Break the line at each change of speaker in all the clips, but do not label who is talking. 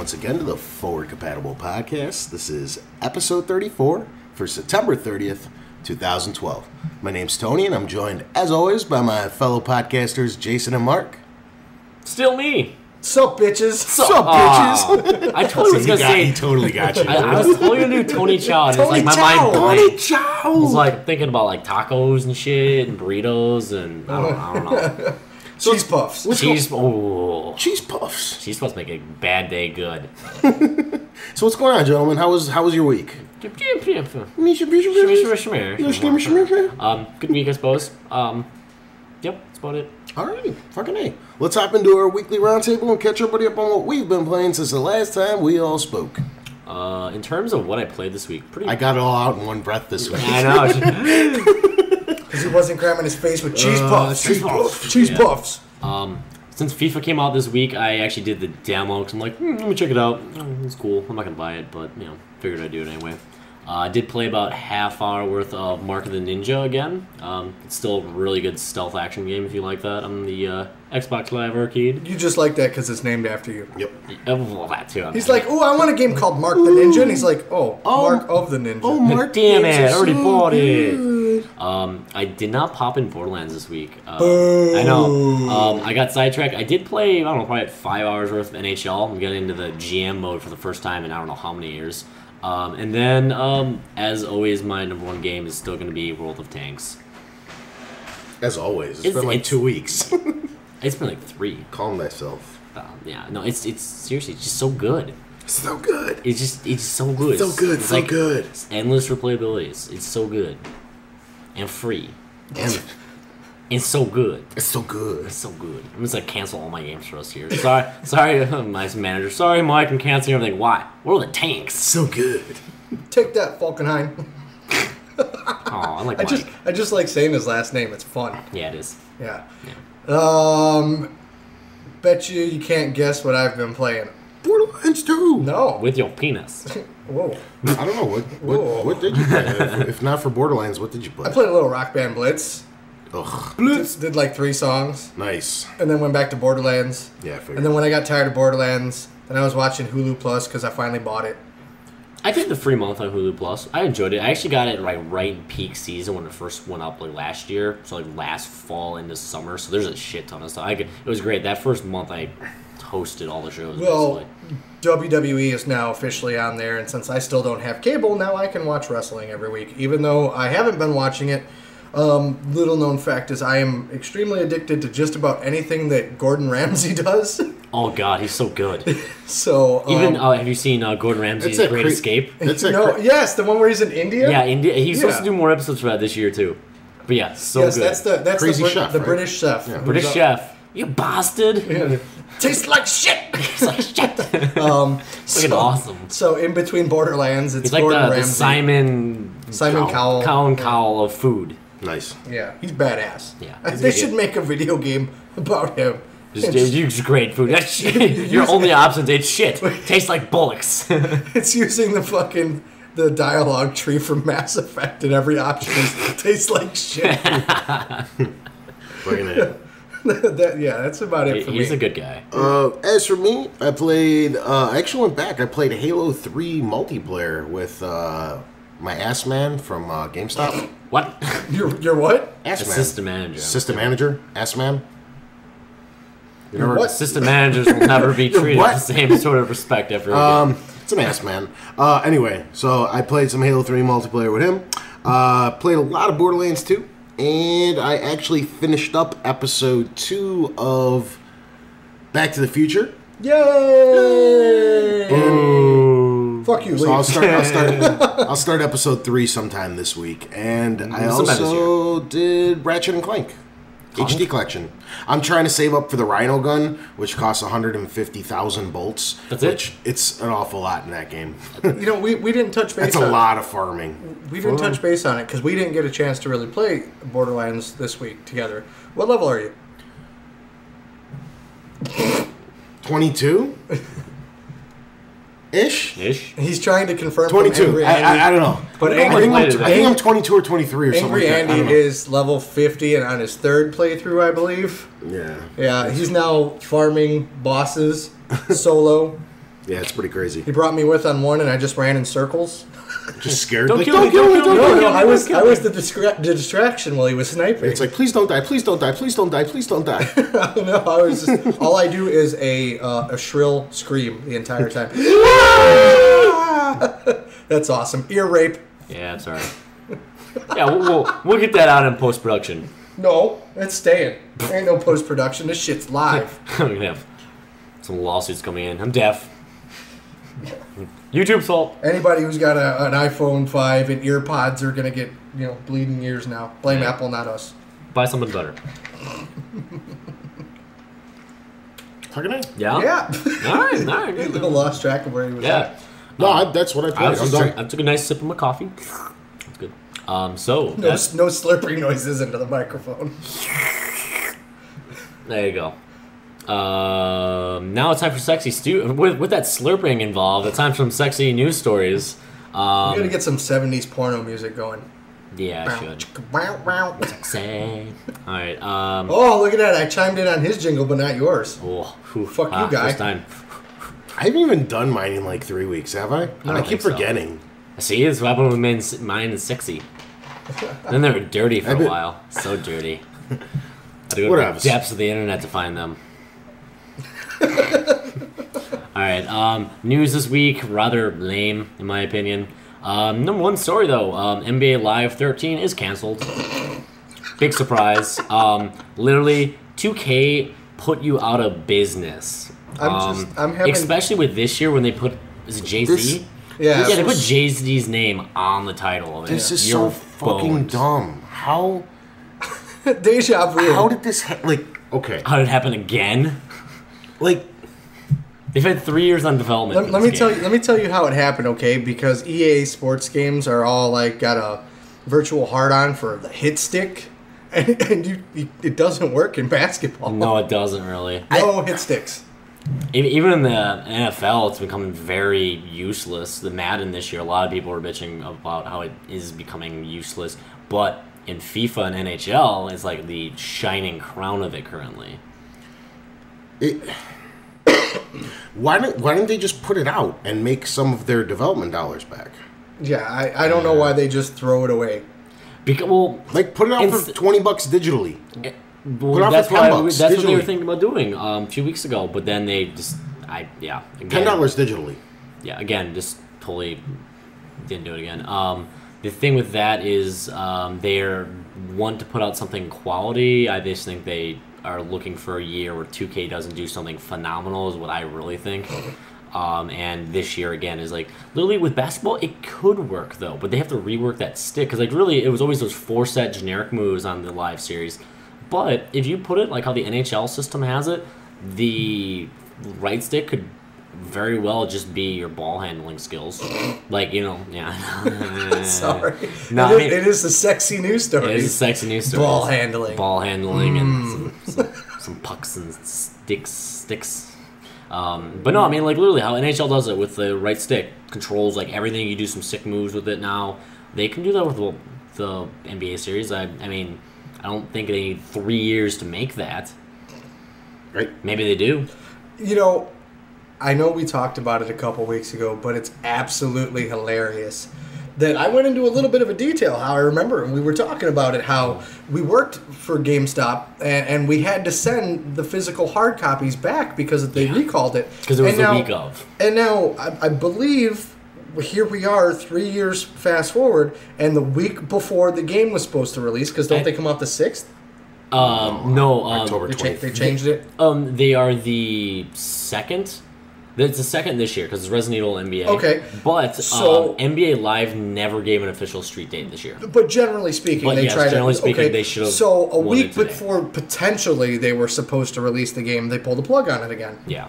once again to the Forward Compatible Podcast. This is episode 34 for September 30th, 2012. My name's Tony, and I'm joined, as always, by my fellow podcasters, Jason and Mark.
Still me.
Sup, bitches?
Sup, bitches?
I totally was going to say...
He totally got you.
I was totally going to do Tony Chow, and it's like my mind blanked. I was like thinking about like tacos and shit, and burritos, and I don't know.
Cheese puffs.
Cheese puffs.
Cheese puffs make a bad day good.
So what's going on, gentlemen? How was your week?
Good
Good
week, I suppose. Yep, that's about it.
All right, fucking A. Let's hop into our weekly roundtable and catch everybody up on what we've been playing since the last time we all spoke.
In terms of what I played this week,
I got it all out in one breath this week.
I know.
Because he wasn't cramming his face with cheese puffs. Cheese puffs.
Since FIFA came out this week, I actually did the demo because I'm like, let me check it out. It's cool. I'm not going to buy it, but, figured I'd do it anyway. I did play about half hour worth of Mark of the Ninja again. It's still a really good stealth action game if you like that on the Xbox Live Arcade.
You just like that because it's named after you.
Yep.
Well, that too.
He's like, I want a game called Mark the Ninja. And he's like, Mark of the Ninja.
Oh, Mark.
Damn it, I already bought it. I did not pop in Borderlands this week. I know. I got sidetracked. I did play, probably 5 hours worth of NHL. I'm getting into the GM mode for the first time in I don't know how many years. And then, as always, my number one game is still going to be World of Tanks.
As always. It's been like 2 weeks.
It's been like 3.
Calm thyself.
It's seriously, it's just so good.
So good.
It's so good.
So good,
it's
so
like,
good.
It's endless replayability. It's so good. And free.
And
it's so good.
It's so good.
It's so good. I'm just cancel all my games for us here. Sorry, my manager. Sorry, Mike, I'm canceling everything. Why? What are the tanks?
So good.
Take that, Falkenhayn.
I like Mike.
I just like saying his last name. It's fun.
Yeah, it is.
Yeah. Bet you can't guess what I've been playing.
Borderlands 2.
No.
With your penis.
Whoa.
I don't know. What did you play? If not for Borderlands, what did you play?
I played a little Rock Band Blitz.
Ugh.
Did like 3 songs.
Nice.
And then went back to Borderlands.
Yeah, I figured.
And then when I got tired of Borderlands, then I was watching Hulu Plus because I finally bought it.
I did the free month on Hulu Plus. I enjoyed it. I actually got it right in peak season when it first went up last year. So last fall into summer. So there's a shit ton of stuff. It was great. That first month I hosted all the shows.
Well, basically. WWE is now officially on there, and since I still don't have cable, now I can watch wrestling every week. Even though I haven't been watching it, little known fact is I am extremely addicted to just about anything that Gordon Ramsay does.
Oh God, he's so good.
So
even have you seen Gordon Ramsay's Great Escape?
Yes, the one where he's in India.
Yeah, India. He's supposed to do more episodes for that this year too. But yeah, good.
That's
Crazy chef,
the
right?
British chef.
Yeah. British chef. You bastard.
Yeah. Tastes like shit.
Tastes like shit. Fucking awesome.
So in between Borderlands, it's
like
Gordon
the
Ramsay.
Simon Cowell of food.
Nice.
Yeah, he's badass.
Yeah,
they should make a video game about him.
Just great food. That's shit. Your only options, it's shit. Tastes like bullocks.
It's using the dialogue tree from Mass Effect, and every option tastes like shit.
Fucking A.
That's about it for me.
He's a good guy.
As for me, I played. I actually went back. I played Halo 3 multiplayer with my ass man from GameStop.
What?
Your what?
Ass man.
System manager.
System manager. Ass man.
What?
System managers will never be treated with the same sort of respect ever again.
It's an ass man. Anyway, so I played some Halo 3 multiplayer with him. Played a lot of Borderlands 2. And I actually finished up episode 2 of Back to the Future.
Yay! Fuck you,
so I'll start episode 3 sometime this week. And I also did Ratchet and Clank. HD collection. I'm trying to save up for the Rhino gun, which costs 150,000 bolts.
That's it?
It's an awful lot in that game.
We didn't touch base.
That's a lot of farming.
We didn't touch base on it because we didn't get a chance to really play Borderlands this week together. What level are you?
22? Ish?
He's trying to confirm.
22. I don't know.
But
I think I'm 22 or 23 or something like that.
Angry Andy is level 50 and on his 3rd playthrough, I believe.
Yeah.
Yeah, he's now farming bosses solo.
Yeah, it's pretty crazy.
He brought me with on one, and I just ran in circles.
Just scared.
Don't
like,
kill me,
don't kill me.
No, I was the distraction while he was sniping.
It's like, please don't die, please don't die, please don't die, please don't die.
No, I was just, all I do is a shrill scream the entire time. That's awesome. Ear rape.
Yeah, that's all right. Yeah, we'll get that out in post-production.
No, it's staying. There ain't no post-production. This shit's live.
I'm going to have some lawsuits coming in. I'm deaf. YouTube's fault.
Anybody who's got an iPhone 5 and ear pods are going to get, bleeding ears now. Blame Apple, not us.
Buy something better.
Talking to
Yeah?
Yeah.
All right.
A little lost track of where he was
Yeah.
at.
No, that's what I played.
I took a nice sip of my coffee. That's good.
No slurping noises into the microphone.
There you go. Now it's time for sexy stew. With that slurping involved, it's time for some sexy news stories.
You gotta get some 70s porno music going.
Yeah, I should. Sexy. All right.
Oh, look at that. I chimed in on his jingle, but not yours.
Oh,
Fuck you, guy.
First time.
I haven't even done mine in like 3 weeks, have I?
don't
I keep
think so.
forgetting.
See, it's what happened with mine is sexy. Then they were dirty for a while. So dirty. Had to go to the depths of the internet to find them. Alright, news this week, rather lame in my opinion. Number one story though, NBA Live 13 is canceled. Big surprise. Literally, 2K put you out of business.
I'm having...
Especially with this year when they put, is it Jay-Z?
Yeah,
they put Jay-Z's name on the title of it.
This is
You're
so fucking dumb. How
Deja vu.
How did this okay.
How did it happen again?
Like,
they've had 3 years on development.
Let me tell you how it happened, okay? Because EA sports games are all like got a virtual hard-on for the hit stick, and it doesn't work in basketball.
No, it doesn't really.
No hit sticks.
Even in the NFL, it's becoming very useless. The Madden this year, a lot of people are bitching about how it is becoming useless. But in FIFA and NHL, it's like the shining crown of it currently.
Why didn't they just put it out and make some of their development dollars back?
Yeah, I don't know why they just throw it away.
Because,
put it out for $20 digitally.
That's what they were thinking about doing a few weeks ago, but then they just, again,
$10 digitally.
Yeah, again, just totally didn't do it again. The thing with that is they want to put out something quality. I just think they are looking for a year where 2K doesn't do something phenomenal is what I really think. And this year, again, is like, literally with basketball, it could work, though, but they have to rework that stick, because, like, really, it was always those 4-set generic moves on the live series. But if you put it like how the NHL system has it, the right stick could very well just be your ball handling skills. Like, yeah.
Sorry.
No,
it is a sexy news story.
It is a sexy news story.
Ball handling.
And some pucks and sticks. But no, I mean, like, literally how NHL does it with the right stick. Controls, like, everything. You do some sick moves with it now. They can do that with the NBA series. I mean, I don't think they need 3 years to make that.
Right.
Maybe they do.
I know we talked about it a couple weeks ago, but it's absolutely hilarious that I went into a little bit of a detail how I remember, and we were talking about it, how we worked for GameStop, and we had to send the physical hard copies back because they recalled it.
Because it was the week of.
And now, I believe, here we are 3 years fast forward, and the week before the game was supposed to release, because don't they come out the 6th?
No.
October 20th.
They changed it?
They are the 2nd. It's the 2nd this year because it's Resident Evil NBA.
Okay.
But
So,
NBA Live never gave an official street date this year.
But generally speaking, they tried
generally
to...
speaking, they should have.
So a
won
week
it today.
before potentially they were supposed to release the game, they pulled the plug on it again.
Yeah.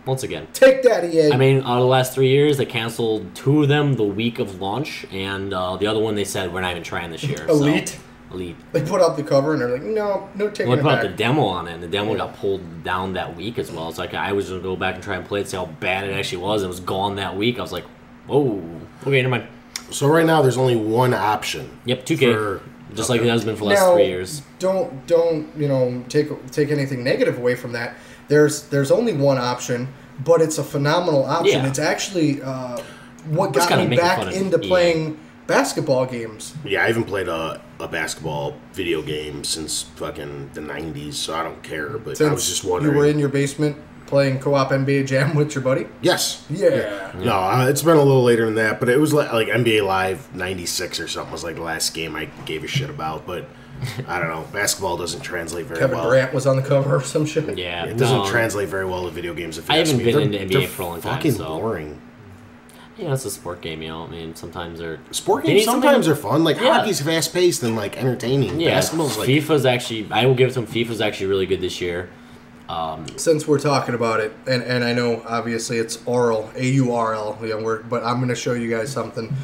Once again.
Take that, EA.
I mean, out of the last 3 years, they canceled 2 of them the week of launch, and the other one they said we're not even trying this year.
Elite?
Elite.
They put out the cover and they're like, no taking
Well,
it
they put out
back.
the demo on it, and the demo got pulled down that week as well. So I was going to go back and try and play it, see how bad it actually was. It was gone that week. I was like, whoa. Okay, never mind.
So right now there's only one option.
Yep, 2K. Just like it has been for the last 3 years.
Don't take anything negative away from that. There's only one option, but it's a phenomenal option.
Yeah.
It's actually what
Just
got
kinda
me
making
back
fun of
into
EA.
playing basketball games.
Yeah, I haven't played a basketball video game since fucking the 90s, so I don't care. But I was just wondering.
You were in your basement playing co-op NBA Jam with your buddy?
Yes.
Yeah.
No, it's been a little later than that, but it was like NBA Live 96 or something was like the last game I gave a shit about, but I don't know. Basketball doesn't translate very
Kevin
well.
Durant was on the cover or some shit.
Yeah,
It doesn't
no.
translate very well to video games. If you
I
ask
haven't
me.
been
They're-
into NBA
they're
for a long time,
fucking
so-
boring.
You know, it's a sport game, you know. I mean, sometimes they're...
Sport
they
games
need something-
sometimes are fun. Like,
Yeah.
hockey's fast-paced and, like, entertaining.
Yeah,
Basketball's, like...
FIFA's actually... I will give it to them. FIFA's actually really good this year.
Since we're talking about it, and I know obviously it's oral, A-U-R-L, you know, but I'm going to show you guys something.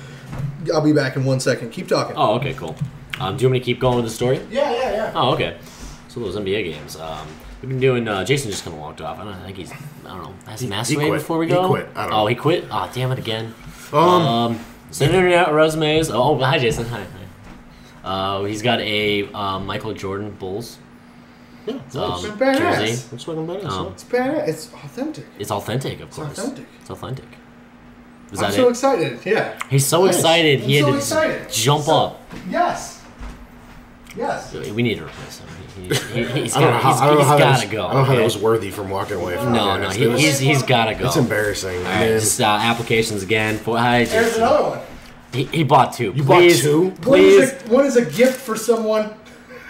I'll be back in 1 second. Keep talking.
Oh, okay, cool. Do you want me to keep going with the story?
Yeah.
Oh, okay. So those NBA games. We've been doing... Jason just kind of walked off. I think he's... I don't know. Has he masturbated
quit.
before we
He
go?
quit. I don't
Oh,
know.
he quit? Oh, damn it again. Sending out resumes. Oh, hi, Jason. Hi. He's got a Michael Jordan Bulls
Yeah,
It's
nice.
badass.
jersey.
That's fucking badass.
Oh.
huh?
It's badass. It's authentic.
It's authentic, of course.
authentic.
It's authentic. Is
I'm
that
so
it?
excited. Yeah.
He's so
Nice.
excited. He
I'm
had
so
to
excited.
jump
So-
up.
Yes. Yes.
We need to replace him. He's
I don't know how, I don't know
he's
how that
gotta
was,
go.
I don't know how that
okay?
was worthy from walking away from
No,
the
no,
cast. It was-
he's gotta go.
It's embarrassing.
All
I
right,
mean,
just applications again. Hi,
There's
Jason.
another one.
He bought two.
You bought
Please,
two?
Please,
One is a gift for someone.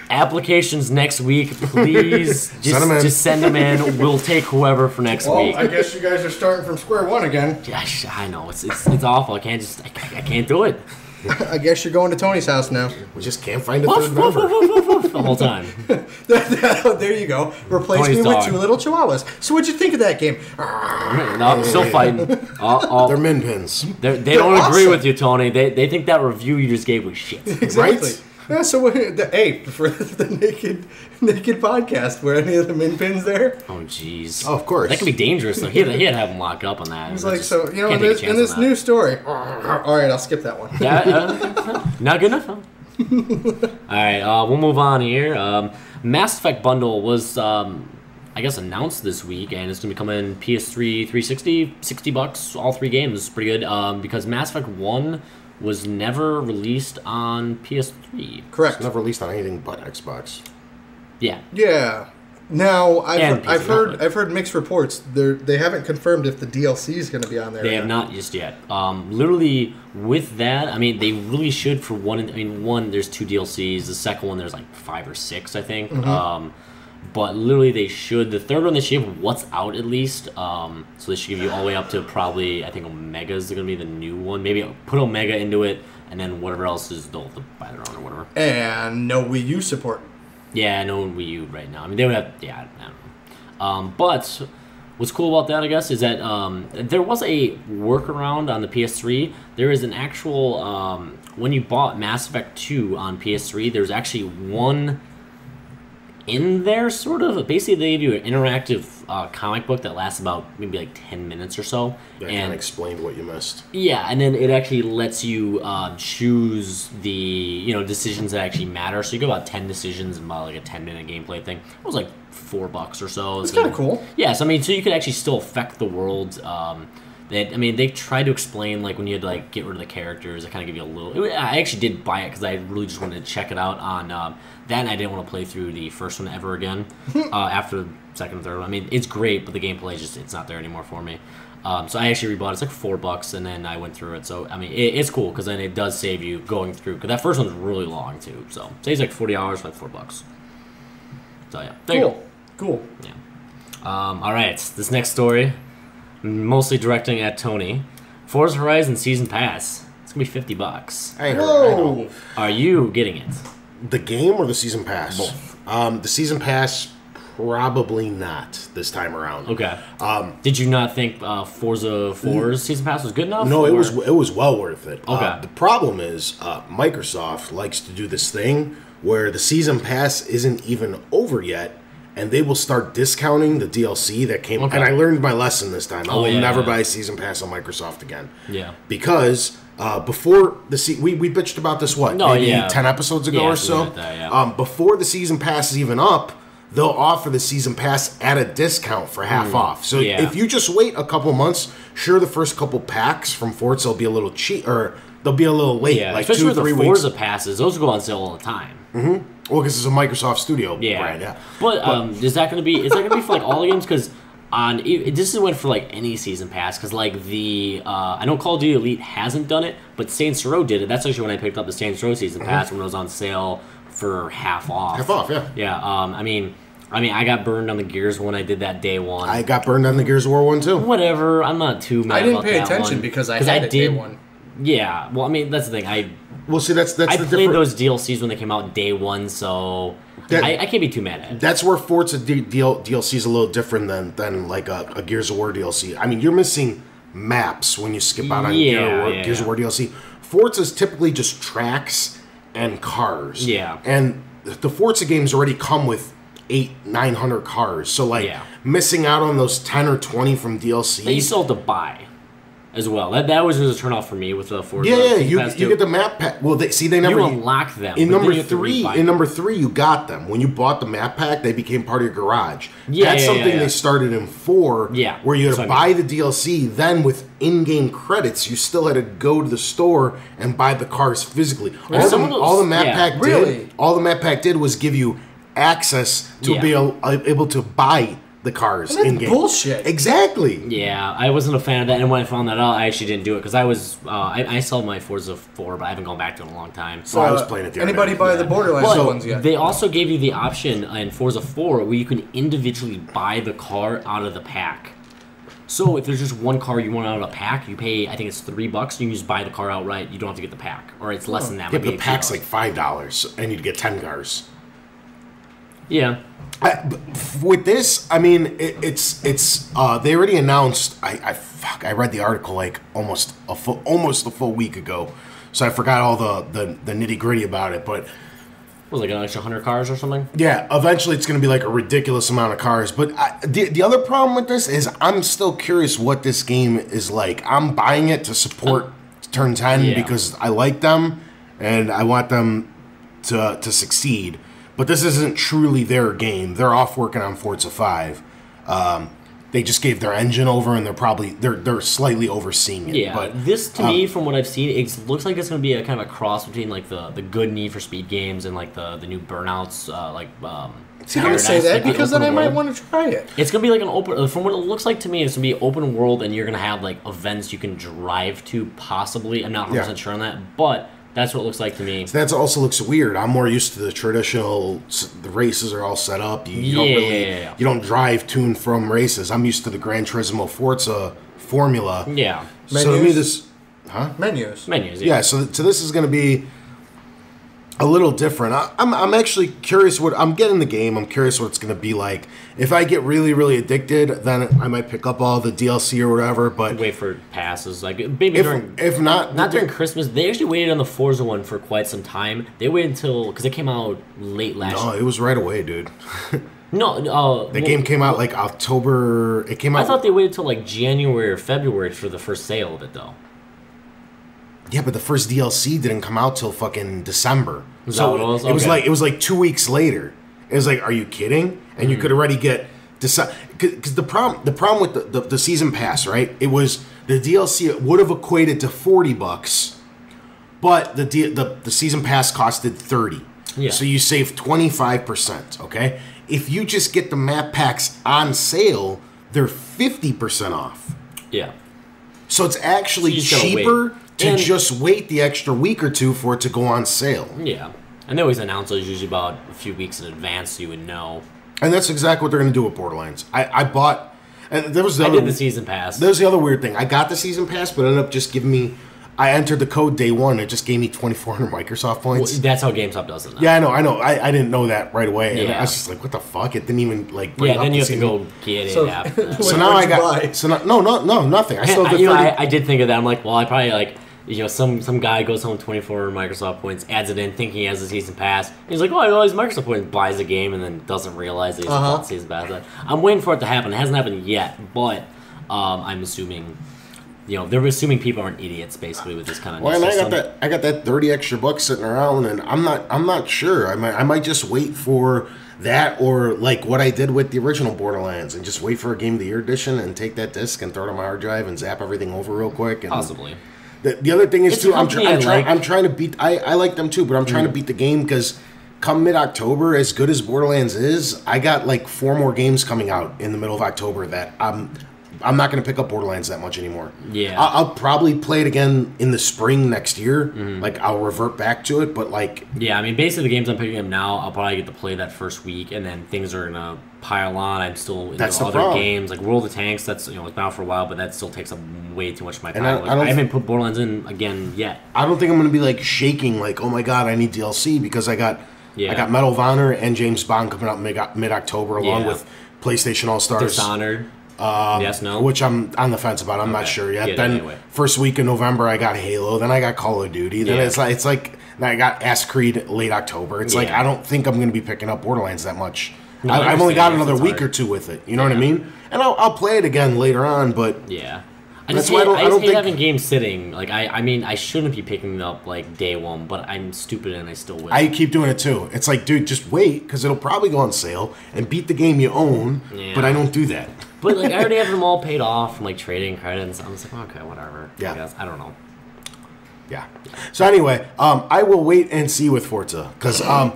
applications next week. Please,
Send 'em in.
just send them in. We'll take whoever for next
Well,
week.
I guess you guys are starting from square one again.
Gosh, I know it's awful. I can't do it
I guess you're going to Tony's house now.
we just can't find a
Woof,
third
woof,
member.
woof, woof, woof, the whole time.
There you go. Replace
Tony's
me with
dog.
2 little chihuahuas. So what'd you think of that game?
No, I'm still fighting.
They're min pins.
They don't agree
awesome.
with you, Tony. They think that review you just gave was shit.
Exactly.
Right?
Yeah, so hey, for the naked podcast, were any of the min pins there?
Oh, jeez.
Oh, of course.
That could be dangerous, though. He had to have him lock up on that.
It's
That's
like,
just-
so, you know,
can't
in
take a
this,
chance
in this
on that.
new story. All right, I'll skip that one.
Yeah, not good enough, huh? Alright, we'll move on here. Mass Effect Bundle was, I guess, announced this week, and it's going to be coming PS3 360, $60, all 3 games. Pretty good, because Mass Effect 1 was never released on PS3.
Correct.
It's never released on anything but Xbox.
Yeah.
Yeah. Now
And
I've
PC,
heard
not
I've heard mixed reports. They haven't confirmed if the DLC is going to be on there.
They
or
have not just yet. Literally, with that, I mean, they really should for one. I mean, one, there's 2 DLCs. The second one, there's like 5 or 6, I think. But literally, they should. The third one, they should give what's out at least. So they should give you all the way up to probably, I think Omega is going to be the new one. Maybe put Omega into it, and then whatever else is, they'll have to buy their own or whatever.
And no Wii U support.
Yeah, no Wii U right now. I mean, they would have. Yeah, I don't know. But what's cool about that, I guess, is that there was a workaround on the PS3. There is an actual when you bought Mass Effect 2 on PS3, there's actually one in there, sort of. Basically, they give you an interactive comic book that lasts about maybe like 10 minutes or so.
That kind of explained what you missed.
Yeah, and then it actually lets you choose the decisions that actually matter. So you get about 10 decisions in about like a 10-minute gameplay thing. It was like $4 or so.
It's kind of cool.
Yeah, so I mean, so you could actually still affect the world. They tried to explain like when you had to like get rid of the characters. They kind of give you a little. I actually did buy it because I really just wanted to check it out on that, and I didn't want to play through the first one ever again after the second and third one. I mean, it's great, but the gameplay is it's not there anymore for me. So I actually rebought it. It's like $4, and then I went through it. So I mean, it's cool because then it does save you going through. Because that first one's really long too. So saves like $40 for like $4. So yeah, there you go.
Cool.
Yeah. All right, this next story, mostly directing at Tony. Forza Horizon Season Pass. It's gonna be $50.
I know.
Whoa.
Are you getting it?
The game or the season pass?
Both.
The season pass, probably not this time around.
Okay. Did you not think Forza 4's Season Pass was good enough?
No, it
or-
was well worth it.
Okay.
The problem is Microsoft likes to do this thing where the season pass isn't even over yet, and they will start discounting the DLC that came.
Okay.
And I learned my lesson this time. I
Oh,
will
yeah,
never
yeah.
buy a season pass on Microsoft again.
Yeah.
Because before we bitched about this
No,
maybe
yeah.
10 episodes ago
Yeah,
or so.
something like that, yeah.
Before the season pass is even up, they'll offer the season pass at a discount for half off. So if you just wait a couple months, sure, the first couple packs from Forza will be a little cheap, or they'll be a little late, like
especially
2 or 3
with the Forza passes, those go on sale all the time.
Mm-hmm. Well, because it's a Microsoft Studio brand,
But is that going to be? Is that going to be for like all the games? Because this is went for like any season pass. Because like I know Call of Duty Elite hasn't done it, but Saints Row did it. That's actually when I picked up the Saints Row season pass when it was on sale for half off.
Half off, yeah.
Yeah. I mean, I got burned on the Gears when I did that day one.
I got burned on the Gears of War 1 too.
Whatever. I'm not too mad.
I didn't
about
pay
that
attention
one,
because I had it day one.
Yeah. Well, I mean, that's the thing.
Well, see, that's
I
the
played those DLCs when they came out day one, so I can't be too mad at it.
That's where Forza DLC is a little different than like a Gears of War DLC. I mean, you're missing maps when you skip out on Gears of War DLC. Forza's typically just tracks and cars.
Yeah.
And the Forza games already come with 800-900 cars. So, like, missing out on those 10 or 20 from DLC.
But you still have to buy as well. That was a turn off for me with the Forza.
You get the map pack. Well, they never...
You unlock them.
In number 3, you got them. When you bought the map pack, they became part of your garage. That's something they started in 4, where you had to buy the DLC, then with in-game credits, you still had to go to the store and buy the cars physically. All the map pack did was give you access to be able to buy the cars in game.
Bullshit.
Exactly.
Yeah, I wasn't a fan of that, and when I found that out, I actually didn't do it because I was I sold my Forza 4, but I haven't gone back to it in a long time.
So I was playing it.
Anybody buy the Borderlands ones yet?
They also gave you the option in Forza 4 where you can individually buy the car out of the pack. So if there's just one car you want out of a pack, you pay, I think it's $3. You can just buy the car outright. You don't have to get the pack, or it's less than that.
Yeah, but the pack's like $5, and you'd get 10 cars.
Yeah.
With this, I mean, it's they already announced. I read the article like almost a full week ago, so I forgot all the nitty gritty about it. But
was it like an extra 100 cars or something?
Yeah, eventually it's going to be like a ridiculous amount of cars. But the other problem with this is I'm still curious what this game is like. I'm buying it to support Turn 10 because I like them and I want them to succeed. But this isn't truly their game. They're off working on Forza 5. They just gave their engine over, and they're slightly overseeing it.
Yeah,
but
this to me, from what I've seen, it looks like it's going to be a kind of a cross between like the good Need for Speed games and like the new Burnouts.
See, I don't say that because then I might want to try it.
It's going to be like an open. From what it looks like to me, it's going to be open world, and you're going to have like events you can drive to. Possibly, I'm not 100% sure on that, but. That's what it looks like to me.
So that also looks weird. I'm more used to the traditional. The races are all set up. You don't drive to and from races. I'm used to the Gran Turismo Forza formula.
Yeah.
So to me, this,
menus.
Yeah. So this is going to be a little different. I'm actually curious what I'm getting the game. I'm curious what it's going to be like. If I get really, really addicted, then I might pick up all the DLC or whatever. But
wait for passes, like maybe
if not
during Christmas. They actually waited on the Forza one for quite some time. They waited until because it came out late last year.
No, it was right away, dude.
The
game came out like October. It came out.
I thought they waited till like January or February for the first sale of it, though.
Yeah, but the first DLC didn't come out till fucking December.
Is that what it was?
It was like 2 weeks later. It was like, are you kidding? And you could already get because the problem with the season pass, right? It was the DLC would have equated to $40, but the season pass costed $30.
Yeah.
So you save 25%. Okay, if you just get the map packs on sale, they're 50% off.
Yeah.
So it's actually cheaper to just wait the extra week or two for it to go on sale.
Yeah. And they always announce those usually about a few weeks in advance so you would know.
And that's exactly what they're going to do with Borderlands. I bought... And there was
I did the season pass.
There's the other weird thing. I got the season pass, but it ended up just giving me... I entered the code day one. It just gave me 2,400 Microsoft points.
Well, that's how GameStop does it now.
Yeah, I know. I didn't know that right away. Yeah. And I was just like, what the fuck? It didn't even like bring up
then you have
season.
to go get it after.
So now I got... So no, nothing. I still have the
I did think of that. I'm like, well, I probably like... some guy goes home 24 Microsoft points, adds it in, thinking he has a season pass. He's like, oh, I got all these Microsoft points, buys the game, and then doesn't realize that he's bought the season pass. I'm waiting for it to happen. It hasn't happened yet, but I'm assuming, they're assuming people aren't idiots, basically, with this kind of new system.
I got that $30 extra sitting around, and I'm not sure. I might just wait for That or like what I did with the original Borderlands and just wait for a Game of the Year edition and take that disc and throw it on my hard drive and zap everything over real quick. And
Possibly.
The other thing is,
It's
too,
a company I like.
I'm trying to beat... I like them, too, but I'm trying to beat the game because come mid-October, as good as Borderlands is, I got like 4 more games coming out in the middle of October that I'm not going to pick up Borderlands that much anymore.
Yeah.
I'll probably play it again in the spring next year. Like, I'll revert back to it, but like...
Yeah, I mean, basically the games I'm picking up now, I'll probably get to play that first week, and then things are going to pile on. I'm still into
That's the
other
problem.
games, like World of Tanks, that's, like now for a while, but that still takes up way too much of my time.
And
I haven't put Borderlands in again yet.
I don't think I'm going to be like shaking like, oh my god, I need DLC because I got Medal of Honor and James Bond coming out mid-October along with PlayStation All-Stars.
Dishonored. Yes, no?
Which I'm on the fence about. I'm not sure yet. Then
anyway.
First week in November, I got Halo. Then I got Call of Duty. Then it's like I got Ass Creed late October. It's like I don't think I'm going to be picking up Borderlands that much.
No,
I've only got another week
hard.
or two with it. You know what I mean? And I'll play it again later on. But
Yeah.
That's
I
why I
just
don't
hate
think-
having games sitting. Like I mean, I shouldn't be picking it up like day one, but I'm stupid and I still will.
I keep doing it too. It's like, dude, just wait because it'll probably go on sale and beat the game you own.
Yeah.
But I don't do that.
But like I already have them all paid off from like trading credits. I was like, okay, whatever.
Yeah.
I guess. I don't know.
Yeah. So anyway, I will wait and see with Forza because
Yeah.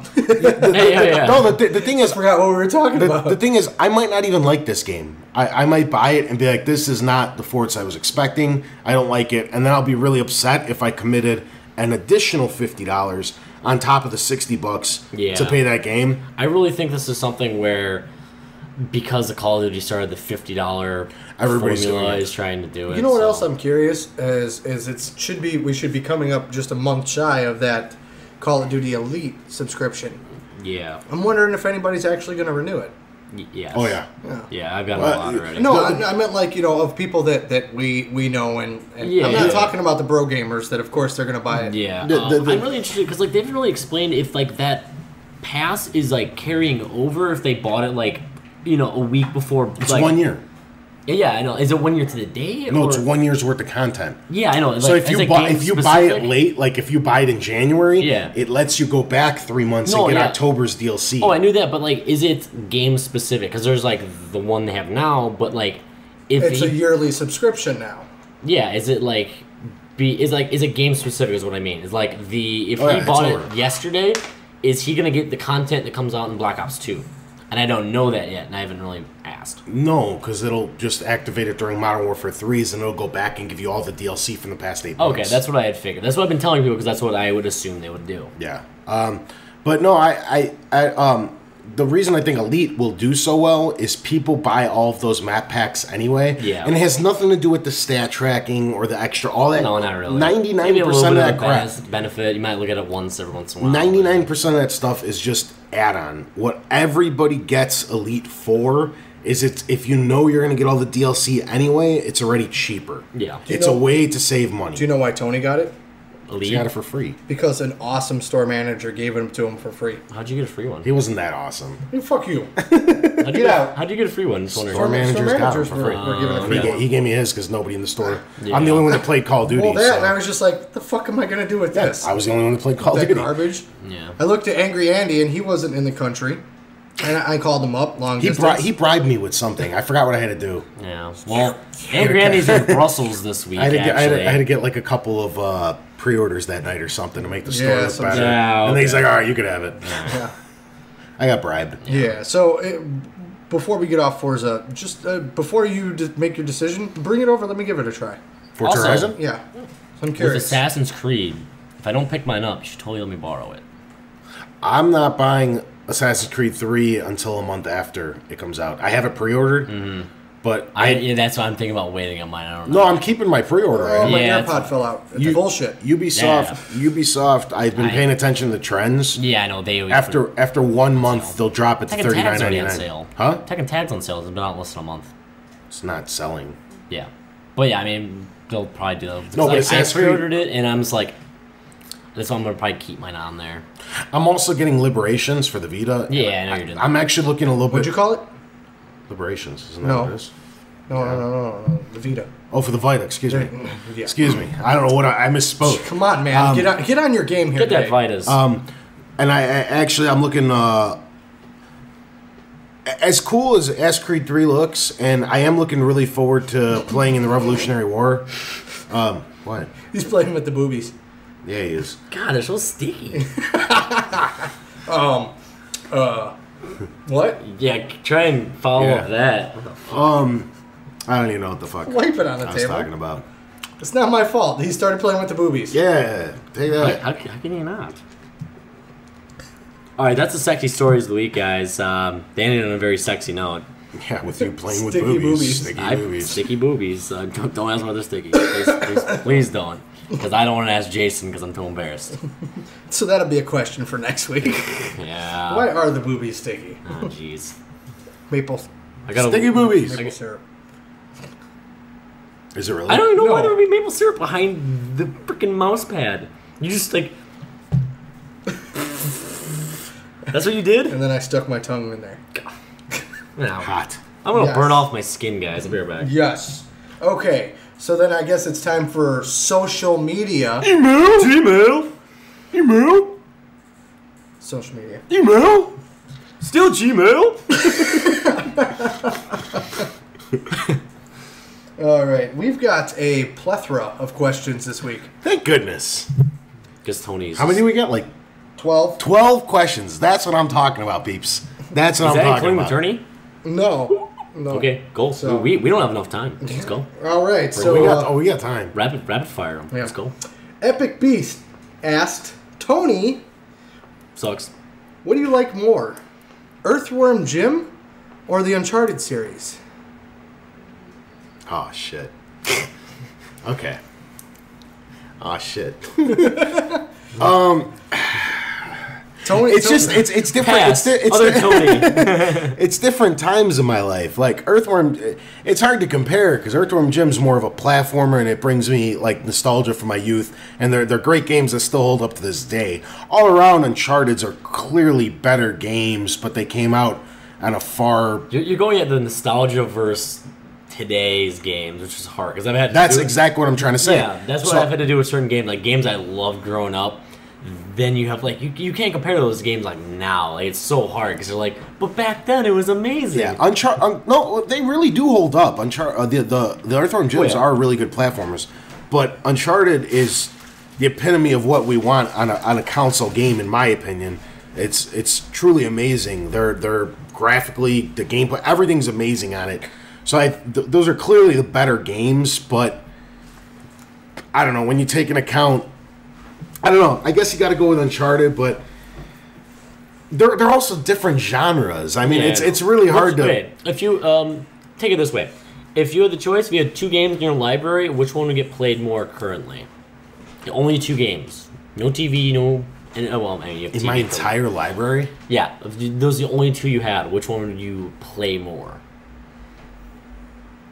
no, the thing is,
I forgot what we were talking about.
the thing is, I might not even like this game. I might buy it and be like, this is not the Forza I was expecting. I don't like it, and then I'll be really upset if I committed an additional $50 on top of the $60 to pay that game.
I really think this is something where, because the Call of Duty started, the $50
Everybody's
formula
doing it.
is trying to do it.
You know what
so.
else I'm curious is we should be coming up just a month shy of that Call of Duty Elite subscription.
Yeah.
I'm wondering if anybody's actually going to renew it.
Yes.
Oh yeah.
Yeah, I've got
Well,
a lot already.
No, I meant like of people that we know and
Yeah,
I'm not
yeah.
talking about the bro gamers that of course they're going to buy it.
Yeah.
The-
I'm really interested because like they haven't really explained if like that pass is like carrying over if they bought it like a week before.
It's
like,
1 year.
Yeah, I know. Is it 1 year to the day?
No,
or?
it's 1 year's worth of content.
Yeah, I know.
So
Like,
if
is
you
it
buy
game
if you buy it
specific?
late, like if you buy it in January,
Yeah.
it lets you go back 3 months
No,
and get
yeah.
October's DLC.
Oh, I knew that, but like, is it game specific? Because there's like the one they have now, but like, if
It's a yearly subscription now.
yeah, is it like is it game specific? Is what I mean. Is like if
yeah,
he
it's
bought
over.
it yesterday, is he gonna get the content that comes out in Black Ops 2? And I don't know that yet, and I haven't really asked.
No, because it'll just activate it during Modern Warfare 3s, and it'll go back and give you all the DLC from the past 8 months.
Okay, that's what I had figured. That's what I've been telling people because that's what I would assume they would do.
Yeah. But no, the reason I think Elite will do so well is people buy all of those map packs anyway.
Yeah.
And it has nothing to do with the stat tracking or the extra, all that.
No, not really.
99%
Maybe a little
of
bit
that
of
crap.
benefit. You might look at it once every once in a while.
99% of that stuff is just add-on. What everybody gets Elite for is it's if you know you're going to get all the DLC anyway, it's already cheaper.
Yeah.
It's a way to save money.
Do you know why Tony got it?
Elite.
He got it for free.
Because an awesome store manager gave it to him for free.
How'd you get a free one?
He wasn't that awesome.
Hey, fuck you.
How'd you
Get out.
How'd you get a free one? Just wondering.
Store managers got it
managers
for free.
were giving it
He,
free.
he gave me his because nobody in the store.
Yeah.
I'm the only one that played Call of Duty.
Well, that, and I
so.
was just like, what the fuck am I going to do with this?
I was the only one that played Call of
That
Duty.
garbage.
Yeah.
I looked at Angry Andy, and he wasn't in the country. And I called him up long distance.
He bribed me with something. I forgot what I had to do.
Yeah. Well, Angry Andy's in Brussels this week.
I
actually.
had to get like a couple of pre-orders that night or something to make the store
Yeah,
look
some
better.
shit.
Yeah,
And then he's
okay.
like, "All right, you can have it."
Yeah.
I got bribed.
Yeah. So before we get off Forza, just before you make your decision, bring it over. Let me give it a try.
Forza
Also-
Horizon.
Yeah. So I'm
With
curious.
Assassin's Creed, if I don't pick mine up, you should totally let me borrow it.
I'm not buying Assassin's Creed 3 until a month after it comes out. I have it pre-ordered, but
Yeah, that's why I'm thinking about waiting on mine. I don't know.
no, I'm keeping my pre-order.
Oh, my
Yeah, it's
AirPod
fine.
fell out. It's bullshit.
Ubisoft. I've been paying attention to the trends.
Yeah, I know they always
After 1 month, they'll drop it to
Tekken Tag's already on
$39.99.
sale.
Huh?
Tekken Tag's on sale. It's been out less than a month.
It's not selling.
Yeah, but yeah, I mean they'll probably do that.
No, but
Like, I
Assassin's Creed-
pre-ordered it, and I'm just like, that's why I'm gonna probably keep mine on there.
I'm also getting Liberations for the Vita.
Yeah, I know you're doing.
I'm actually looking a little
What'd
bit.
you call it?
Liberations, isn't that
No.
what it is?
No. The Vita.
Oh, for the Vita. Excuse me.
Yeah.
Excuse me. I don't know what I misspoke.
Come on, man. Get on your game here
Get that
today.
Vitas.
And I'm looking. as cool as Creed 3 looks, and I am looking really forward to playing in the Revolutionary War. What?
He's playing with the boobies.
Yeah, he is.
God, they're so sticky.
What?
Yeah, try and follow up that. What the fuck?
I don't even know what the fuck
Wipe it on the
I was
table.
talking about.
It's not my fault. He started playing with the boobies.
Yeah, take that.
How can you not? All right, that's the sexy stories of the week, guys. They ended on a very sexy note.
Yeah, with you playing with
Sticky
boobies.
boobies.
Sticky boobies.
Sticky boobies. Don't ask why they're sticky. Please don't. Because I don't want to ask Jason because I'm too embarrassed.
So that'll be a question for next week.
Yeah.
Why are the boobies sticky?
Oh, jeez.
Maple
Sticky boobies.
maple syrup.
Is it really?
I don't even know why
No.
there would be maple syrup behind the freaking mouse pad. You just like. That's what you did?
And then I stuck my tongue in there.
No.
Hot.
I'm gonna
Yes.
burn off my skin, guys. I'll be right back.
Yes. Okay. So then I guess it's time for social media.
Email.
Social media.
Email.
Still Gmail.
All right. We've got a plethora of questions this week.
Thank goodness.
Because Tony's.
How many do we got? Like
12?
12 questions. That's what I'm talking about, peeps. That's what
Is
I'm
that
talking
including the
about.
tourney?
No.
Okay, go.
So-
we don't have enough time. Let's go.
All right. So
we got time.
Rapid fire them.
Yeah.
Let's go.
Epic Beast asked Tony,
Sucks.
what do you like more? Earthworm Jim or the Uncharted series?
Oh shit. Okay. Oh shit.
Tony,
It's just it's different.
Pass.
It's
Other Tony.
it's different times in my life. Like Earthworm, it's hard to compare because Earthworm Jim's more of a platformer, and it brings me like nostalgia from my youth. And they're great games that still hold up to this day. All around, Uncharted's are clearly better games, but they came out on a far.
You're going at the nostalgia versus today's games, which is hard because I've had. to
That's
do it.
exactly what I'm trying to say.
Yeah, that's what
So-
I've had to do with certain games, like games I loved growing up. Then you have like you can't compare those games like now. Like, it's so hard because they're like, but back then it was amazing.
Yeah, no, they really do hold up. The Earthworm Jims are really good platformers, but Uncharted is the epitome of what we want on a console game, in my opinion. It's truly amazing. They're graphically, the gameplay, everything's amazing on it. So those are clearly the better games, but I don't know when you take into account. I don't know. I guess you got to go with Uncharted, but they're also different genres. I mean,
Yeah,
it's really hard to.
Wait, if you take it this way, if you had the choice, if you had two games in your library, which one would get played more currently? Only two games, no TV, no. And, well, I mean, you have
In
TV
my
for-
entire library?
Yeah, if those are the only two you had. Which one would you play more?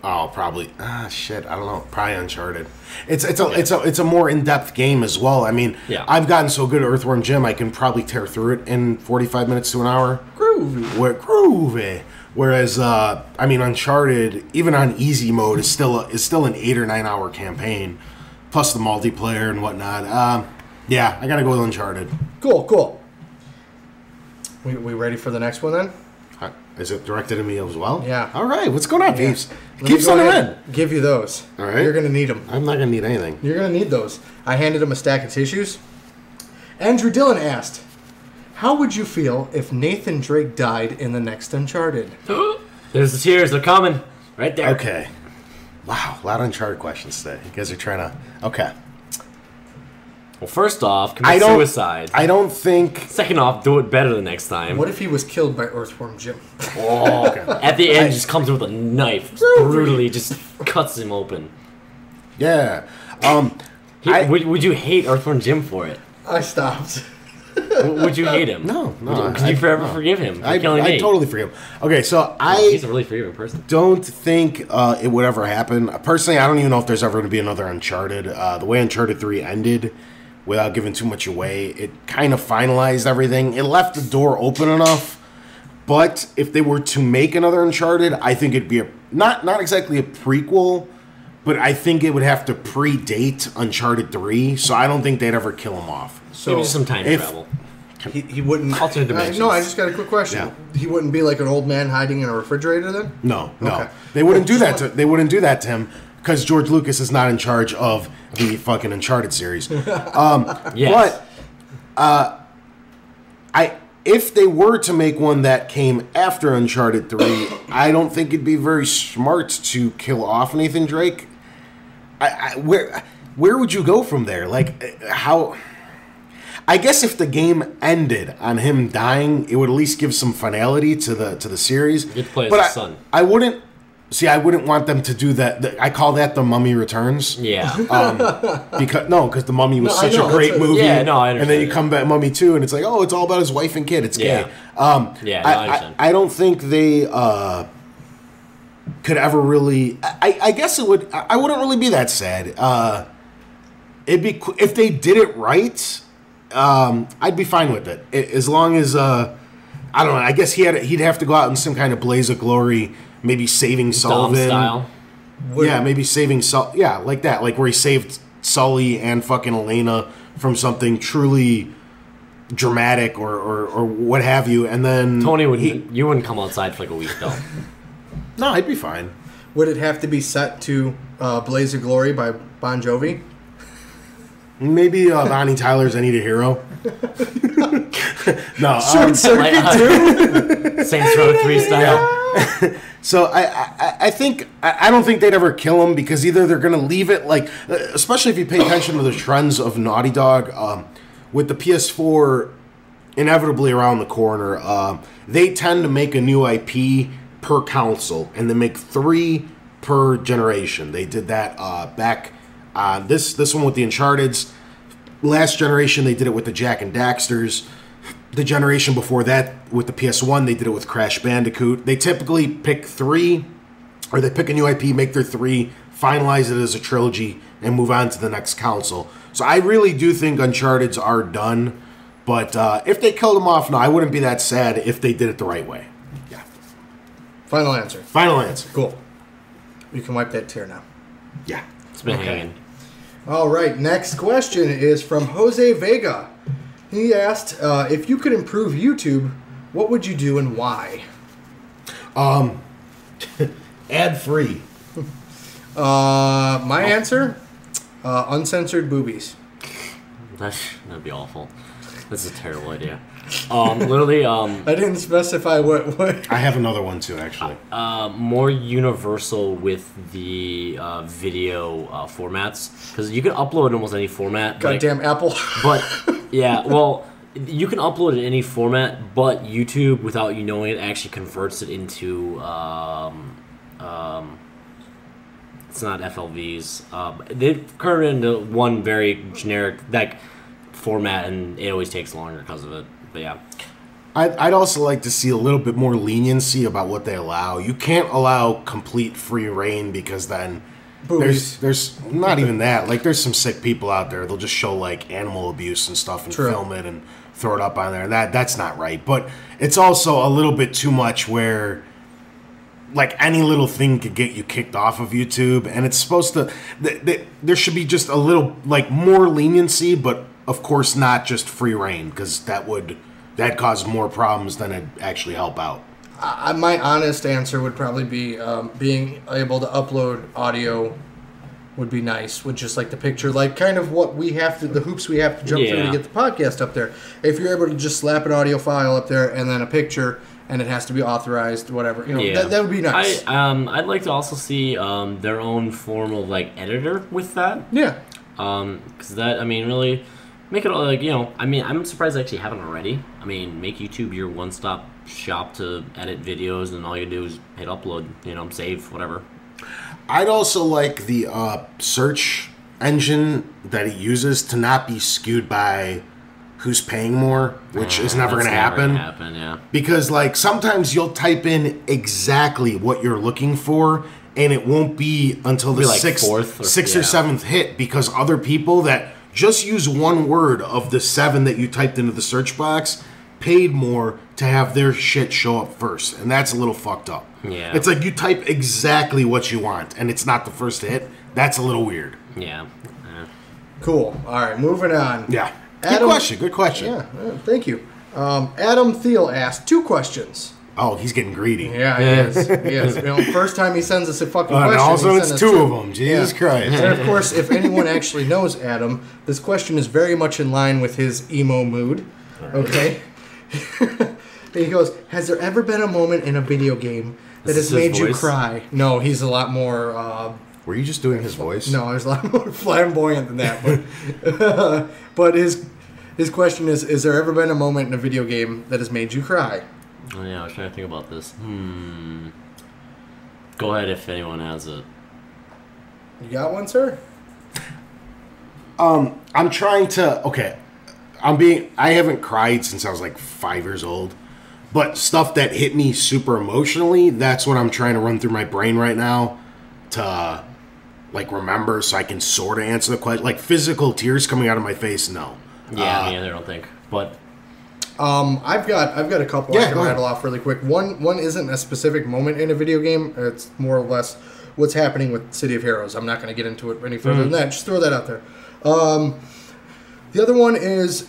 Oh, probably. Shit. I don't know. Probably Uncharted. It's a more in depth game as well. I mean,
Yeah.
I've gotten so good at Earthworm Jim, I can probably tear through it in 45 minutes to an hour. Groovy. Whereas, I mean, Uncharted, even on easy mode, is still an 8 or 9 hour campaign, plus the multiplayer and whatnot. Yeah, I gotta go with Uncharted.
Cool. We ready for the next one then?
Is it directed at me as well?
Yeah.
All right. What's going on,
Yeah.
peeps?
Let me
Keep
go
sending
ahead
in.
and give you those.
All right.
You're going to need them.
I'm not gonna need anything.
You're going to need those. I handed him a stack of tissues. Andrew Dillon asked, how would you feel if Nathan Drake died in the next Uncharted?
There's the tears. They're coming right there.
Okay. Wow, a lot of Uncharted questions today. You guys are trying to. Okay.
Well, first off, commit suicide.
I don't think.
Second off, do it better the next time.
What if he was killed by Earthworm Jim?
Oh, at the end, just comes in with a knife, brutally just cuts him open.
Yeah.
Would you hate Earthworm Jim for it?
I stopped.
Would you hate him?
No.
Could you forever forgive him for killing
I
Nate?
totally forgive him. Okay, so
He's
I
a really forgiving person.
don't think it would ever happen. Personally, I don't even know if there's ever going to be another Uncharted. The way Uncharted 3 ended, without giving too much away, it kind of finalized everything. It left the door open enough. But if they were to make another Uncharted, I think it'd be not exactly a prequel, but I think it would have to predate Uncharted 3. So I don't think they'd ever kill him off.
So
Maybe just some time travel.
he wouldn't.
Alternate dimensions.
No, I just got a quick question.
Yeah.
He wouldn't be like an old man hiding in a refrigerator then?
No.
Okay.
They wouldn't do that. They wouldn't do that to him because George Lucas is not in charge of the fucking Uncharted series.
Yes.
But if they were to make one that came after Uncharted 3, I don't think it'd be very smart to kill off Nathan Drake. Where would you go from there? Like, how... I guess if the game ended on him dying, it would at least give some finality to the series.
You get to play as
but
his son.
I wouldn't... See, I wouldn't want them to do that. I call that The Mummy Returns.
Yeah.
Because The Mummy was such a great movie.
Yeah, no, I understand.
And then you come back Mummy 2, and it's like, oh, it's all about his wife and kid. It's gay.
I understand.
I don't think they could ever really... I guess it would... I wouldn't really be that sad. It'd be... If they did it right, I'd be fine with it. As long as... I don't know. I guess he'd have to go out in some kind of blaze of glory... Maybe saving Sullivan.
Dom style.
Yeah, maybe saving yeah, like that. Like where he saved Sully and fucking Elena from something truly dramatic or what have you. And then
Tony you wouldn't come outside for like a week though.
No, I'd be fine.
Would it have to be set to Blaze of Glory by Bon Jovi?
Maybe Bonnie Tyler's I Need a Hero. No.
Short Circuit too?
Saints Row 3 style.
So I think I don't think they'd ever kill him because either they're going to leave it like, especially if you pay attention to the trends of Naughty Dog, with the PS4 inevitably around the corner, they tend to make a new IP per console and they make 3 per generation. They did that back on this one with the Uncharted's. Last generation they did it with the Jak and Daxters. The generation before that, with the PS1, they did it with Crash Bandicoot. They typically pick 3, or they pick a new IP, make their 3, finalize it as a trilogy, and move on to the next console. So I really do think Uncharted's are done. But if they killed them off, no, I wouldn't be that sad if they did it the right way. Yeah.
Final answer.
Final answer.
Cool. You can wipe that tear now.
Yeah.
It's been hanging.
All right, next question is from Jose Vega. He asked, if you could improve YouTube, what would you do and why?
Ad free.
My answer, uncensored boobies.
That'd be awful. That's a terrible idea. Literally,
I didn't specify what.
I have another one too, actually.
more universal with the video formats because you can upload in almost any format.
Goddamn Apple.
But yeah, well, you can upload in any format, but YouTube, without you knowing it, actually converts it into it's not FLVs. They convert it into one very generic format, and it always takes longer because of it. But yeah.
I'd also like to see a little bit more leniency about what they allow. You can't allow complete free reign because then there's not even that. Like there's some sick people out there. They'll just show like animal abuse and stuff and film it and throw it up on there. And that's not right. But it's also a little bit too much where like any little thing could get you kicked off of YouTube. And it's supposed to there should be just a little like more leniency, but of course not just free reign because that cause more problems than it actually help out.
My honest answer would probably be being able to upload audio would be nice with just like the picture, like kind of what we have to, the hoops we have to jump through to get the podcast up there. If you're able to just slap an audio file up there and then a picture and it has to be authorized, whatever, that would be nice.
I'd like to also see their own form of like editor with that.
Yeah.
Because that, I mean, really make it like, I mean, I'm surprised they actually haven't already. I mean, make YouTube your one-stop shop to edit videos, and all you do is hit upload, save, whatever.
I'd also like the search engine that he uses to not be skewed by who's paying more, which is never going to happen.
Yeah.
Because like sometimes you'll type in exactly what you're looking for, and it won't be until the sixth or seventh hit because other people that just use one word of the 7 that you typed into the search box paid more to have their shit show up first, and that's a little fucked up.
Yeah.
It's like you type exactly what you want, and it's not the first hit. That's a little weird.
Yeah.
Cool. All right, moving on.
Yeah.
Adam,
Good question.
Yeah, thank you. Adam Thiel asked 2 questions.
Oh, he's getting greedy.
Yeah, he is. He is. You know, first time he sends us a fucking question.
And also,
he
it's
sent
2
us
of them. Jesus Christ.
And of course, if anyone actually knows Adam, this question is very much in line with his emo mood. Okay? He goes, has there ever been a moment in a video game that has made you cry? No, he's a lot more...
Were you just doing his voice?
No, he's a lot more flamboyant than that. But his question is there ever been a moment in a video game that has made you cry?
Oh, yeah, I was trying to think about this. Go ahead if anyone has it.
You got one, sir?
I'm trying to... Okay. I haven't cried since I was like 5 years old. But stuff that hit me super emotionally, that's what I'm trying to run through my brain right now to, like, remember so I can sort of answer the question. Like, physical tears coming out of my face, no.
Yeah, me either, I don't think. But...
I've got a couple I can rattle off really quick. One isn't a specific moment in a video game. It's more or less what's happening with City of Heroes. I'm not going to get into it any further than that. Just throw that out there. The other one is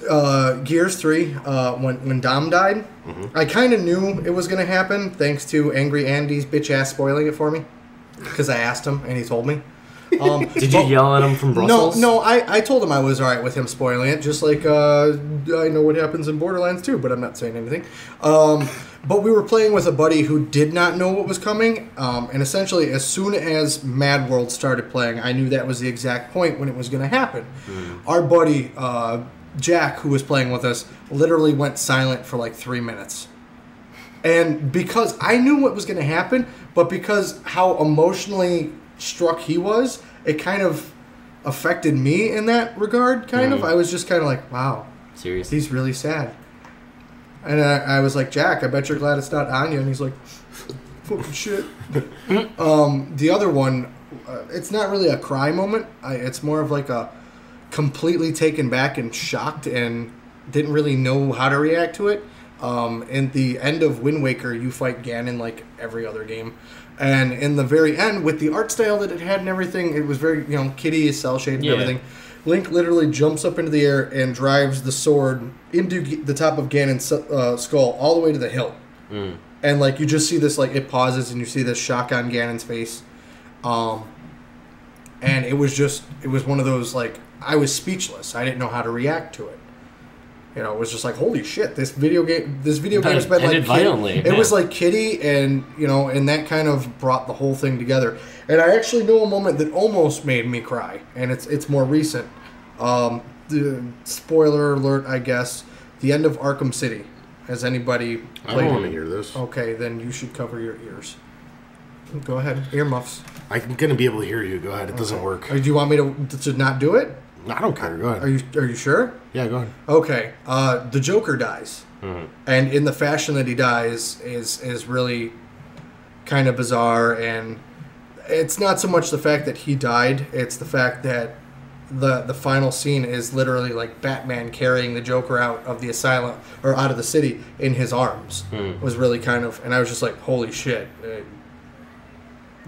Gears 3, when Dom died. Mm-hmm. I kind of knew it was going to happen thanks to Angry Andy's bitch-ass spoiling it for me. Because I asked him, and he told me.
Did you yell at him from Brussels?
No, I told him I was alright with him spoiling it, just like I know what happens in Borderlands 2, but I'm not saying anything. But we were playing with a buddy who did not know what was coming, and essentially as soon as Mad World started playing, I knew that was the exact point when it was going to happen. Our buddy, Jack, who was playing with us, literally went silent for like 3 minutes. And because I knew what was going to happen, but because how emotionally struck he was, it kind of affected me in that regard, kind of. I was just kind of like, wow.
Seriously?
He's really sad. And I was like, Jack, I bet you're glad it's not Anya. And he's like, fucking shit. The other one, it's not really a cry moment. It's more of like a completely taken back and shocked and didn't really know how to react to it. In the end of Wind Waker, you fight Ganon like every other game. And in the very end, with the art style that it had and everything, it was very, kitty is cel-shaded and everything. Link literally jumps up into the air and drives the sword into the top of Ganon's skull all the way to the hilt. And, like, you just see this, like, it pauses and you see this shock on Ganon's face. And it was one of those, like, I was speechless. I didn't know how to react to it. It was just like, holy shit, this video game has been like
violently.
It was like Kitty, and and that kind of brought the whole thing together. And I actually know a moment that almost made me cry, and it's more recent. The spoiler alert, I guess. The end of Arkham City. Has anybody played?
I don't want to hear this.
Okay, then you should cover your ears. Go ahead, earmuffs.
I'm gonna be able to hear you. Go ahead. It doesn't work.
Do you want me to not do it?
I don't care. Go ahead.
Are you sure?
Yeah, go ahead.
Okay. The Joker dies, and in the fashion that he dies is really kind of bizarre. And it's not so much the fact that he died; it's the fact that the final scene is literally like Batman carrying the Joker out of the asylum or out of the city in his arms. Was really kind of, and I was just like, holy shit.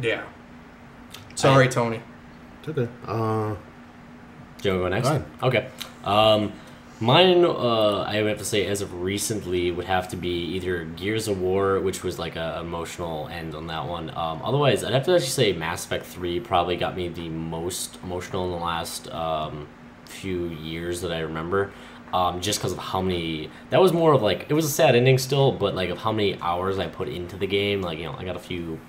Yeah. Sorry, Tony.
It's okay.
Do you want to go next?
Go ahead.
Okay. Mine, I would have to say, as of recently, would have to be either Gears of War, which was like a emotional end on that one. Otherwise, I'd have to actually say Mass Effect 3 probably got me the most emotional in the last few years that I remember. Just because of how many... That was more of like... It was a sad ending still, but like of how many hours I put into the game. Like, I got a few...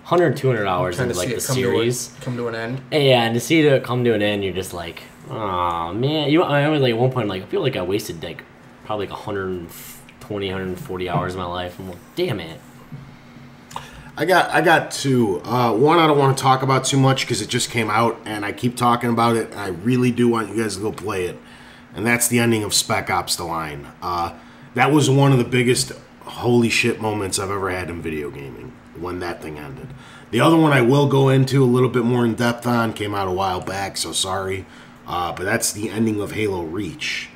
100, 200 hours into like the series.
Come to an end.
Yeah, and to see it come to an end, you're just like, oh man. I remember like at one point, like I feel like I wasted like probably like 120, 140 hours of my life. I'm like, damn it.
I got 2. One I don't want to talk about too much because it just came out, and I keep talking about it. And I really do want you guys to go play it, and that's the ending of Spec Ops: The Line. That was one of the biggest holy shit moments I've ever had in video gaming. When that thing ended. The other one I will go into a little bit more in depth on, came out a while back, so sorry. But that's the ending of Halo Reach.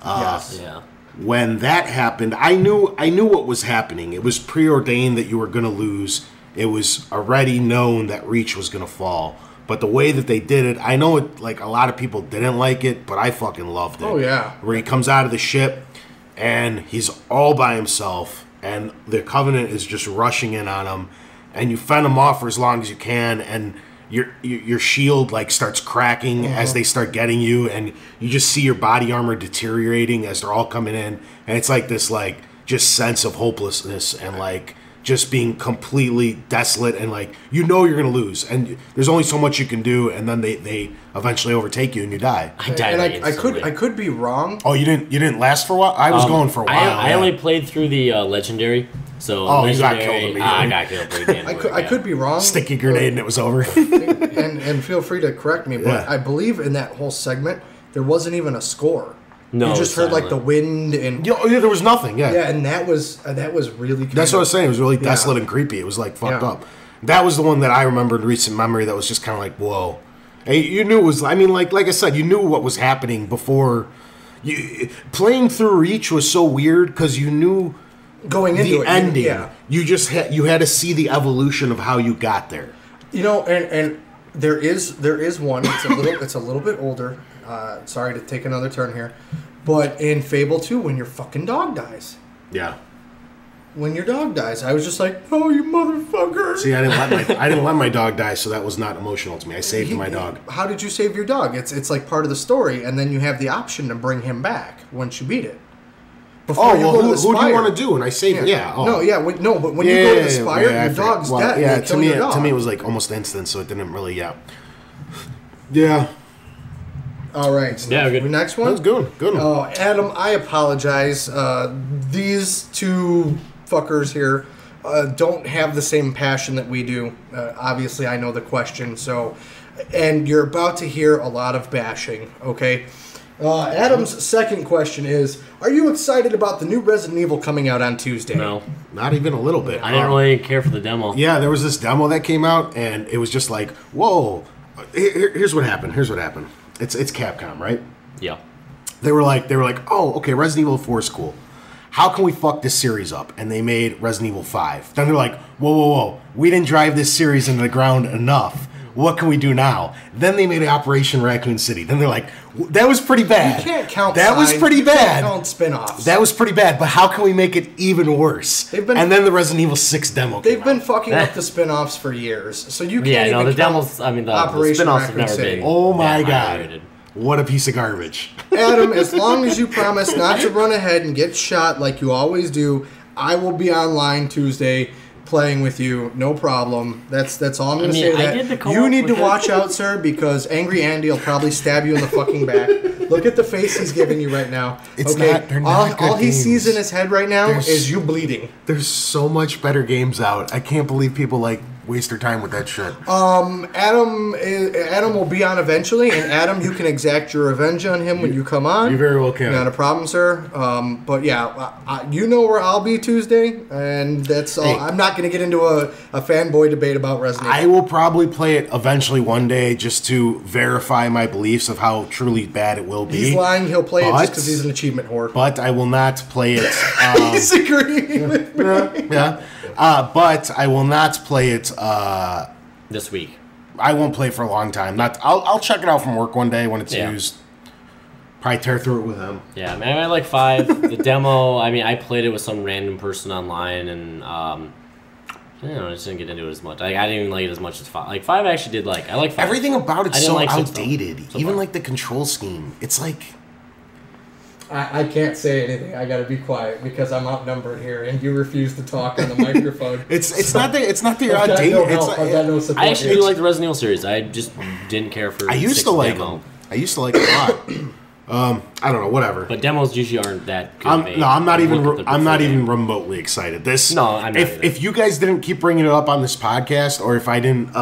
Yes.
Yeah.
When that happened, I knew what was happening. It was preordained that you were going to lose. It was already known that Reach was going to fall. But the way that they did it, I know it, like a lot of people didn't like it, but I fucking loved it.
Oh, yeah.
Where he comes out of the ship, and he's all by himself, and the Covenant is just rushing in on him, and you fend him off for as long as you can, and your shield like starts cracking as they start getting you, and you just see your body armor deteriorating as they're all coming in, and it's like this like just sense of hopelessness and like just being completely desolate, and like you're gonna lose, and there's only so much you can do, and then they eventually overtake you and you die.
I died.
And I could be wrong.
Oh, you didn't last for a while? I was going for a while.
I only played through the legendary. So
you got
legendary,
killed immediately.
I got killed pretty damn quick,
I could be wrong.
Sticky grenade and it was over.
and feel free to correct me, but
Yeah.
I believe in that whole segment there wasn't even a score.
No,
you just heard like the wind and
Yeah, there was nothing. Yeah,
and that was really.
that's what I was saying. It was really desolate and creepy. It was like fucked up. That was the one that I remembered in recent memory. That was just kind of like whoa. And you knew it was. I mean, like I said, you knew what was happening before. Playing through Reach was so weird because you knew
going into
the ending. You just had to see the evolution of how you got there.
You know, and there is one. It's a little bit older. Sorry to take another turn here, but in Fable 2, when your fucking dog dies.
Yeah.
When your dog dies, I was just like, "Oh, you motherfucker!"
See, I didn't let my dog die, so that was not emotional to me. I saved my dog.
How did you save your dog? It's like part of the story, and then you have the option to bring him back once you beat it.
Before who do you want to do? And I saved it. Yeah. Oh.
No, but when you go to the Spire, your dog's dead.
Yeah, to me it was like almost instant, so it didn't really. Yeah.
All right.
Yeah, good.
Next one?
That's good. Good one.
Oh, Adam, I apologize. These two fuckers here don't have the same passion that we do. Obviously, I know the question, and you're about to hear a lot of bashing, okay? Adam's second question is, are you excited about the new Resident Evil coming out on Tuesday?
No.
Not even a little bit.
I didn't really care for the demo.
Yeah, there was this demo that came out, and it was just like, whoa. Here's what happened. It's Capcom, right?
Yeah.
They were like, oh, okay, Resident Evil 4 is cool. How can we fuck this series up? And they made Resident Evil 5. Then they're like, whoa. We didn't drive this series into the ground enough. What can we do now? Then they made Operation Raccoon City. Then they're like, that was pretty bad.
You can't count
that
sides.
was pretty
you
bad.
Can't count spin-offs.
That was pretty bad, but how can we make it even worse? And then the Resident Evil 6 demo
They've been fucking up the spin-offs for years. So you can't
Yeah, no,
even
the demos, I mean, the spin-offs have never been.
Oh my god.
Rated.
What a piece of garbage.
Adam, as long as you promise not to run ahead and get shot like you always do, I will be online Tuesday playing with you, no problem. That's all I'm going to say. That you need to watch out, sir, because Angry Andy will probably stab you in the fucking back. Look at the face he's giving you right now.
They're not
all he
games.
sees in his head right now is you bleeding.
There's so much better games out. I can't believe people waste their time with that shit.
Adam will be on eventually, and Adam, you can exact your revenge on him when you come on.
You very well can.
Not a problem, sir. But yeah, you know where I'll be Tuesday, and that's all.
Hey.
I'm not going to get into a fanboy debate about Resident Evil.
I will probably play it eventually one day just to verify my beliefs of how truly bad it will be.
He's lying. He'll play it just because he's an achievement whore.
But I will not play it.
He's agreeing with me.
Yeah. But I will not play it
this week.
I won't play it for a long time. I'll check it out from work one day when it's used. Probably tear through it with him.
Yeah, man, I like 5. The demo, I mean, I played it with some random person online, and I just didn't get into it as much. I didn't even like it as much as 5. Like 5, I actually did like. I like 5.
Everything about it's so
like
outdated. Even like the control scheme. It's like.
I can't say anything. I got to be quiet because I'm outnumbered here, and you refuse to talk on the microphone.
It's not that you're outdated.
I've got no support.
I actually do like the Resident Evil series. I just didn't care for.
I used to like them. I used to like it a lot. I don't know. Whatever.
But demos usually aren't that good.
I'm not even remotely excited. If you guys didn't keep bringing it up on this podcast, or if I didn't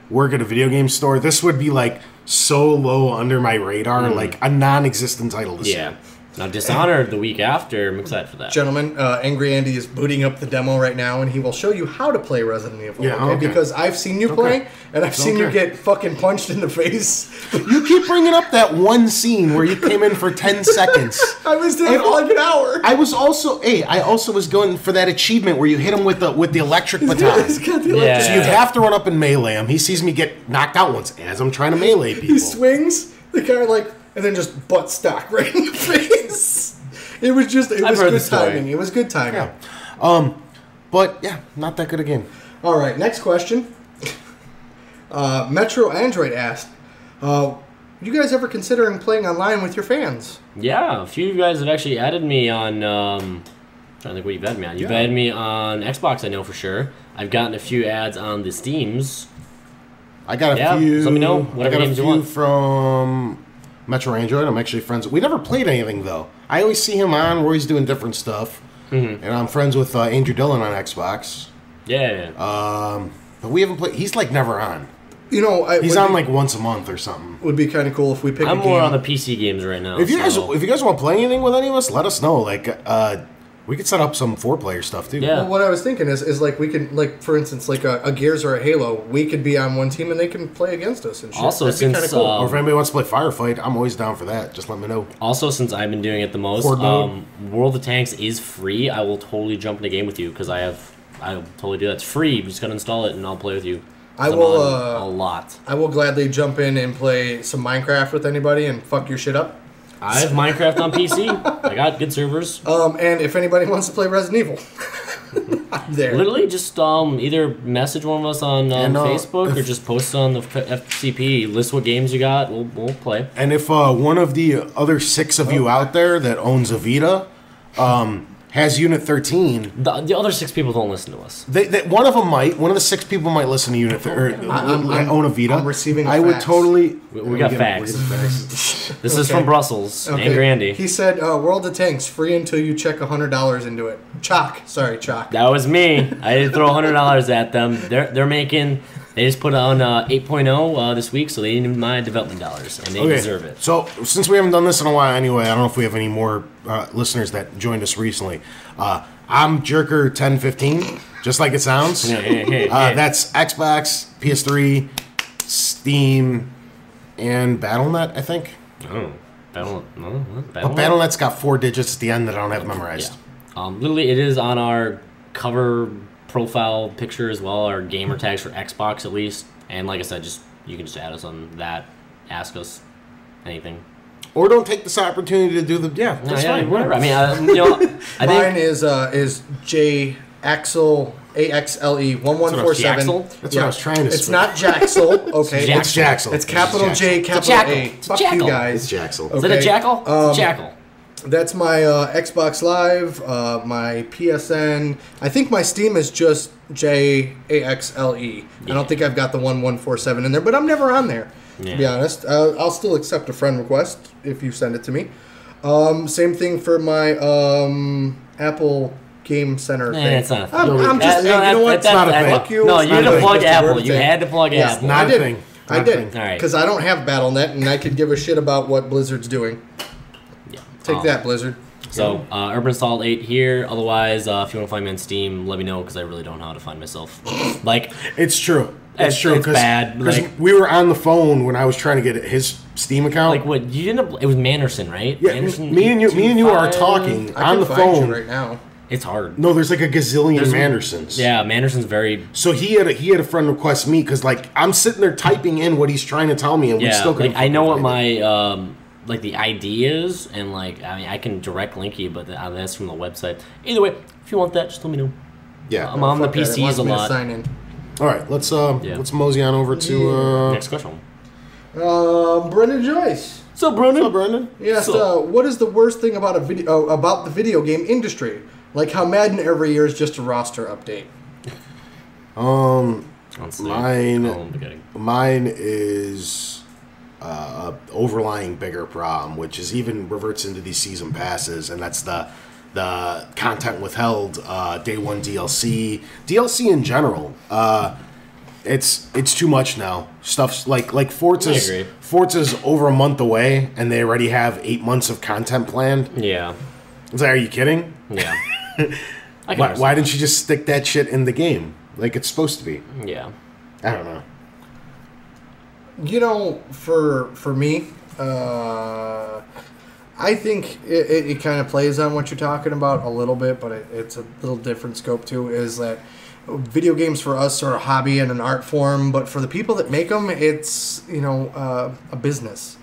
work at a video game store, this would be like so low under my radar, like a non-existent title this year.
Now, Dishonored the week after, I'm excited for that.
Gentlemen, Angry Andy is booting up the demo right now, and he will show you how to play Resident Evil. Okay? Because I've seen you play, and I've seen you get fucking punched in the face.
You keep bringing up that one scene where you came in for 10 seconds.
I was there for like an hour.
I also was going for that achievement where you hit him with the electric baton. So you have to run up and melee him. He sees me get knocked out once as I'm trying to melee people.
He swings, the guy and then just butt stock right in the face. It was just, it
I've
was
heard the
good
story.
timing. It was good timing.
Yeah. But yeah, not that good a game.
All right, next question. Metro Android asked, you guys ever considering playing online with your fans?
Yeah, a few of you guys have actually added me on. I'm trying to think what you've added me on. You've added me on Xbox, I know for sure. I've gotten a few ads on the Steams.
I got a
Yeah,
few.
just let me know whatever
I got
games
a
you
few
want.
from Metro Android. I'm actually friends. We never played anything though. I always see him on where he's doing different stuff, and I'm friends with Andrew Dillon on Xbox.
Yeah.
But we haven't played. He's like never on.
You know,
He's on like once a month or something.
Would be kind of cool if we pick
I'm
a game.
more on the PC games right now.
If you guys
so-
if you guys want to play anything with any of us, let us know. Like we could set up some 4-player stuff too.
Yeah.
Well, what I was thinking is like we could, like, for instance, like a Gears or a Halo, we could be on one team and they can play against us and shit.
Also,
That'd be kinda
since,
cool.
Or if anybody wants to play Firefight, I'm always down for that. Just let me know.
Also, since I've been doing it the most,
Horde mode?
World of Tanks is free. I will totally jump in a game with you because I'll totally do that. It's free. You just gotta install it and I'll play with you.
I
'Cause I'm
will,
on a lot.
I will gladly jump in and play some Minecraft with anybody and fuck your shit up.
I have Minecraft on PC. I got good servers.
And if anybody wants to play Resident Evil, I'm there.
Literally, just either message one of us on
And,
Facebook or
if-
just post on the FCP. List what games you got. We'll play.
And if one of the other 6 of you out there that owns a Vita has Unit 13,
The other 6 people don't listen to us.
one of them might. One of the 6 people might listen to Unit or own a Vita.
I'm receiving
I would
facts.
totally.
We got facts. This is from Brussels and Grandy.
He said, World of Tanks, free until you check $100 into it. Chalk.
That was me. I did throw $100 at them. They're making. They just put on 8.0 this week, so they didn't need my development dollars, and they deserve it.
So, since we haven't done this in a while anyway, I don't know if we have any more listeners that joined us recently. I'm Jerker1015, just like it sounds. That's Xbox, PS3, Steam, and Battle.net, I think.
Oh,
But Battle.net's got 4 digits at the end that I don't have memorized.
Yeah. Literally, it is on our cover profile picture as well, our gamer tags for Xbox at least. And like I said, you can just add us on that. Ask us anything.
Or don't take this opportunity to do the that's fine.
Whatever. I mean, I
Mine
think
is J Axel AXLE 1147.
Jaxel?
That's what I was trying to
It's
say.
not Jaxel, okay?
It's Jaxel.
It's capital J, capital
Jackal.
A.
It's a
Fuck
jackal.
you guys.
It's Jaxel.
is it a
okay.
jackal? It's a jackal.
That's my Xbox Live, my PSN. I think my Steam is just JAXLE. I don't think I've got the 1147 in there, but I'm never on there, to be honest. I'll still accept a friend request if you send it to me. Same thing for my Apple Game Center thing.
It's not a thing.
I'm just, you know what?
It's not a thing.
Fuck you.
No,
It's
you
not
had
a
to
thing.
plug
It's a
Apple.
word
You
thing.
had to plug
Yeah,
Apple.
Not
I
a
did.
thing.
I
Not a
did.
thing.
All right.
Because I don't have Battle.net, and I could give a shit about what Blizzard's doing.
Yeah.
Take that, Blizzard.
So, Urban Installed 8 here. Otherwise, if you want to find me on Steam, let me know because I really don't know how to find myself. Like,
It's true. It's true.
It's bad,
Because
like-
we were on the phone when I was trying to get his Steam account.
like what you didn't? It was Manderson, right?
Yeah,
Manderson
me and you are
825.
talking
I
on
can
the
find you
phone.
right now.
It's hard.
No, there's like a gazillion
There's-
Mandersons.
Yeah, Manderson's very.
So he had a friend request me because like I'm sitting there typing in what he's trying to tell me, and we
Yeah,
still couldn't.
like I know what
fucking find it.
my like the ID is, and like I mean I can direct link you, but that's from the website. Either way, if you want that, just let me know.
Yeah.
I'm on the
Fuck that, it
PCs
wants
a
me to
lot.
sign in.
All right, let's mosey on over to
Next question.
Brendan Joyce.
So, Brendan.
what's up, Brendan?
He asked, what is the worst thing about about the video game industry? Like how Madden every year is just a roster update.
Honestly,
Mine is overlying bigger problem, which is even reverts into these season passes, and that's the content withheld, day one DLC in general. It's too much now. Stuff's like Forza's over a month away, and they already have 8 months of content planned.
Yeah.
It's like, are you kidding?
Yeah.
Why didn't you just stick that shit in the game like it's supposed to be?
Yeah.
I don't know.
You know, for me, I think it kind of plays on what you're talking about a little bit, but it's a little different scope too. Is that video games for us are a hobby and an art form, but for the people that make them, it's a business.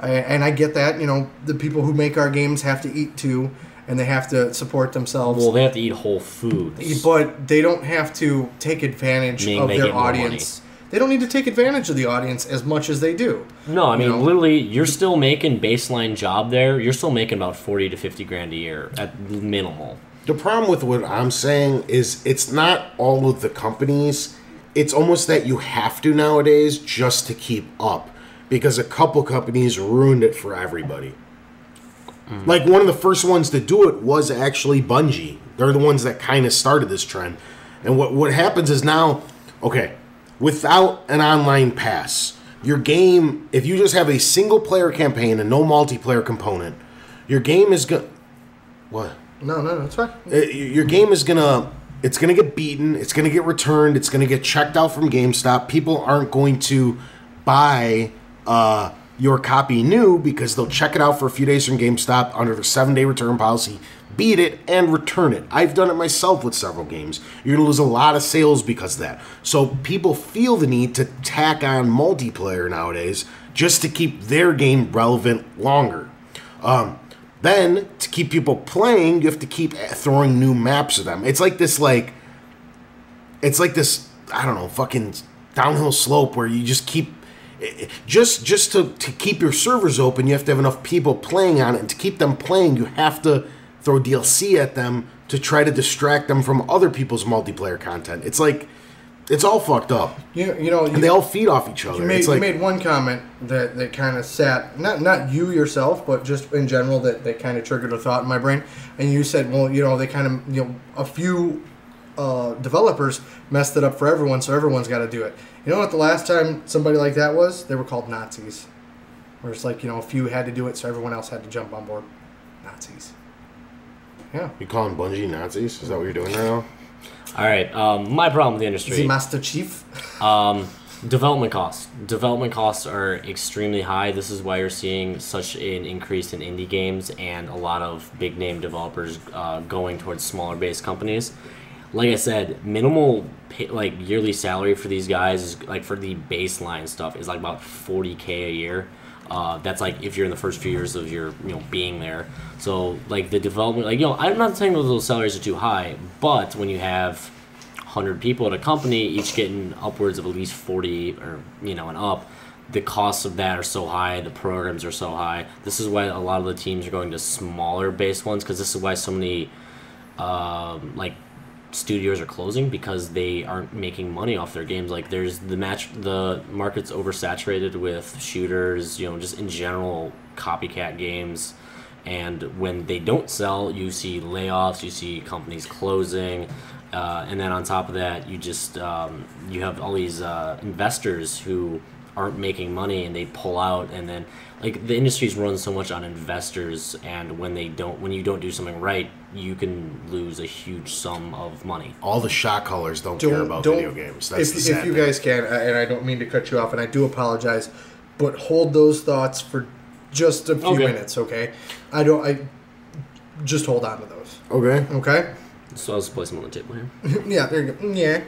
And I get that. You know, the people who make our games have to eat too. and they have to support themselves.
Well, they have to eat whole foods.
But they don't have to take advantage of their audience. They don't need to take advantage of the audience as much as they do.
No, I mean, literally, you're still making baseline job there. You're still making about 40 to 50 grand a year at minimal.
The problem with what I'm saying is it's not all of the companies. It's almost that you have to nowadays just to keep up, because a couple companies ruined it for everybody. Like, one of the first ones to do it was actually Bungie. They're the ones that kind of started this trend. And what happens is now, okay, without an online pass, your game, if you just have a single-player campaign and no multiplayer component, your game is going to... What?
No, it's fine.
Your game is going to... It's going to get beaten. It's going to get returned. It's going to get checked out from GameStop. People aren't going to buy your copy new because they'll check it out for a few days from GameStop under the 7-day return policy, beat it, and return it. I've done it myself with several games. You're going to lose a lot of sales because of that. So people feel the need to tack on multiplayer nowadays just to keep their game relevant longer. Then, to keep people playing, you have to keep throwing new maps at them. It's like this, I don't know, fucking downhill slope where you just keep... Just to keep your servers open, you have to have enough people playing on it. And to keep them playing, you have to throw DLC at them to try to distract them from other people's multiplayer content. It's like... It's all fucked up. And they all feed off each other.
You made one comment that kind of sat, not you yourself, but just in general, that kind of triggered a thought in my brain. And you said, well, they kind of, a few developers messed it up for everyone, so everyone's got to do it. You know what the last time somebody like that was? They were called Nazis. Where it's like, a few had to do it, so everyone else had to jump on board. Nazis. Yeah.
You calling Bungie Nazis? Is that what you're doing now?
All right, my problem with the industry.
The Master Chief.
Development costs. Development costs are extremely high. This is why you're seeing such an increase in indie games and a lot of big name developers going towards smaller based companies. Like I said, minimal yearly salary for these guys is for the baseline stuff is about $40K a year. That's if you're in the first few years of your being there. So the development, I'm not saying those salaries are too high, but when you have 100 people at a company, each getting upwards of at least 40 or and up, the costs of that are so high, the programs are so high. This is why a lot of the teams are going to smaller based ones, because this is why so many studios are closing, because they aren't making money off their games. There's the market's oversaturated with shooters, just in general copycat games, and when they don't sell, you see layoffs, you see companies closing, and then on top of that, you just you have all these investors who aren't making money and they pull out, and then the industry's run so much on investors, and when you don't do something right, you can lose a huge sum of money.
All the shot callers don't care about video games. That's
if you guys can, and I don't mean to cut you off, and I do apologize, but hold those thoughts for just a few minutes, okay? I just hold on to those. Okay?
So I'll just place them on the table here.
Yeah, there you go. Yeah.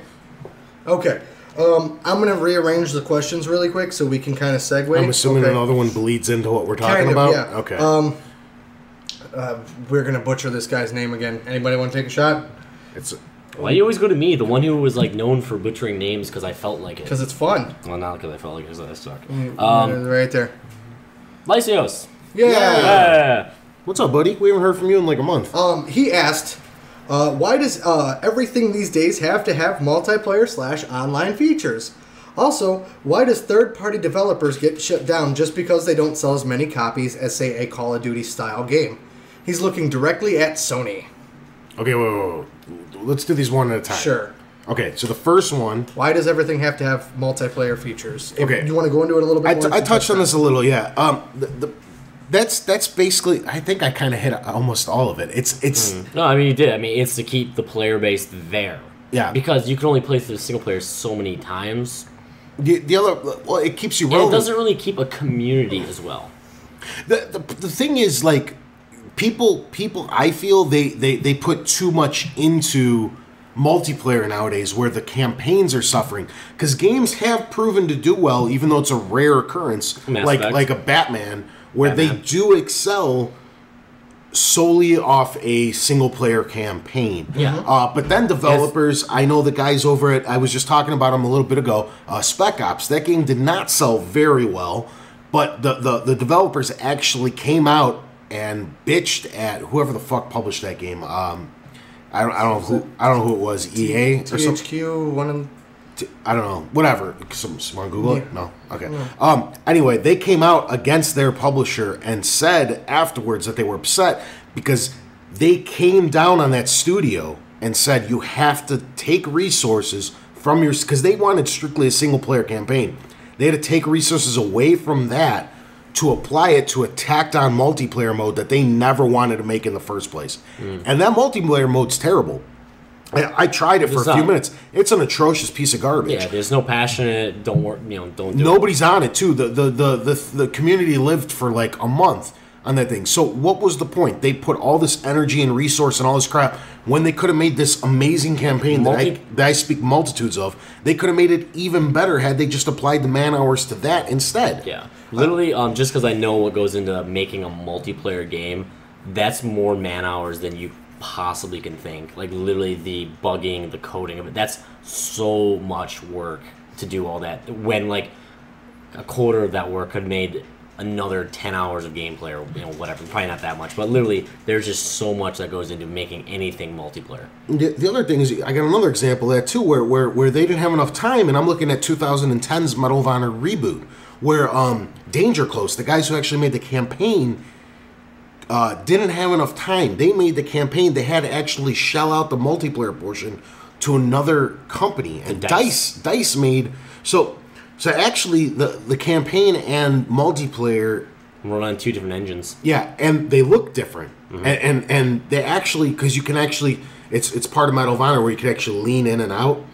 Okay. I'm going to rearrange the questions really quick so we can kind of segue.
I'm assuming another one bleeds into what we're talking about?
Yeah.
Okay.
We're going to butcher this guy's name again. Anybody want to take a shot?
Why do you always go to me, the one who was known for butchering names because I felt like it?
Because it's fun.
Well, not because I felt like it, because I suck.
Right there.
Lysios.
Yeah.
What's up, buddy? We haven't heard from you in a month.
He asked, why does everything these days have to have multiplayer/online features? Also, why does third-party developers get shut down just because they don't sell as many copies as, say, a Call of Duty style game? He's looking directly at Sony.
Okay, wait. Let's do these one at a time.
Sure.
Okay, so the first one...
Why does everything have to have multiplayer features?
Okay.
You want to go into it a little bit more?
I touched on this a little, yeah. That's basically... I think I kind of hit almost all of it. It's
No, I mean, you did. I mean, it's to keep the player base there.
Yeah.
Because you can only play through the single player so many times.
The other... Well, it keeps you relevant.
And it doesn't really keep a community as well.
The thing is, people I feel they put too much into multiplayer nowadays, where the campaigns are suffering, because games have proven to do well, even though it's a rare occurrence, like a Batman, where they do excel solely off a single-player campaign.
Yeah.
But then developers, I know the guys over at, I was just talking about them a little bit ago, Spec Ops, that game did not sell very well, but the developers actually came out and bitched at whoever the fuck published that game. I don't know who it was, EA or something.
THQ, one of
I don't know, whatever. Someone Google it? No? Okay. Anyway, they came out against their publisher and said afterwards that they were upset because they came down on that studio and said you have to take resources from your... Because they wanted strictly a single-player campaign. They had to take resources away from that to apply it to a tacked-on multiplayer mode that they never wanted to make in the first place. And that multiplayer mode's terrible. I tried it for a few minutes. It's an atrocious piece of garbage.
Yeah, there's no passion in it. Don't work. Don't do
Nobody's on it too. The community lived for like a month on that thing. So what was the point? They put all this energy and resource and all this crap when they could have made this amazing campaign that I speak multitudes of. They could have made it even better had they just applied the man hours to that instead.
Yeah, literally. Just because I know what goes into making a multiplayer game, that's more man hours than you possibly can think. Like literally the bugging, the coding of it, that's so much work to do all that when like a quarter of that work could have made another 10 hours of gameplay or whatever. Probably not that much, but literally there's just so much that goes into making anything multiplayer.
The other thing is, I got another example of that too where they didn't have enough time, and I'm looking at 2010's Medal of Honor reboot where Danger Close, the guys who actually made the campaign, didn't have enough time. They made the campaign. They had to actually shell out the multiplayer portion to another company. And Dice made... So actually, the campaign and multiplayer...
run on two different engines.
Yeah, and they look different. And they actually... Because you can actually... It's part of Medal of Honor where you can actually lean in and out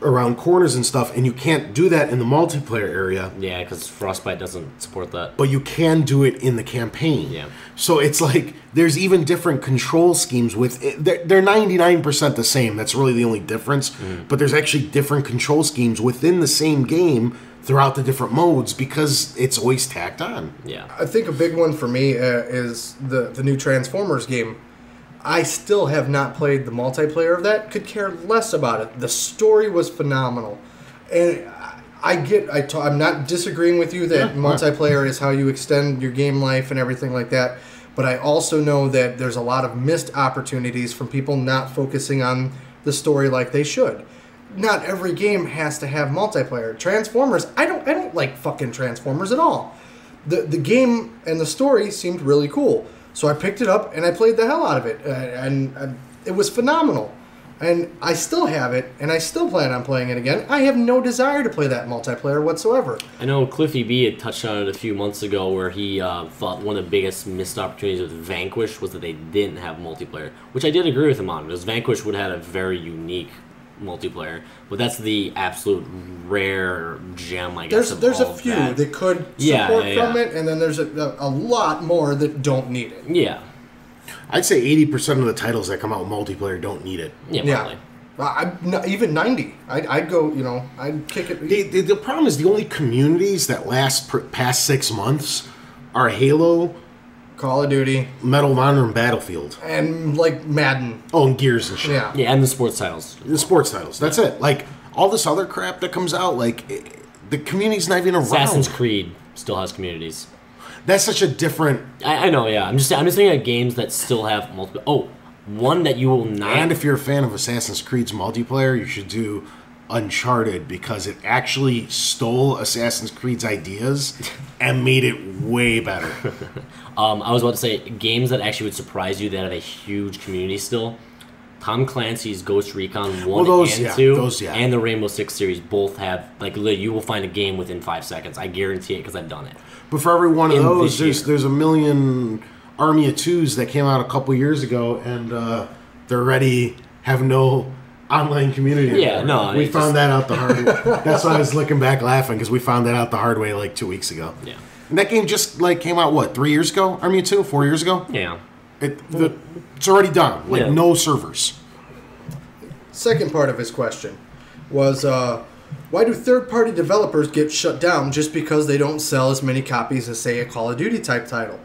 around corners and stuff, and you can't do that in the multiplayer area.
Yeah, because Frostbite doesn't support that.
But you can do it in the campaign.
Yeah.
So it's like there's even different control schemes with it. They're 99% the same. That's really the only difference. But there's actually different control schemes within the same game throughout the different modes because it's always tacked on.
Yeah.
I think a big one for me is the new Transformers game. I still have not played the multiplayer of that. Could care less about it. The story was phenomenal, and I'm not disagreeing with you that multiplayer is how you extend your game life and everything like that. But I also know that there's a lot of missed opportunities from people not focusing on the story like they should. Not every game has to have multiplayer. Transformers, I don't like fucking Transformers at all. The game and the story seemed really cool. So I picked it up and I played the hell out of it, and it was phenomenal. And I still have it, and I still plan on playing it again. I have no desire to play that multiplayer whatsoever.
I know Cliffy B had touched on it a few months ago where he thought one of the biggest missed opportunities with Vanquish was that they didn't have multiplayer, which I did agree with him on, because Vanquish would have had a very unique multiplayer, but that's the absolute rare gem, I guess.
There's a few that could support from it, and then there's a lot more that don't need it.
Yeah.
I'd say 80% of the titles that come out with multiplayer don't need it.
Yeah.
Even 90. I'd go, I'd kick it.
The problem is the only communities that last past 6 months are Halo,
Call of Duty,
Medal of Honor, and Battlefield.
And, like, Madden.
Oh, and Gears and shit.
Yeah, and the sports titles.
The sports titles. That's it. Like, all this other crap that comes out, like, the community's not even around.
Assassin's Creed still has communities.
That's such a different...
I know, yeah. I'm just thinking of games that still have multiple... Oh, one that you will not...
And if you're a fan of Assassin's Creed's multiplayer, you should do Uncharted, because it actually stole Assassin's Creed's ideas and made it way better.
I was about to say, games that actually would surprise you that have a huge community still. Tom Clancy's Ghost Recon 1 and 2 and the Rainbow Six series both have, like, you will find a game within 5 seconds. I guarantee it because I've done it.
But for every one of those, there's a million Army of Twos that came out a couple years ago, and they're already have no online community.
Yeah, no.
We found that out the hard way. That's why I was looking back laughing, because we found that out the hard way like 2 weeks ago.
Yeah.
And that game just came out, 3 years ago? Army of Two? 4 years ago?
Yeah.
It's already done. No servers.
Second part of his question was, why do third-party developers get shut down just because they don't sell as many copies as, say, a Call of Duty type title?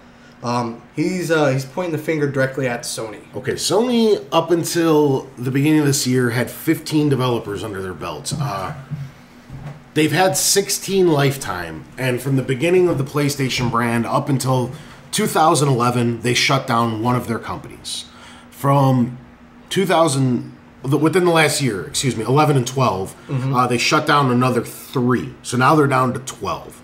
He's pointing the finger directly at Sony.
Okay, Sony, up until the beginning of this year, had 15 developers under their belts. They've had 16 lifetime, and from the beginning of the PlayStation brand up until 2011, they shut down one of their companies. From 2000, within the last year, 11 and 12, they shut down another 3. So now they're down to 12.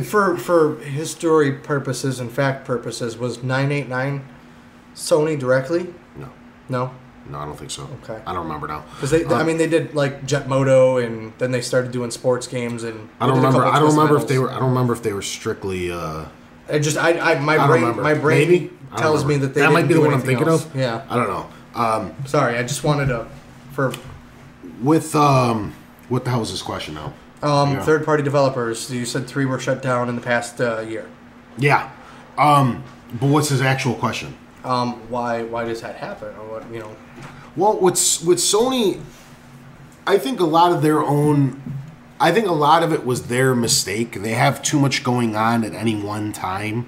For history purposes and fact purposes, was 989 Sony directly? No?
No, I don't think so.
Okay.
I don't remember now.
Because they did like Jet Moto, and then they started doing sports games, and
I don't remember if they were strictly.
My brain
Maybe?
tells me that they
that
didn't
might be
do
the one I'm
anything
thinking
else.
of.
Yeah.
I don't know.
Sorry, I just wanted to.
With what the hell is this question now?
Third-party developers. You said 3 were shut down in the past year.
Yeah. But what's his actual question?
Why does that happen? Or what,
Well, with Sony, I think a lot of it was their mistake. They have too much going on at any one time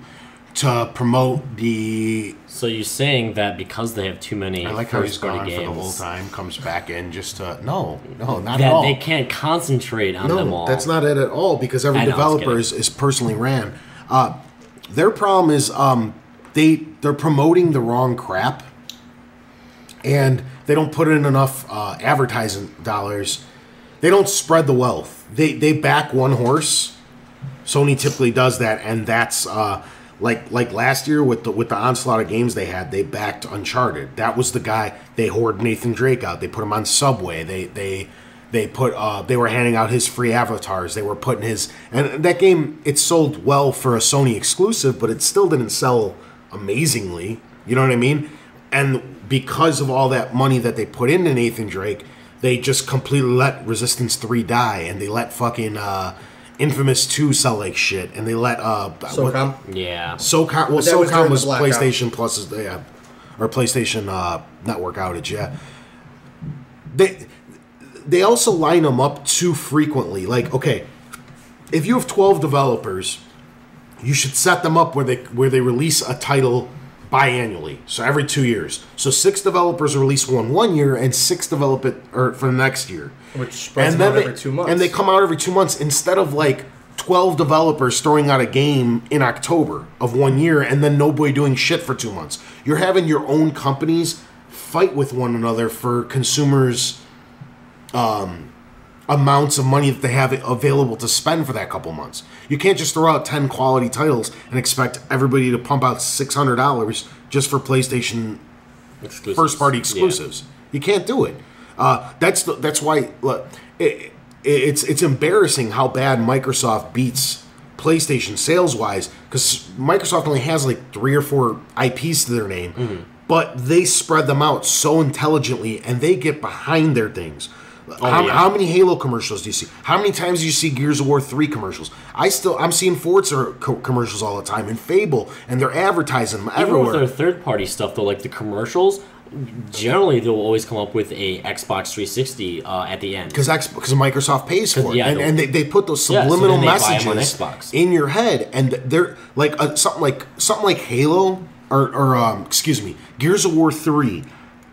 to promote the.
So you're saying that because they have too many
I like how he's gone
games,
for the whole time, comes back in just to no, not
that
at all.
they can't concentrate on them all.
That's not it at all, because every developer is personally ran. Their problem is they're promoting the wrong crap, and they don't put in enough advertising dollars. They don't spread the wealth. They back one horse. Sony typically does that, and that's like last year with the onslaught of games they had. They backed Uncharted. That was the guy. They hoard Nathan Drake out. They put him on Subway. They were handing out his free avatars. They were putting his, and that game, it sold well for a Sony exclusive, but it still didn't sell amazingly. You know what I mean? And because of all that money that they put into Nathan Drake, they just completely let Resistance 3 die, and they let fucking Infamous 2 sell like shit, and they let
SOCOM.
SOCOM. Well, SOCOM was PlayStation Plus's, or PlayStation Network outage. Yeah. They also line them up too frequently. Like, okay, if you have 12 developers, you should set them up where they release a title biannually, so every 2 years. So 6 developers release one year, and 6 develop it for the next year.
Which spreads them out every 2 months.
And they come out every 2 months instead of like 12 developers throwing out a game in October of 1 year and then nobody doing shit for 2 months. You're having your own companies fight with one another for consumers' amounts of money that they have available to spend for that couple months. You can't just throw out 10 quality titles and expect everybody to pump out $600 just for PlayStation first-party exclusives. Yeah. You can't do it. That's why look, it's embarrassing how bad Microsoft beats PlayStation sales-wise, because Microsoft only has like 3 or 4 IPs to their name, but they spread them out so intelligently, and they get behind their things. How many Halo commercials do you see? How many times do you see Gears of War 3 commercials? I'm seeing Forza commercials all the time, and Fable, and they're advertising them everywhere.
Even with their third-party stuff, though, like the commercials, generally they'll always come up with a Xbox 360 at the end. Because
Microsoft pays for it. And they put those subliminal messages in your head, and they're like something like Halo, or Gears of War 3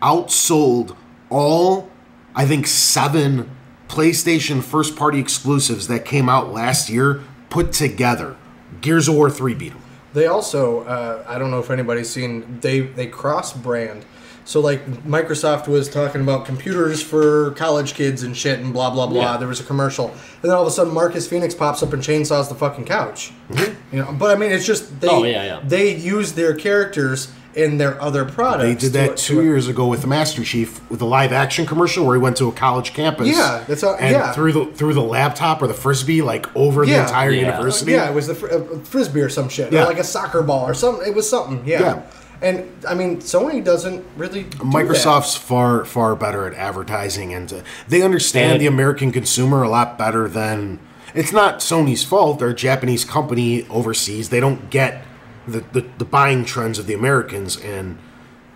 outsold all, I think, 7 PlayStation first-party exclusives that came out last year put together. Gears of War 3 beat them.
They also, I don't know if anybody's seen, they cross-brand. So, like, Microsoft was talking about computers for college kids and shit and blah, blah, blah. Yeah. There was a commercial. And then all of a sudden, Marcus Phoenix pops up and chainsaws the fucking couch. Mm-hmm. But, I mean, it's just, they use their characters in their other products.
They did that 2 years ago with the Master Chief with a live-action commercial where he went to a college campus.
Yeah, that's all. And
threw the laptop or the frisbee like over the entire university.
Yeah, it was the frisbee or some shit, or like a soccer ball or something. It was something. Yeah. And I mean, Sony doesn't really.
Microsoft's far better at advertising, and they understand the American consumer a lot better than. It's not Sony's fault. They're a Japanese company overseas. They don't get the buying trends of the Americans, and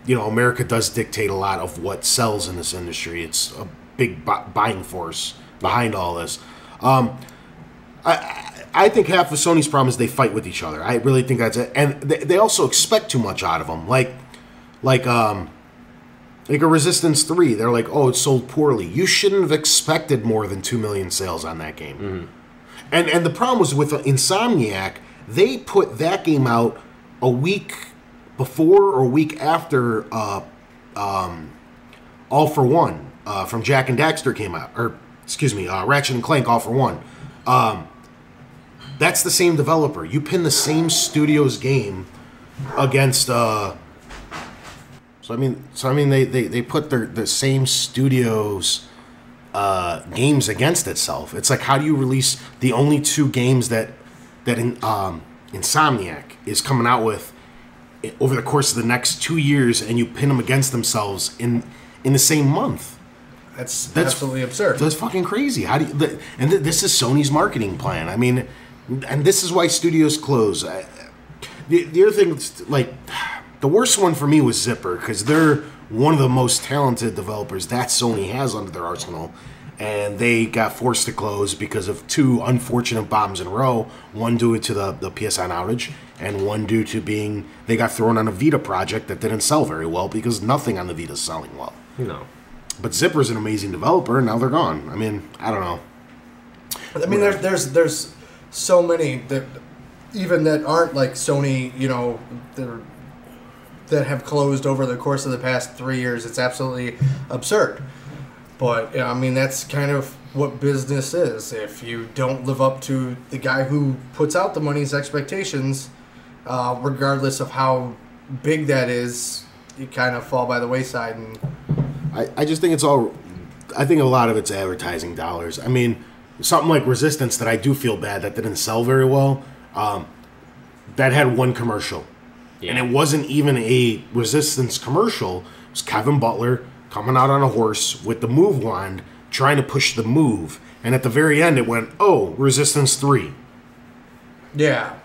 America does dictate a lot of what sells in this industry. It's a big buying force behind all this. I I think half of Sony's problem is they fight with each other. I really think that's it, and they also expect too much out of them. Like a Resistance 3, they're like, oh, it sold poorly. You shouldn't have expected more than 2 million sales on that game.
Mm-hmm.
And the problem was with Insomniac, they put that game out a week before or a week after All for One from Jack and Daxter came out. Or, excuse me, Ratchet and Clank All for One. That's the same developer. You pin the same studio's game against... So I mean, they put the same studio's games against itself. It's like, how do you release the only 2 games that Insomniac is coming out with over the course of the next 2 years, and you pin them against themselves in the same month?
That's absolutely absurd.
That's fucking crazy. How do you? This is Sony's marketing plan. I mean, and this is why studios close. The other thing, like. The worst one for me was Zipper, because they're one of the most talented developers that Sony has under their arsenal, and they got forced to close because of 2 unfortunate bombs in a row, one due to the PSN outage, and one due to they got thrown on a Vita project that didn't sell very well because nothing on the Vita is selling well.
No.
But Zipper's an amazing developer, and now they're gone. I mean, I don't know.
I mean, there's so many that even that aren't like Sony, that have closed over the course of the past 3 years. It's absolutely absurd. But, I mean, that's kind of what business is. If you don't live up to the guy who puts out the money's expectations, regardless of how big that is, you kind of fall by the wayside. And
I just think I think a lot of it's advertising dollars. I mean, something like Resistance that I do feel bad that didn't sell very well, that had 1 commercial. Yeah. And it wasn't even a Resistance commercial. It was Kevin Butler coming out on a horse with the move wand, trying to push the move. And at the very end, it went, oh, Resistance 3.
Yeah.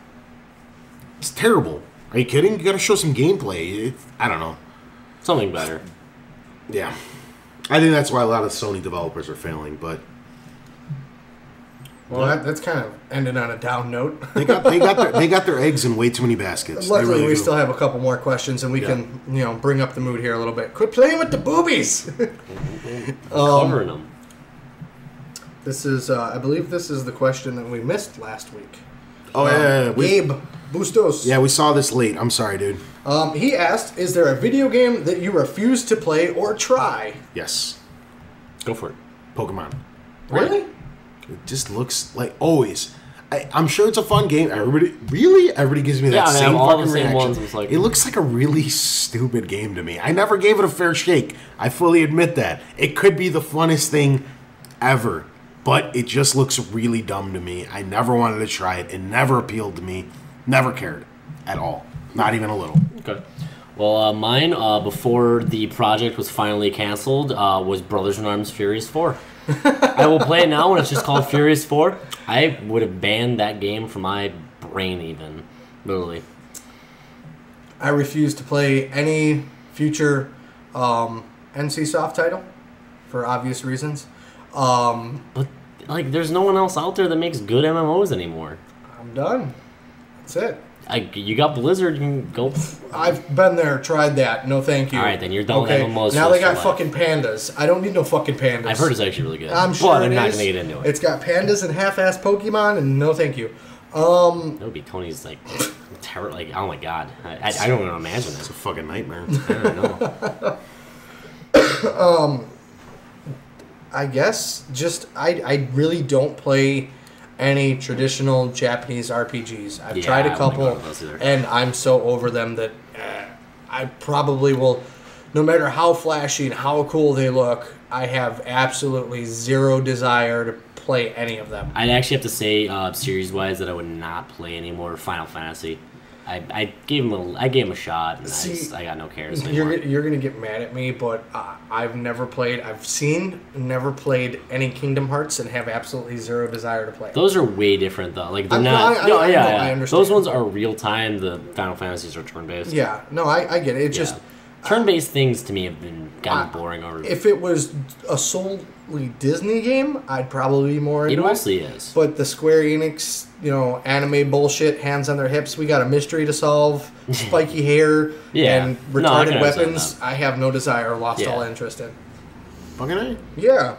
It's terrible. Are you kidding? You got to show some gameplay. I don't know.
Something better.
Yeah. I think that's why a lot of Sony developers are failing, but...
Well, that's kind of ended on a down note.
they got their eggs in way too many baskets.
Luckily,
really
we still have a couple more questions, and we can bring up the mood here a little bit. Quit playing with the boobies.
Covering them.
This is, I believe, this is the question that we missed last week.
Oh yeah,
Gabe Bustos.
Yeah, we saw this late. I'm sorry, dude.
He asked, "Is there a video game that you refuse to play or try?"
Yes.
Go for it.
Pokemon.
Really?
It just looks like always. I'm sure it's a fun game. Everybody gives me that same fucking reaction.
Ones
it looks like a really stupid game to me. I never gave it a fair shake. I fully admit that. It could be the funnest thing ever, but it just looks really dumb to me. I never wanted to try it. It never appealed to me. Never cared at all. Not even a little.
Okay. Well, mine, before the project was finally canceled, was Brothers in Arms Furious 4. I will play it now when it's just called Furious 4. I would have banned that game from my brain even. Literally.
I refuse to play any future NCSoft title for obvious reasons.
But, there's no one else out there that makes good MMOs anymore.
I'm done. That's it.
You got Blizzard, you can go.
I've been there, tried that. No, thank you.
All right, then you're done with MMOs.
Now they got fucking pandas. I don't need no fucking pandas.
I've heard it's actually really good.
I'm sure
but I'm not gonna get into it.
It's got pandas and half-assed Pokemon, and no, thank you.
That would be Tony's terror. Oh my god, I don't even imagine that.
It's a fucking nightmare.
I don't know.
I guess I really don't play any traditional Japanese RPGs. I've tried a couple, and I'm so over them that I probably will, no matter how flashy and how cool they look, I have absolutely zero desire to play any of them.
I'd actually have to say, series-wise, that I would not play any more Final Fantasy. I gave him a shot, and I got no cares anymore.
You're gonna get mad at me, but I've never played any Kingdom Hearts, and have absolutely zero desire to play.
Those are way different, though. They're not. I understand. Those ones are real time. The Final Fantasies are turn based.
Yeah, no, I get it. It's just
Turn-based things to me have been gotten boring already.
If it was a solely Disney game, I'd probably be more into it.
It mostly is.
But the Square Enix, anime bullshit, hands on their hips, we got a mystery to solve, spiky hair, and retarded weapons, I have no desire, lost all interest in.
Fucking A?
Yeah.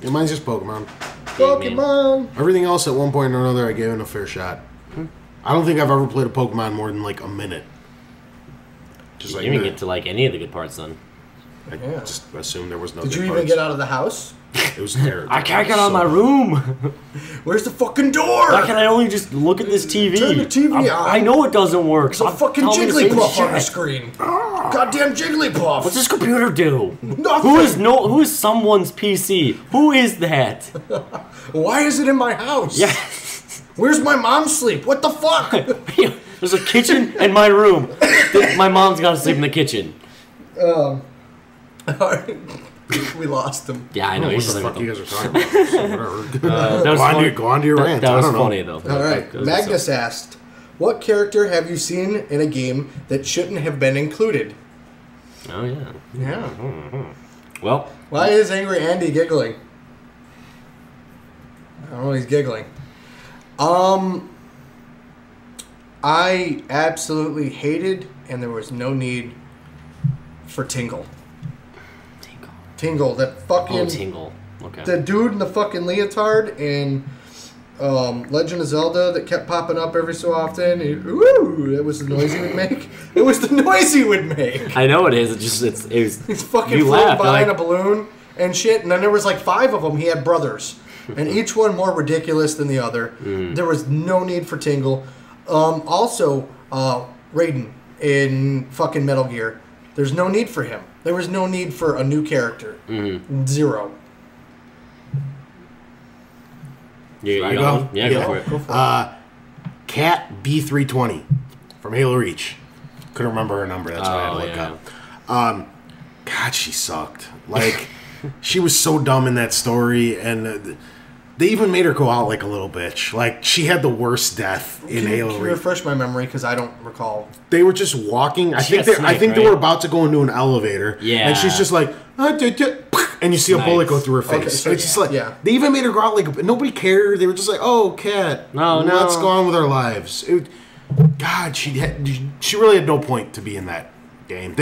Mine's just Pokemon.
Pokemon!
Everything else at one point or another I gave it a fair shot. I don't think I've ever played a Pokemon more than like a minute.
Just you didn't get to like any of the good parts then.
I just assumed there was no
Did
good
you even
parts.
get out of the house?
It was terrible.
I can't get out of my room.
Where's the fucking door?
Why can I only just look at this TV?
Turn the TV on.
I know it doesn't work.
There's a fucking Jigglypuff on the screen. Goddamn Jigglypuff.
What's this computer do?
Nothing.
Who is someone's PC? Who is that?
Why is it in my house?
Yeah.
Where's my mom sleep? What the fuck?
There's a kitchen and my room. My mom's got to sleep in the kitchen.
We lost him.
Yeah, I know.
What
He's
the
just
fuck
like,
you guys are talking about? So whatever.
that
Go on to your rant.
That was
I don't
funny,
know.
though.
All right. Magnus asked, what character have you seen in a game that shouldn't have been included?
Oh, yeah.
Yeah.
Well.
Why is Angry Andy giggling? I don't know, he's giggling. I absolutely hated, and there was no need for Tingle. Tingle, that fucking...
Oh, Tingle. Okay.
The dude in the fucking leotard in Legend of Zelda that kept popping up every so often. Ooh, that was the noise he would make. It was the noise he would make.
I know it is. It was.
He's fucking
you
floating
laugh,
by
like,
in a balloon and shit. And then there was like 5 of them. He had brothers. And each one more ridiculous than the other. There was no need for Tingle. Also, Raiden in fucking Metal Gear. There's no need for him. There was no need for a new character. Zero.
You
Should I
got
go?
one? Yeah, go for it.
Go for it.
Cat B320 from Halo Reach. Couldn't remember her number. That's why I had to look up. God, she sucked. Like, she was so dumb in that story, and they even made her go out like a little bitch. Like, she had the worst death in Halo
Can you
Reach.
refresh my memory because I don't recall.
They were just walking. I think
sniped,
they were about to go into an elevator.
Yeah.
And she's just like, and you see a bullet go through her face.
Okay, so
And it's just like, they even made her go out like, nobody cared. They were just like, oh, Cat, let's go on with our lives. God, she really had no point to be in that game.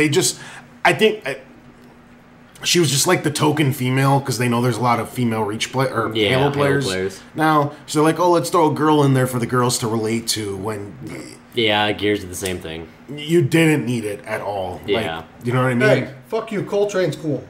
She was just like the token female because they know there's a lot of female Halo players now. So they're like, oh, let's throw a girl in there for the girls to relate to when.
Yeah, Gears did the same thing.
You didn't need it at all.
Yeah.
Like, you know what I mean?
Hey, fuck you. Coltrane's cool.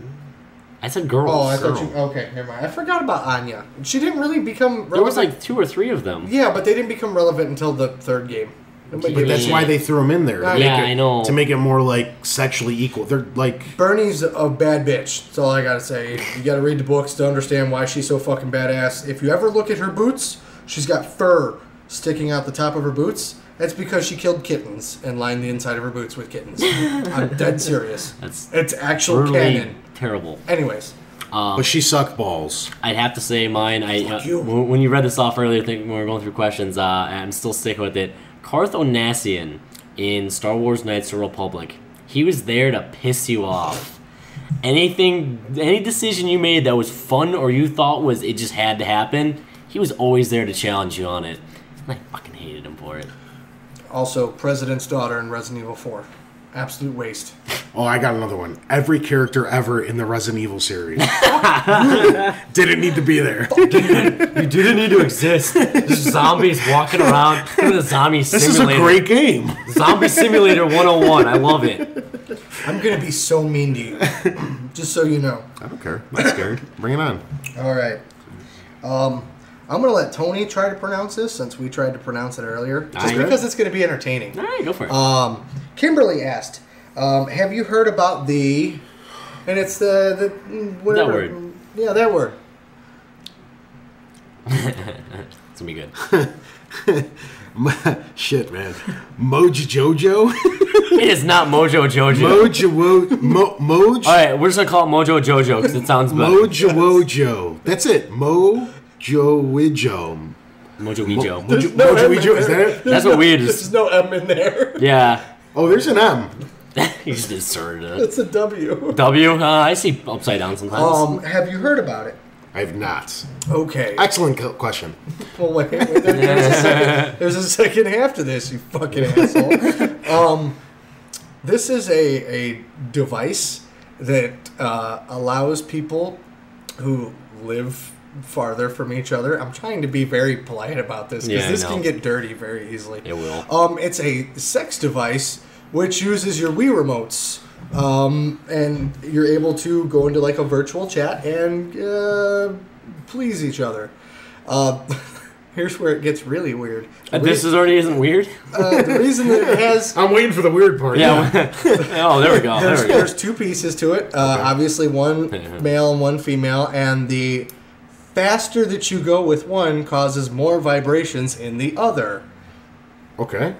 I said girls.
Oh, I thought you... Okay, never mind. I forgot about Anya. She didn't really become relevant.
There was like 2 or 3 of them.
Yeah, but they didn't become relevant until the 3rd game.
But that's why they threw them in there.
I know.
To make it more like sexually equal. They're like...
Bernie's a bad bitch. That's all I gotta say. You gotta read the books to understand why she's so fucking badass. If you ever look at her boots, she's got fur sticking out the top of her boots. That's because she killed kittens and lined the inside of her boots with kittens. I'm dead serious. It's actual canon.
Terrible.
Anyways.
But she sucked balls.
I'd have to say mine. When you read this off earlier, I think when we were going through questions, I'm still sticking with it. Karth Onassian in Star Wars Knights of the Republic. He was there to piss you off. Any decision you made that was fun or you thought it just had to happen, he was always there to challenge you on it. And I fucking hated him for it.
Also, President's Daughter in Resident Evil 4. Absolute waste.
Oh, I got another one. Every character ever in the Resident Evil series. Didn't need to be there.
You didn't need to exist. Just zombies walking around. Look at the zombie simulator.
This is a great game.
Zombie Simulator 101. I love it.
I'm going to be so mean to you. Just so you know.
I don't care. Not scared. Bring it on.
All right. I'm going to let Tony try to pronounce this since we tried to pronounce it earlier. Just because it's going to be entertaining.
All right, go for it.
Kimberly asked, have you heard about the... And it's the whatever.
That word.
Yeah, that word.
It's going to be good.
Shit, man. Mojo Jojo?
It is not Mojo Jojo.
Moj.
All right, we're just going to call it Mojo Jojo because it sounds better.
Mojo. That's it. Mojo Wijo.
Mojo Wijo.
Mojo Wijo, is that it?
That's what weird is.
There's no M in there.
Yeah.
Oh, there's an M.
You just inserted it.
It's a W.
W? I see upside down sometimes.
Have you heard about it?
I have not.
Okay.
Excellent question.
Well, wait there's a second half to this, you fucking asshole. This is a device that allows people who live farther from each other. I'm trying to be very polite about this because this can get dirty very easily.
It will.
It's a sex device which uses your Wii remotes. And you're able to go into like a virtual chat and please each other. Here's where it gets really weird.
This isn't weird?
The reason that it has...
I'm waiting for the weird part.
Yeah. Oh, there we go.
There's two pieces to it. Obviously, one male and one female. And the faster that you go with one causes more vibrations in the other.
Okay.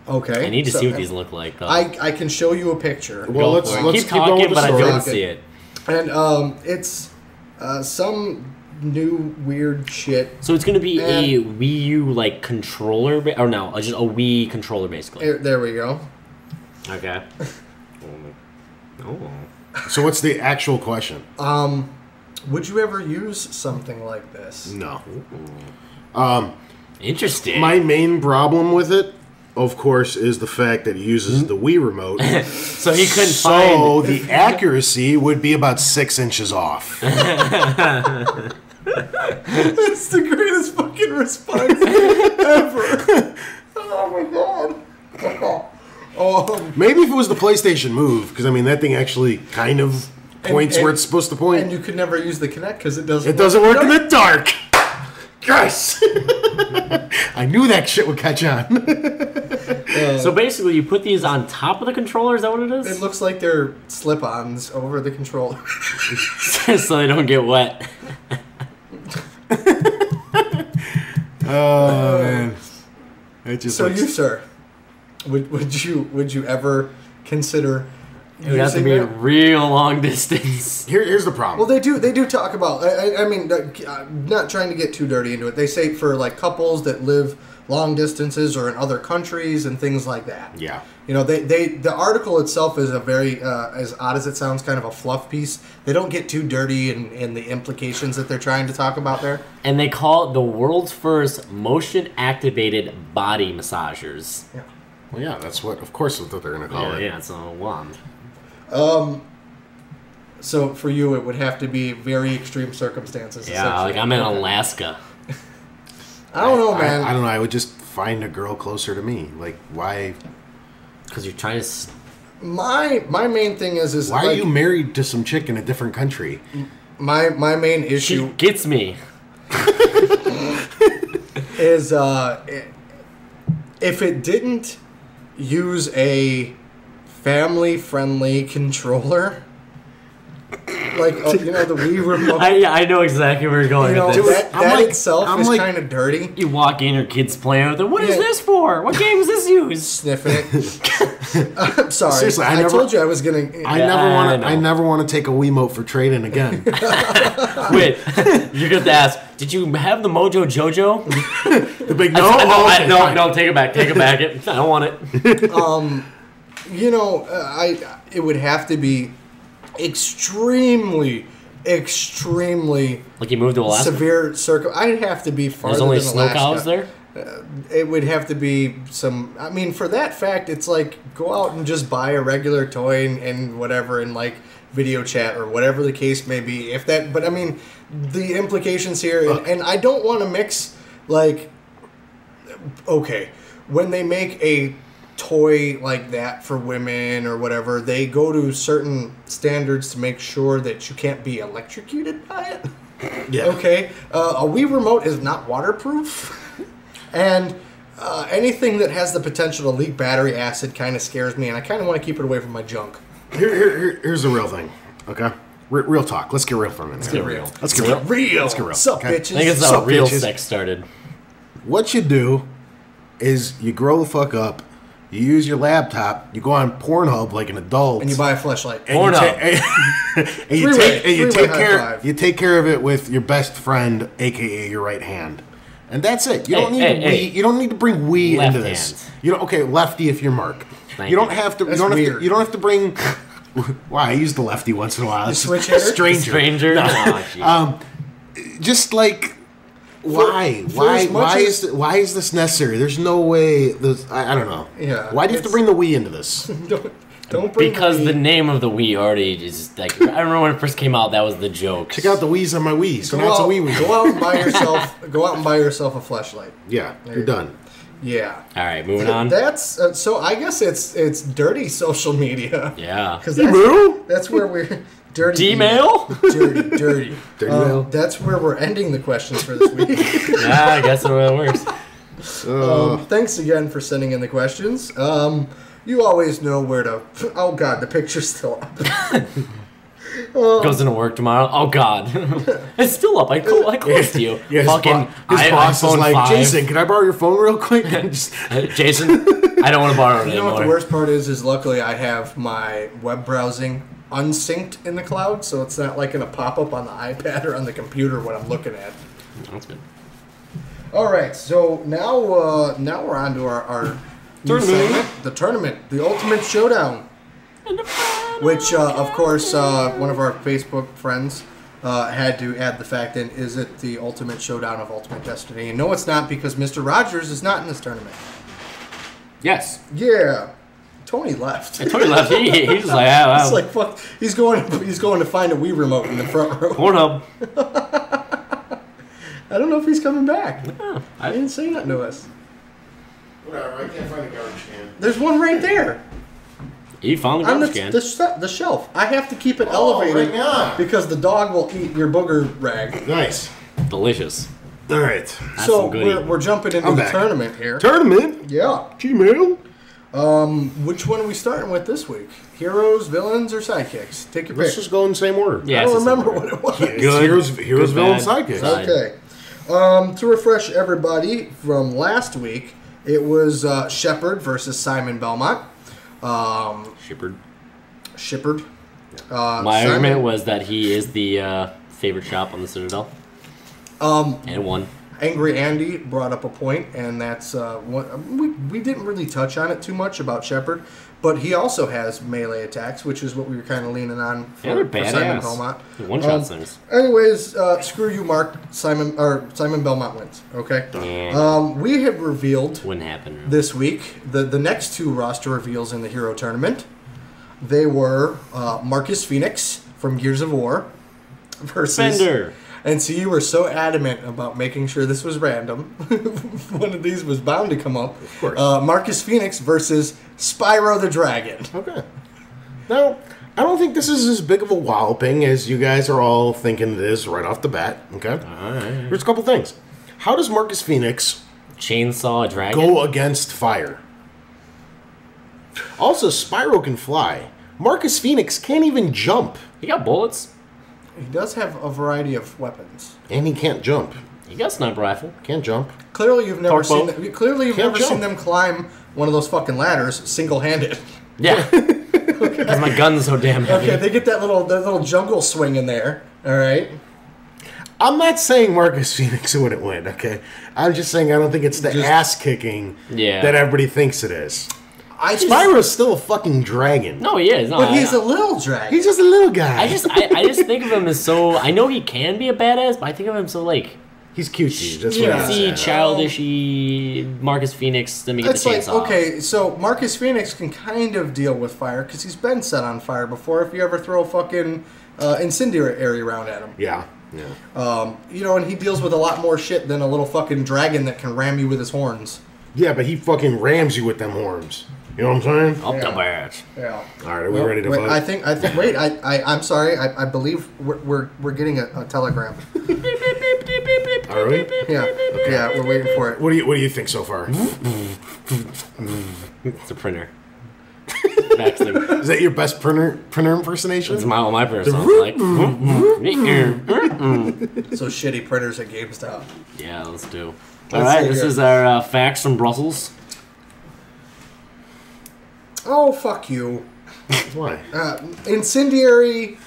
Okay.
I need to see what these look like.
I can show you a picture.
Well, let's
keep
going
talking,
with the
but I
story.
don't see it.
And it's some new weird shit.
So it's going to be a Wii U like controller, or no, just a Wii controller basically.
There we go.
Okay. Oh.
So what's the actual question?
Would you ever use something like this?
No.
Interesting.
My main problem with it, of course, is the fact that it uses the Wii remote.
So he couldn't
So
find.
the accuracy would be about 6 inches off.
That's the greatest fucking response ever. Oh my god.
Maybe if it was the PlayStation Move, because I mean that thing actually kind of points where it's supposed to point.
And you could never use the Kinect because it doesn't.
It doesn't work in the dark. Yes. I knew that shit would catch on.
So basically, you put these on top of the controller. Is that what it is?
It looks like they're slip-ons over the controller.
So they don't get wet.
Oh man. It just
So
looks-
you, sir, would you ever consider?
It would have to be a real long distance.
Here's the problem.
Well, they do talk about. I mean, I'm not trying to get too dirty into it. They say for like couples that live long distances or in other countries and things like that.
Yeah.
You know, the article itself is a very, as odd as it sounds, kind of a fluff piece. They don't get too dirty in the implications that they're trying to talk about there.
And they call it the world's first motion-activated body massagers.
Yeah.
Well, yeah, that's what. Of course, that's what they're gonna call it.
Yeah, it's a wand.
So for you, it would have to be very extreme circumstances.
Yeah, like
essentially.
I'm in Alaska.
I don't know, man.
I don't know. I would just find a girl closer to me. Like, why?
Because you're trying to...
My main thing is
Why
like,
are you married to some chick in a different country?
my main
She
issue
gets me.
is if it didn't use a family-friendly controller, like you know the Wii remote.
I know exactly where you're going
You know,
with this.
that itself
I'm
is
like-
kind of dirty.
You walk in, your kid's playing with it. What is
Yeah.
this for? What game is this used?
Sniffing it. I'm sorry.
Seriously, I
I
never-
told you I was gonna.
I
Yeah,
never want
I
to.
know.
I never want to take a Wiimote for trading again.
Wait, you're going to ask, did you have the Mojo Jojo?
The big
No,
no. Okay, fine.
take it back. Take it back. I don't want it.
You know, it would have to be extremely
Like you moved to Alaska?
severe I'd have to be farther
There's only
than
snow
Alaska.
cows there?
It would have to be some. I mean, for that fact, it's like go out and just buy a regular toy and whatever, and like video chat or whatever the case may be. If that, but I mean, the implications here, and I don't want to mix like. Okay, when they make a toy like that for women or whatever, they go to certain standards to make sure that you can't be electrocuted by it.
Yeah.
Okay, a Wii remote is not waterproof. And anything that has the potential to leak battery acid kind of scares me, and I kind of want to keep it away from my junk.
Here's the real thing. Okay, real talk. Let's get real for a minute.
Let's get real.
Let's get real.
Real.
Let's get real.
Sup,
okay?
bitches?
I think it's how
Sup,
real
bitches?
sex started.
What you do is you grow the fuck up. You use your laptop. You go on Pornhub like an adult,
And you buy a fleshlight.
and you take care of it with your best friend, aka your right hand, and that's it. You don't need
Hey.
You don't need to bring we
Left
into this.
hand.
You know, okay, lefty if you're Mark.
Thank
You don't have to. You
That's
don't have to.
weird.
You don't have to bring. Why I use the lefty once in a while. It's
switch hitter?
Stranger.
No.
Oh, jeez.
Just like. Why?
for as much as-
Why is this necessary? There's no way. I don't know.
Yeah,
Why do you have to bring the Wii into this?
Don't bring
Because the
Wii.
name of the Wii already is like. I remember when it first came out, that was the joke.
Check out the Wii's on my Wii. So
Go
now it's a
out,
Wii.
go out and buy yourself. Go out and buy yourself a fleshlight.
Yeah,
There
you're
you go.
done.
Yeah.
All right, moving on.
That's so. I guess it's dirty social media.
Yeah.
Because
Email?
that's where we're dirty.
D-mail?
Dirty.
Dirty mail.
That's where we're ending the questions for this week.
Yeah, I guess that's the way it works.
Thanks again for sending in the questions. You always know where to. Oh God, the picture's still up.
Goes into work tomorrow. Oh God, it's still up. I close to you.
Yeah,
Fucking
his boss is
iPhone
like,
5.
Jason, can I borrow your phone real quick? Just,
Jason, I don't want to borrow it
You know what the
anymore.
worst part is luckily I have my web browsing unsynced in the cloud, so it's not like going to pop up on the iPad or on the computer when I'm looking at.
That's good.
All right, so now we're on to our new segment, the tournament, the Ultimate Showdown, which of course one of our Facebook friends had to add the fact in. Is it the Ultimate Showdown of Ultimate Destiny? And no, it's not, because Mr. Rogers is not in this tournament.
Yes.
Yeah, Tony left.
Tony left. He's just like, ah,
It's like fuck. He's going to find a Wii remote in the front row.
Pornhub.
I don't know if he's coming back.
Yeah,
I didn't say nothing to us.
whatever, I can't find a garbage can.
There's one right there
you found the
on
garbage can.
the shelf. I have to keep it
Oh,
elevated
right on.
because the dog will eat your booger rag.
Nice.
Delicious.
All right.
That's
So
some goodie.
we're jumping into
I'm
the
back.
tournament here.
Tournament?
Yeah.
Gmail?
Which one are we starting with this week? Heroes, villains, or sidekicks? Take your
Let's
pick.
just go in the same order.
Yeah,
I
it's
don't
the
remember
same
what it was.
It's
Good.
Heroes,
Good,
villain,
bad.
sidekicks.
Side.
Okay. To refresh everybody from last week, it was Shepard versus Simon Belmont.
Shippered.
Shepard.
My argument was that he is the favorite shop on the Citadel. And it won.
Angry Andy brought up a point, and that's what we didn't really touch on it too much about Shepard, but he also has melee attacks, which is what we were kind of leaning on for,
Yeah, they're
for Simon
badass.
Belmont.
One shot things.
Anyways, screw you, Mark. Simon Belmont wins. Okay.
Yeah.
We have revealed
Wouldn't happen.
this week the next two roster reveals in the Hero Tournament. They were Marcus Phoenix from Gears of War versus
Fender.
And so you were so adamant about making sure this was random. One of these was bound to come up. Of
course.
Marcus Phoenix versus Spyro the Dragon.
Okay. Now, I don't think this is as big of a walloping as you guys are all thinking it is right off the bat. Okay?
Alright.
There's a couple things. How does Marcus Phoenix
Chainsaw a dragon.
go against fire? Also, Spyro can fly. Marcus Phoenix can't even jump.
He got bullets.
He does have a variety of weapons.
And he can't jump.
He got a sniper rifle.
Can't jump.
Clearly, you've never
Torque bow.
seen them. Clearly, you've
Can't
never seen
jump.
them climb one of those fucking ladders single-handed.
Yeah. Because my gun's so damn heavy.
Okay, they get that little jungle swing in there. All right.
I'm not saying Marcus Phoenix wouldn't win, okay? I'm just saying I don't think it's the ass-kicking
Yeah.
that everybody thinks it is.
I just,
Spyro's still a fucking dragon.
No, he is. No,
but
I-
he's a little dragon.
He's just a little guy.
I just think of him as so. I know he can be a badass, but I think of him so like
He's cutesy. That's
Yeah.
what I'm
cutesy,
saying.
childishy. Marcus Phoenix. Let me get
It's
the
like,
chainsaw.
okay, so Marcus Phoenix can kind of deal with fire because he's been set on fire before. If you ever throw a fucking incendiary round at him,
Yeah.
and he deals with a lot more shit than a little fucking dragon that can ram you with his horns.
Yeah, but he fucking rams you with them horns. You know what I'm saying?
Up
Yeah.
the bat.
Yeah.
All right, are we ready to
wait,
vote?
I think. Wait, I'm sorry. I believe we're getting a telegram.
Are we?
Yeah. Yeah, we're waiting for it.
What do you think so far?
It's a printer. Back to the,
Is that your best printer impersonation?
it's my printer sounds like.
So shitty printers at GameStop.
Yeah, let's do.
Let's
All right,
see
this
here.
is our facts from Brussels.
Oh, fuck you.
Why?
Incendiary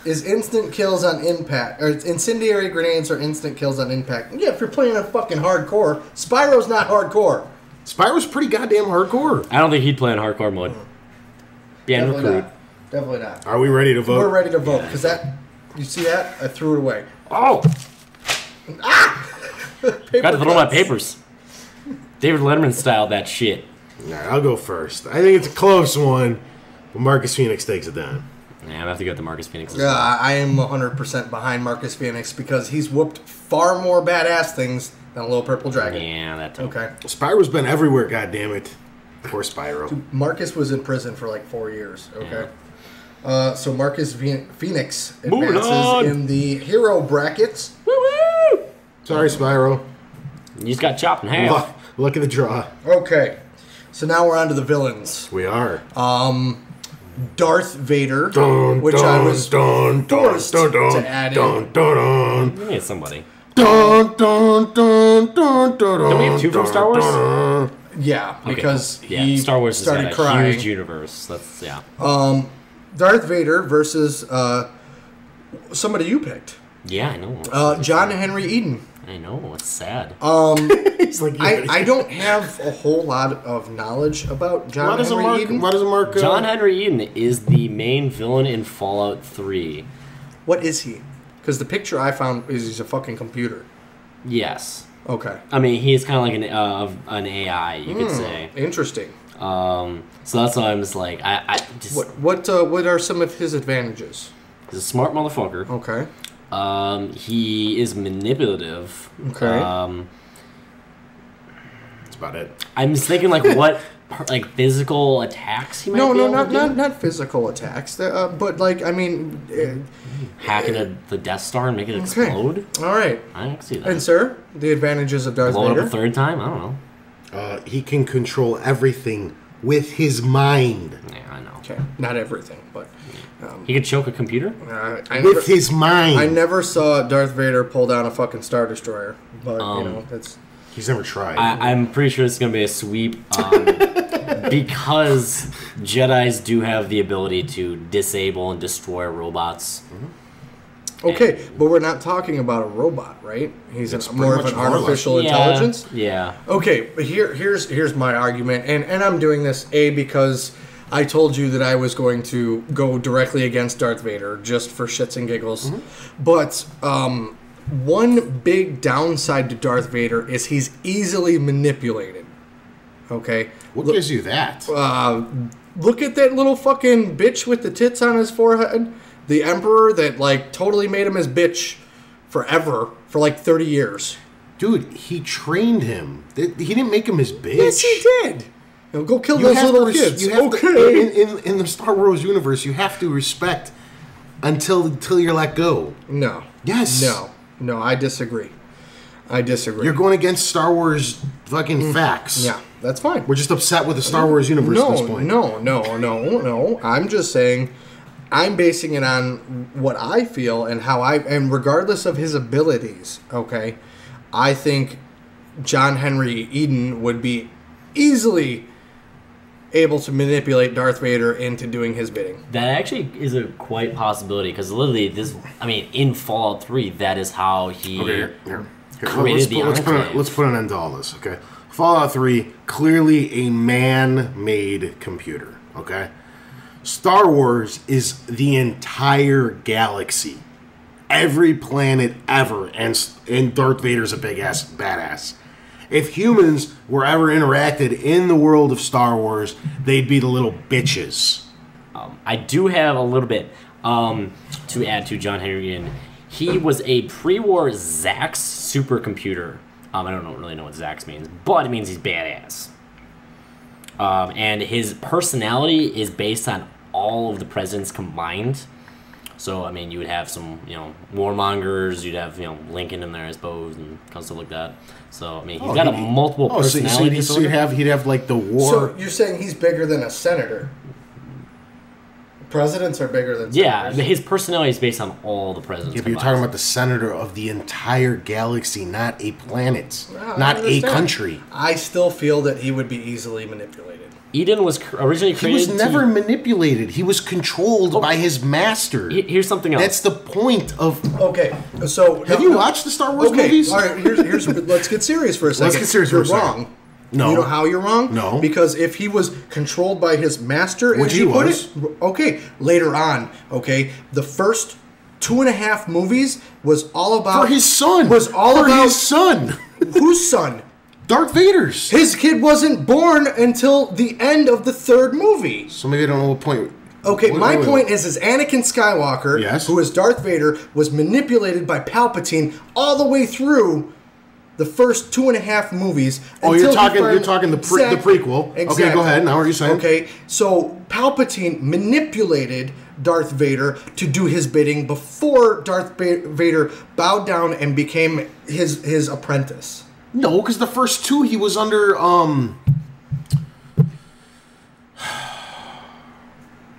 is instant kills on impact. Or incendiary grenades are instant kills on impact. Yeah, if you're playing a fucking hardcore, Spyro's not hardcore.
Spyro's pretty goddamn hardcore.
I don't think he'd play in hardcore mode. Being
Definitely
recruit.
not. Definitely not.
Are we ready to vote?
We're ready to vote because you see that? I threw it away.
Oh! Got to throw my papers. David Letterman styled that shit.
All right, I'll go first. I think it's a close one, but Marcus Phoenix takes it down.
Yeah, I have to go with the Marcus Phoenix.
Yeah, I am 100% behind Marcus Phoenix because he's whooped far more badass things than a little purple dragon.
Yeah, that too.
Okay.
Spyro's been everywhere, goddammit. Poor Spyro.
Marcus was in prison for like 4 years. Okay. So Marcus Phoenix
Moving
advances
on.
in the hero brackets.
Woo-woo!
Sorry, Spyro.
You just got chopped in half.
Look at the draw.
Okay. So now we're on to the villains.
We are.
Darth Vader,
Dun,
which
dun,
I was
dun,
forced
dun, dun,
to add
dun,
in.
dun,
We need somebody.
dun, dun, dun, dun, dun,
Don't we have two from Star Wars?
dun.
Yeah, because
Yeah,
he
Star Wars has
started
got a
crying.
huge universe. That's
Darth Vader versus somebody you picked.
Yeah, I know.
John Henry Eden.
I know. It's sad.
He's like, yeah.
I don't have a whole lot of knowledge about John
Why doesn't
Henry
Mark?
Eden.
Why doesn't Mark?
John Henry Eden is the main villain in Fallout 3.
What is he? Because the picture I found is he's a fucking computer.
Yes.
Okay.
I mean, he's kind of like an AI, you could say.
Interesting.
So that's why I'm just like, I just...
What are some of his advantages?
He's a smart motherfucker.
Okay.
He is manipulative.
Okay.
That's about it.
I'm just thinking like what like physical attacks he might
No,
be able
not
to do?
not physical attacks. But like I mean,
Hacking the Death Star and make it
okay.
explode.
All right.
I can see that.
And sir, the advantages of Darth
Blow it up
Vader.
a third time? I don't know.
He can control everything with his mind.
Yeah, I know.
Okay, not everything, but
He could choke a computer.
With his mind.
I never saw Darth Vader pull down a fucking Star Destroyer, but you know that's.
He's never tried.
I'm pretty sure it's going to be a sweep because Jedis do have the ability to disable and destroy robots.
Okay, but we're not talking about a robot, right? He's
It's
more of
pretty
an
much
artificial
Yeah,
intelligence.
Yeah.
Okay, but here's my argument, and I'm doing this because I told you that I was going to go directly against Darth Vader just for shits and giggles. But one big downside to Darth Vader is he's easily manipulated. Okay,
what gives you that?
look at that little fucking bitch with the tits on his forehead. The Emperor that like totally made him his bitch forever for like 30 years.
Dude, he trained him. He didn't make him his bitch.
Yes, he did. Go kill
You
those
have
little
to
kids.
You have
Okay.
to, in the Star Wars universe, you have to respect until you're let go.
No.
Yes.
No, I disagree.
You're going against Star Wars fucking facts.
Yeah, that's fine.
We're just upset with the Star Wars universe at this point.
No. I'm just saying, I'm basing it on what I feel and how and regardless of his abilities, okay, I think John Henry Eden would be easily able to manipulate Darth Vader into doing his bidding.
That actually is a quite possibility because literally in Fallout 3, that is how he
Here.
created the Enclave.
Let's put an end to all this, okay? Fallout 3, clearly a man-made computer, okay? Star Wars is the entire galaxy. Every planet ever, and Darth Vader's a big-ass badass. If humans were ever interacted in the world of Star Wars, they'd be the little bitches.
I do have a little bit to add to John Henry Eden. He was a pre-war Zax supercomputer. I don't really know what Zax means, but it means he's badass. And his personality is based on all of the presidents combined. So, I mean, you would have some, warmongers, you'd have, Lincoln in there, I suppose, and kind of stuff like that. So, I mean, he's got a multiple personality disorder.
So he'd have like the war.
So you're saying he's bigger than a senator? Presidents are bigger than senators.
Yeah, his personality is based on all the presidents
Yeah, but you're
combined.
talking about the senator of the entire galaxy, not a planet,
No, I
not a
understand.
country.
I still feel that he would be easily manipulated.
Eden was originally
He
created
was never manipulated. He was controlled by his master.
Here's something else.
That's the point of...
Okay, so
Have you watched the Star Wars
okay,
movies?
all right. Here's let's get serious for a second.
Let's get serious for a
You're
second.
wrong.
No.
You know how you're wrong?
No.
Because if he was controlled by his master,
Which
as
he
you put
was.
it, okay, later on, okay, the first 2.5 movies was all about...
For his son.
Was all
For
about...
his son.
Whose son?
Darth Vader's.
His kid wasn't born until the end of the 3rd movie.
So maybe I don't know what point...
Okay, my point is Anakin Skywalker,
Yes.
who is Darth Vader, was manipulated by Palpatine all the way through the first 2.5 movies.
Oh,
until
you're talking the prequel.
Exactly.
Okay, go ahead. Now what are you saying?
Okay, so Palpatine manipulated Darth Vader to do his bidding before Darth Vader bowed down and became his apprentice.
No, because the first 2 he was under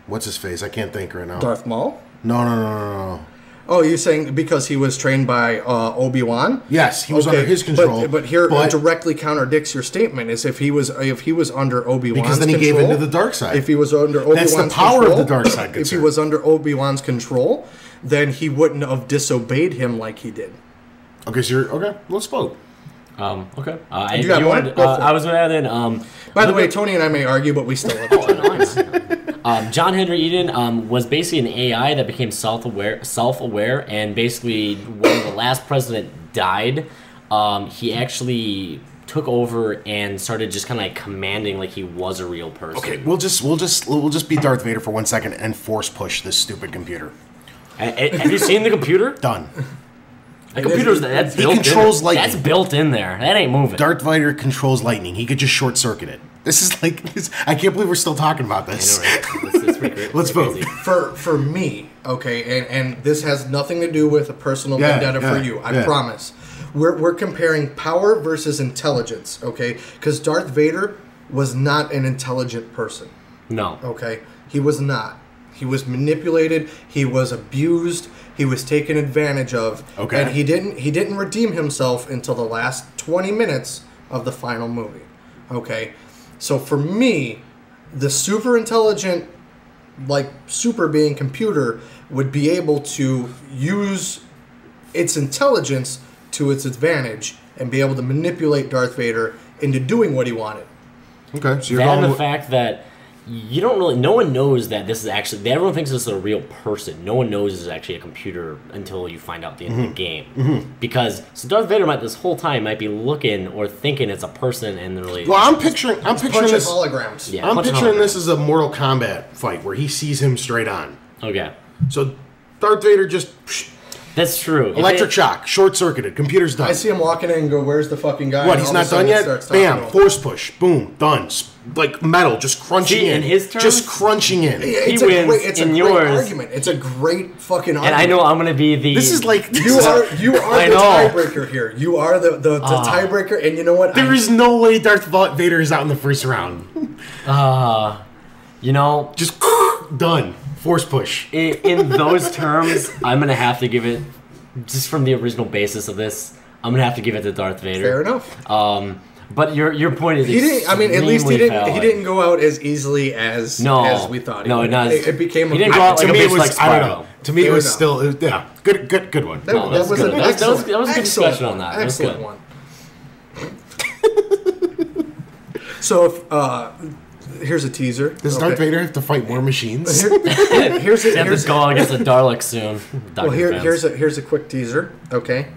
what's his face? I can't think right now.
Darth Maul?
No.
Oh, you're saying because he was trained by Obi-Wan?
Yes, he was under his control.
But here it directly contradicts your statement. Is if he was under Obi-Wan's
because then he
control,
gave into the dark side.
If he was under Obi-Wan's
That's the power
control,
of the dark side.
If he was under Obi-Wan's control, then he wouldn't have disobeyed him like he did.
Okay, so you're okay. Let's vote.
Okay.
You got one? Go for it.
I was going to add in.
By the way, Tony and I may argue, but we still love each other.
John Henry Eden was basically an AI that became self-aware, and basically when the last president died, he actually took over and started just kind of like commanding like he was a real person.
Okay, we'll just be Darth Vader for 1 second and force push this stupid computer.
Have you seen the computer?
Done.
The computer's that's
He
built
controls
in.
lightning.
That's built in there. That ain't moving.
Darth Vader controls lightning. He could just short circuit it. This is like I can't believe we're still talking about this.
I know, right? It's pretty great.
Let's vote.
For me, okay, and this has nothing to do with a personal vendetta for you. I promise. We're comparing power versus intelligence, okay? Because Darth Vader was not an intelligent person.
No.
Okay, he was not. He was manipulated. He was abused. He was taken advantage of.
Okay.
And he didn't redeem himself until the last 20 minutes of the final movie. Okay. So for me, the super intelligent, like super being computer would be able to use its intelligence to its advantage and be able to manipulate Darth Vader into doing what he wanted.
Okay, so you're
That
going
and the
with,
fact that you don't really, no one knows that this is actually, everyone thinks this is a real person. No one knows this is actually a computer until you find out the end of the game. Because, so Darth Vader this whole time might be looking or thinking it's a person and really...
Well, I'm picturing
Bunch of
this.
holograms.
Yeah,
I'm
punch
picturing
holograms.
this as a Mortal Kombat fight where he sees him straight on.
Okay.
So Darth Vader just
That's true.
electric shock, short circuited, computer's done.
I see him walking in and go, "Where's the fucking guy?"
What?
And
He's
all of a
not
sudden
done
he
yet.
starts talking to
Bam!
him.
Force push. Boom! Done. Like metal, just crunching
See,
in.
in his terms,
just crunching in.
It's
He
a
wins
great, it's a
in
great
yours.
argument. It's a great fucking argument.
And I know I'm going to be the...
This is like
You are
I
the
know.
tiebreaker here. You are the tiebreaker, and you know what?
There is no way Darth Vader is out in the first round.
You know,
Just done. Force push.
in those terms, I'm going to have to give it, just from the original basis of this, I'm going to have to give it to Darth Vader.
Fair enough.
But your point is
He didn't. I mean, at least he
extremely
didn't. He
valid.
didn't go out as easily as we thought.
No,
would.
not as-
It became.
he didn't go out
To
like a
me, it
bitch
was.
like
I don't
Sparrow.
know. To me, it
Fair
was
enough.
still. Yeah, good one.
That
that's
was
good.
an
That was
excellent.
a good
excellent
discussion on that. That was
Excellent
good.
one. So, here's a teaser.
Does Darth Vader have to fight more machines?
Here's
You have to go against a Dalek soon.
Well,
Doctor fans.
here's a quick teaser. Okay,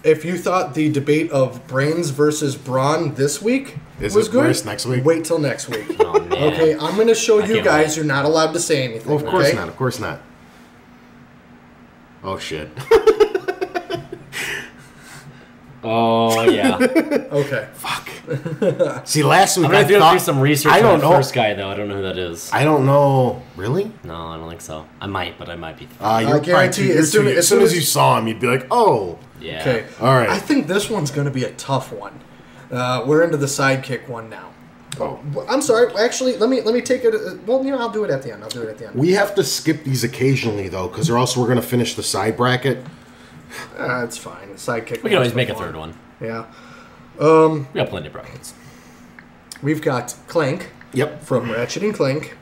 if you thought the debate of brains versus brawn this week was good,
worse next week?
wait till next week.
Oh, man.
Okay, I'm going to show you
can't
guys.
wait.
You're not allowed to say anything.
Well, of course
okay?
not. Of course not. Oh shit.
Oh yeah.
Okay.
Fuck. See, last week
I'm gonna
I
do
thought
some research
I
on
don't
the
know.
first guy though. I don't know who that is.
I don't know. Really?
No, I don't think so. I might, but I might be.
You're
guarantee
probably
as soon-
as soon as you saw him, you'd be like, "Oh,
Yeah.
Okay.
all right."
I think this one's going to be a tough one. We're into the sidekick one now.
Oh.
I'm sorry. Actually, let me take it. Well, I'll do it at the end.
We have to skip these occasionally though, because or else we're gonna finish the side bracket.
It's fine. The sidekick.
We can always
one's
make a
fun.
third one.
Yeah.
We got plenty of brackets.
We've got Clank
Yep.
from Ratchet and Clank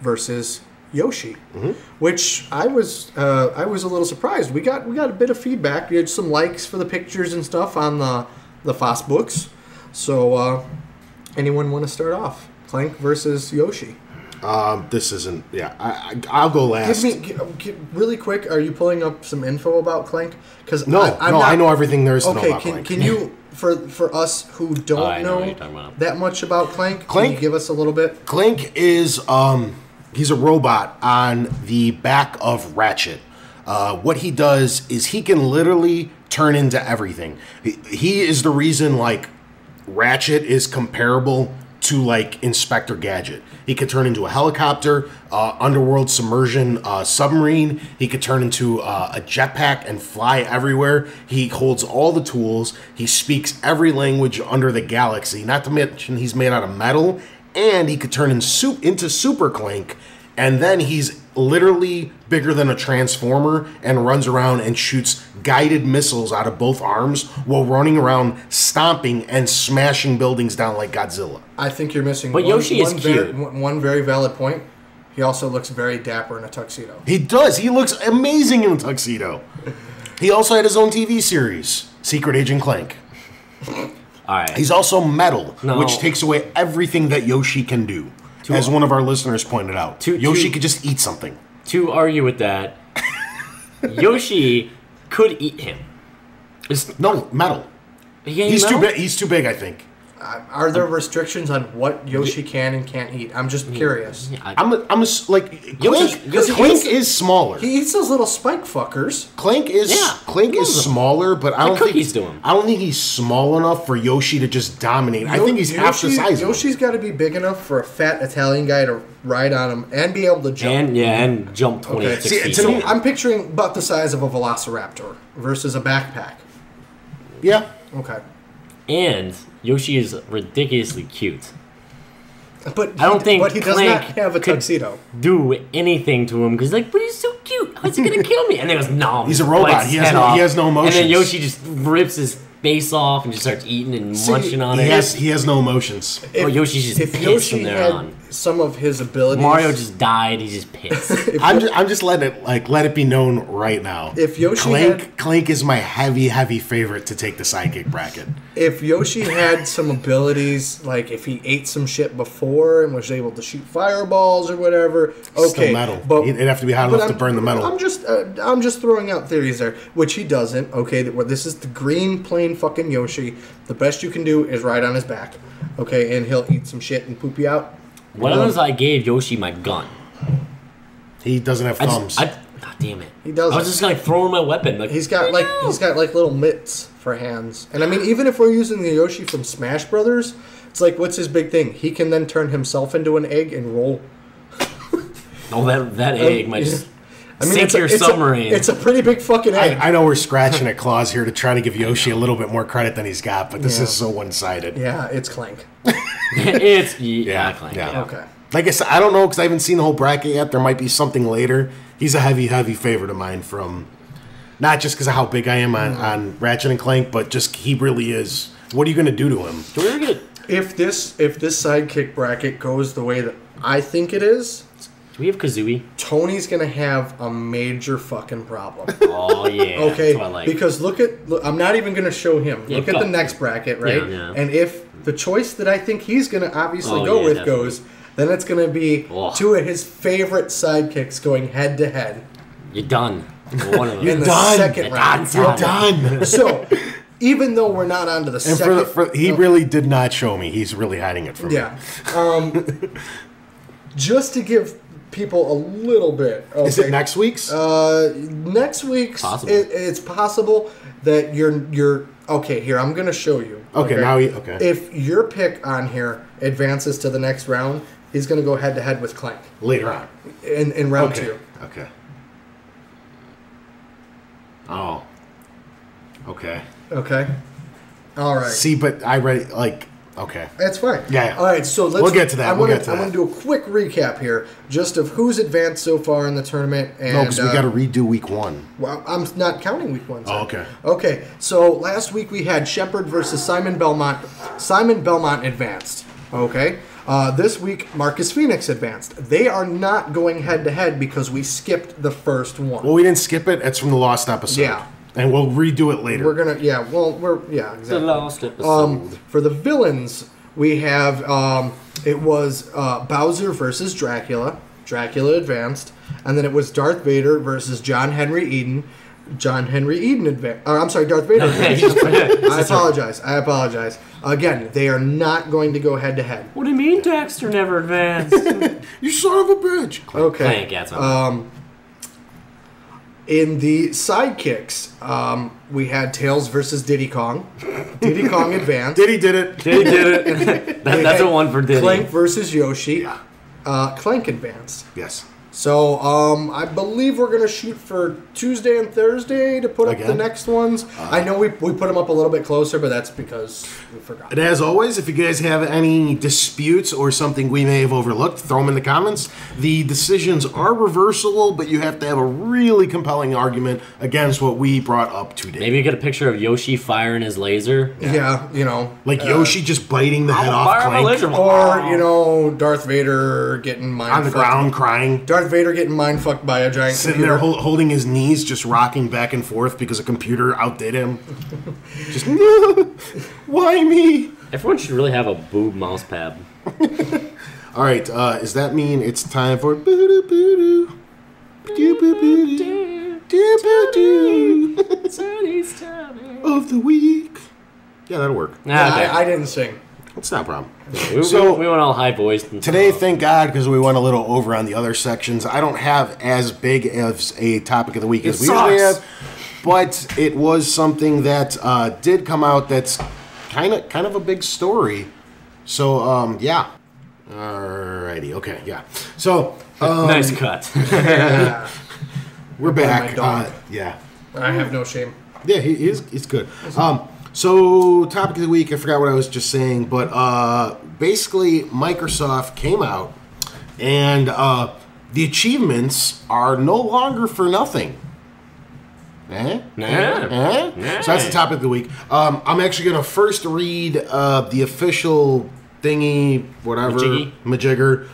versus Yoshi,
Mm-hmm.
which I was a little surprised. We got a bit of feedback. We had some likes for the pictures and stuff on the Foss books. So Anyone want to start off? Clank versus Yoshi.
This isn't. Yeah, I'll go last.
Really quick. Are you pulling up some info about Clank? Because
I know everything there is to know about Clank.
Can you, for us who don't know that much about Clank, can you give us a little bit?
Clank is he's a robot on the back of Ratchet. What he does is he can literally turn into everything. He is the reason like Ratchet is comparable to like Inspector Gadget. He could turn into a helicopter, underworld submersion submarine. He could turn into a jetpack and fly everywhere. He holds all the tools. He speaks every language under the galaxy. Not to mention he's made out of metal, and he could turn into Super Clank. And then he's literally bigger than a transformer and runs around and shoots guided missiles out of both arms while running around stomping and smashing buildings down like Godzilla.
I think you're missing
Yoshi is cute.
One very valid point. He also looks very dapper in a tuxedo.
He does. He looks amazing in a tuxedo. He also had his own TV series, Secret Agent Clank.
All right.
He's also metal, which takes away everything that Yoshi can do. As one of our listeners pointed out, Yoshi could just eat something.
To argue with that, Yoshi could eat him.
No, metal. He's too big, I think.
Are there restrictions on what Yoshi can and can't eat? I'm just curious.
Clank is smaller.
He eats those little spike fuckers.
Clank is smaller, but I don't think he's small enough for Yoshi to just dominate. I think he's half the size.
Yoshi's got to be big enough for a fat Italian guy to ride on him and be able to jump.
And jump 26 feet.
So I'm picturing about the size of a Velociraptor versus a backpack.
Yeah.
Okay.
And Yoshi is ridiculously cute.
But
I don't think
he does not have a tuxedo.
Do anything to him because but he's so cute. How's he gonna kill me? And they goes, no.
He's a robot. He has no emotions.
And then Yoshi just rips his face off and just starts eating and munching on it.
He has no emotions.
Yoshi's just pissed from there on.
Some of his abilities.
Mario just died. He's just pissed.
I'm just letting it let it be known right now.
If Yoshi
Clank is my heavy favorite to take the sidekick bracket.
If Yoshi had some abilities, like if he ate some shit before and was able to shoot fireballs or whatever, okay.
Still metal. But it'd have to be hot enough to burn the metal.
I'm just throwing out theories there, which he doesn't. Okay, this is the green plain fucking Yoshi. The best you can do is ride on his back. Okay, and he'll eat some shit and poop you out.
What if I gave Yoshi my gun?
He doesn't have thumbs.
God damn it.
He doesn't.
I was just gonna throw him my weapon. Like,
he's got little mitts for hands. And I mean, even if we're using the Yoshi from Smash Brothers, it's like, what's his big thing? He can then turn himself into an egg and roll.
That egg might just sink your submarine.
It's a pretty big fucking egg.
I know we're scratching at claws here to try to give Yoshi a little bit more credit than he's got, but this is so one-sided.
Yeah, it's Clank.
It's
Clank.
Yeah. Okay.
Like I said, I don't know because I haven't seen the whole bracket yet. There might be something later. He's a heavy favorite of mine from not just because of how big I am on Ratchet and Clank, but just he really is. What are you going to do to him?
If this sidekick bracket goes the way that I think it is,
do we have Kazooie?
Tony's gonna have a major fucking problem.
Oh yeah.
Okay. That's what I like. Because look, I'm not even gonna show him. Look at the next bracket, right?
Yeah.
And if the choice that I think he's gonna obviously go with definitely goes, then it's gonna be two of his favorite sidekicks going head to head.
You're done. One of them.
In the second round.
You're done.
So, even though we're not on to the second,
he really did not show me. He's really hiding it from me.
Yeah. Just to give people a little bit. Okay.
Is it next week's?
Next week's. It's possible that you're okay. Here, I'm going to show you.
Okay. Now
if your pick on here advances to the next round, he's going to go head to head with Clank
later on
in round 2.
Okay. Oh. Okay.
Okay. All right.
See, but I read okay.
That's fine.
Yeah.
All right, so
we'll get to that.
I'm going to do a quick recap here, just of who's advanced so far in the tournament. And,
no, because we got to redo week 1.
Well, I'm not counting week 1.
Oh, okay.
Okay, so last week we had Shepard versus Simon Belmont. Simon Belmont advanced. Okay. This week, Marcus Phoenix advanced. They are not going head to head because we skipped the first one.
Well, we didn't skip it. It's from the lost episode.
Yeah.
And we'll redo it later.
We're gonna, exactly.
The last episode.
For the villains, We have it was Bowser versus Dracula. Dracula advanced, and then it was Darth Vader versus John Henry Eden. John Henry Eden advanced. I'm sorry, Darth Vader advanced. I apologize. Again, they are not going to go head to head.
What do you mean Dexter never advanced?
You son of a bitch.
Okay.
Clank,
In the sidekicks, we had Tails versus Diddy Kong. Diddy Kong advanced.
Diddy did it.
Diddy did it. That's a one for Diddy.
Clank versus Yoshi.
Yeah.
Clank advanced.
Yes.
So, I believe we're going to shoot for Tuesday and Thursday to put up the next ones. I know we put them up a little bit closer, but that's because we forgot.
And as always, if you guys have any disputes or something we may have overlooked, throw them in the comments. The decisions are reversible, but you have to have a really compelling argument against what we brought up today.
Maybe you get a picture of Yoshi firing his laser.
Yeah, you know.
Like Yoshi just biting the head off Clank.
Or, you know, Darth Vader getting mindfucked.
On the ground crying.
Darth Vader getting mindfucked by a giant
Sitting
computer.
there holding his knees, just rocking back and forth because a computer outdid him. Just, why me?
Everyone should really have a boob mouse pad.
All right, does that mean it's time for boo-doo boo-doo? Doo-boo-boo-doo. Doo-boo-doo. Of the week. Yeah, that'll work.
Nah, okay.
I didn't sing.
It's not a problem.
we went all high voiced.
Today, thank God, because we went a little over on the other sections. I don't have as big as a topic of the week as we usually have, but it was something that did come out that's kind of a big story. So, yeah. Alrighty, okay, yeah. So,
nice cut.
we're back.
My dog.
Yeah.
I have no shame.
Yeah, he's good. So, topic of the week, I forgot what I was just saying, but basically Microsoft came out and the achievements are no longer for nothing. So that's the topic of the week. I'm actually going to first read the official thingy, whatever, majigger.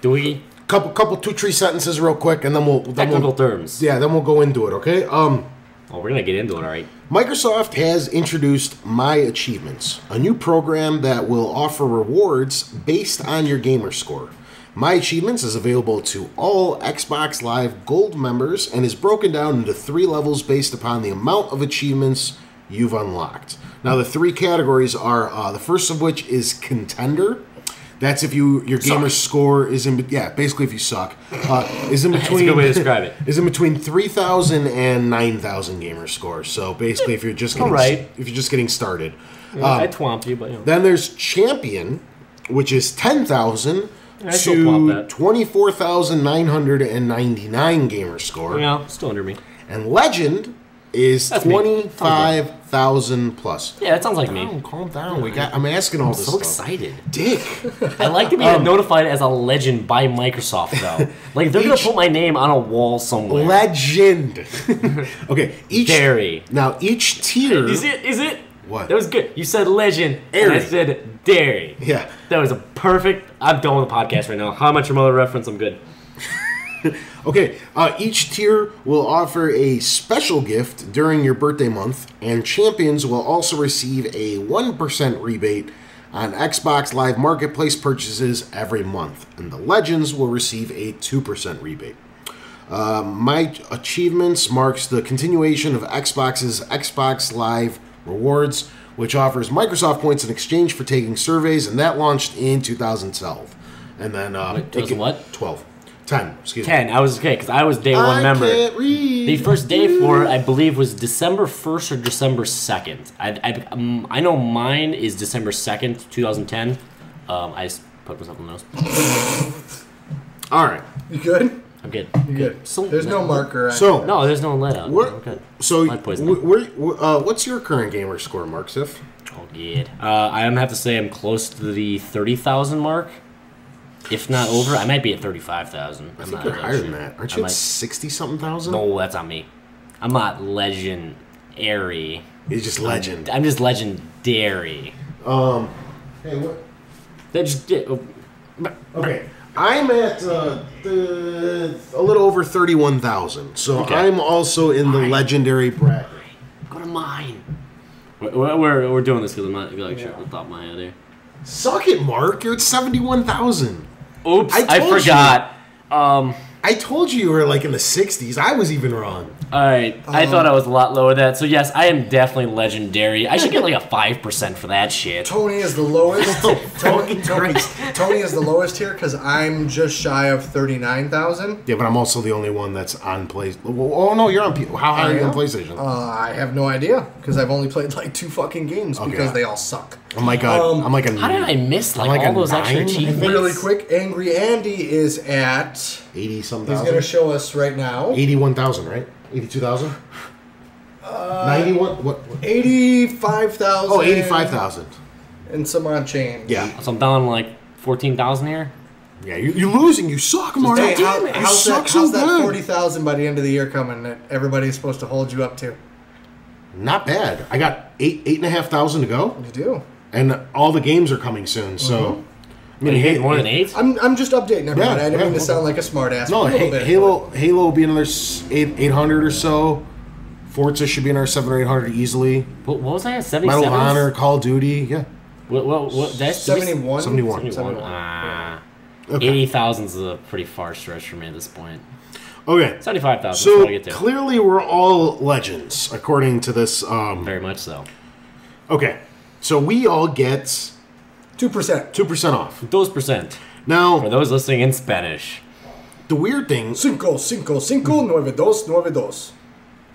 Doogie.
Couple 2-3 sentences real quick, and then we'll
Technical terms.
Yeah, then we'll go into it. Okay.
Oh, we're gonna get into it, all right.
Microsoft has introduced My Achievements, a new program that will offer rewards based on your gamer score. My Achievements is available to all Xbox Live Gold members and is broken down into 3 levels based upon the amount of achievements you've unlocked. Now, the 3 categories are, the first of which is Contender. That's if your gamer score is in, basically if you suck, is in between.
That's a good way to describe it.
Is in between 3,000 and 9,000 gamer score. So basically, if you're just getting started,
I twomp you, but you know.
then there's Champion, which is 10,000 to 24,999 gamer score.
Yeah, still under me.
And Legend is 25,000 plus.
Yeah, that sounds like me.
Calm down. I'm asking all this
so
stuff.
excited.
Dick.
I like to be notified as a legend by Microsoft, though. Like, they're going to put my name on a wall somewhere.
Legend. Okay.
Dairy.
Now, each tier...
Is it?
What?
That was good. You said legend, and I said dairy.
Yeah.
That was a perfect... I'm done with the podcast right now. How much your mother reference? I'm good.
Okay, each tier will offer a special gift during your birthday month, and champions will also receive a 1% rebate on Xbox Live Marketplace purchases every month, and the legends will receive a 2% rebate. My Achievements marks the continuation of Xbox's Xbox Live Rewards, which offers Microsoft points in exchange for taking surveys, and that launched in 2012. And then...
2012?
10, excuse me.
10. I was okay because I was day one member.
Can't read.
The first day for it, I believe, was December 1st or December 2nd. I know mine is December 2nd, 2010. I just put myself on the nose.
All right.
You good?
I'm good.
You good?
So,
There's no marker.
So
no, there's no let out.
Okay. So
Lead poisoning.
what's your current gamer score, Mark Sif?
Oh, good. I have to say I'm close to the 30,000 mark. If not over, I might be at 35,000.
I think you're higher than that. Aren't you at 60-something thousand?
No, that's on me. I'm not legendary.
It's just legend.
I'm just legendary.
Hey, what?
That just did.
Okay. I'm at a little over 31,000. So okay. I'm also in the legendary bracket.
Go to mine. We're doing this because I'm not like sure off the top of my head here.
Suck it, Mark. You're at 71,000.
Oops,
I
I
told
forgot.
I told you were like in the 60s. I was even wrong.
Alright, I thought I was a lot lower than that. So yes, I am definitely legendary. I should get like a 5% for that shit.
Tony is the lowest.
Fucking Christ.
Tony is the lowest here because I'm just shy of 39,000.
Yeah, but I'm also the only one that's on PlayStation. Oh, no, you're on How high are you on PlayStation?
I have no idea because I've only played like 2 fucking games because they all suck.
Oh my god, I'm like a...
How did I miss like
like
all
a
those extra
9,
achievements?
Really quick, Angry Andy is at...
80-something
He's going to show us right now.
81,000, right? 82,000? 91? What?
85,000.
Oh, 85,000.
And some odd change.
Yeah.
So I'm down like 14,000 here.
Yeah, you're losing. You suck, Mark.
Hey,
You
how's
suck
that,
so
how's that
bad.
40,000 by the end of the year coming that everybody's supposed to hold you up to?
Not bad. I got 8,500 to go,
You do.
and all the games are coming soon. So, I
You hit more than 8?
I'm just updating everybody.
Yeah,
I didn't mean to
okay.
sound like a smart ass.
No,
a little bit.
Halo will be another 800 or so. Forza should be another 700 or 800 easily.
What was I at? 77?
Medal of Honor, Call of Duty, yeah.
What that's
71?
71.
71.
Ah.
Okay.
80,000 is a pretty far stretch for me at this point.
Okay.
75,000 is
So
what I get to.
clearly we're all legends, according to this.
Very much so.
Okay. So we all get
2%.
2% off.
Those percent. For
Now,
those listening in Spanish.
the weird thing,
Cinco, 92.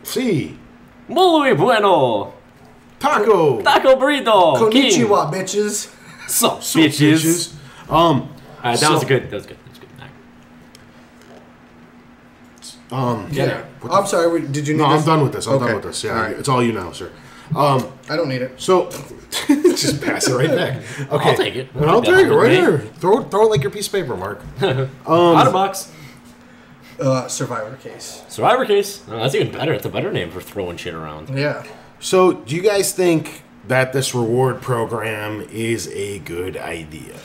see,
Muy bueno.
taco,
Taco burrito. King.
Konnichiwa, bitches.
So,
so
bitches. Alright, that
So-
was good. That was good.
Yeah. I'm sorry. Did you need
No,
this?
I'm done with this. I'm
Okay.
done with this. Yeah,
All right.
it's all you now, sir.
I don't need it.
So, just pass it right back. Okay,
I'll take it.
I'll take it right
Me.
here. Throw it like your piece of paper, Mark.
Out of box.
Survivor case.
Survivor case. Oh, that's even better. It's a better name for throwing shit around.
Yeah.
So, do you guys think that this reward program is a good idea?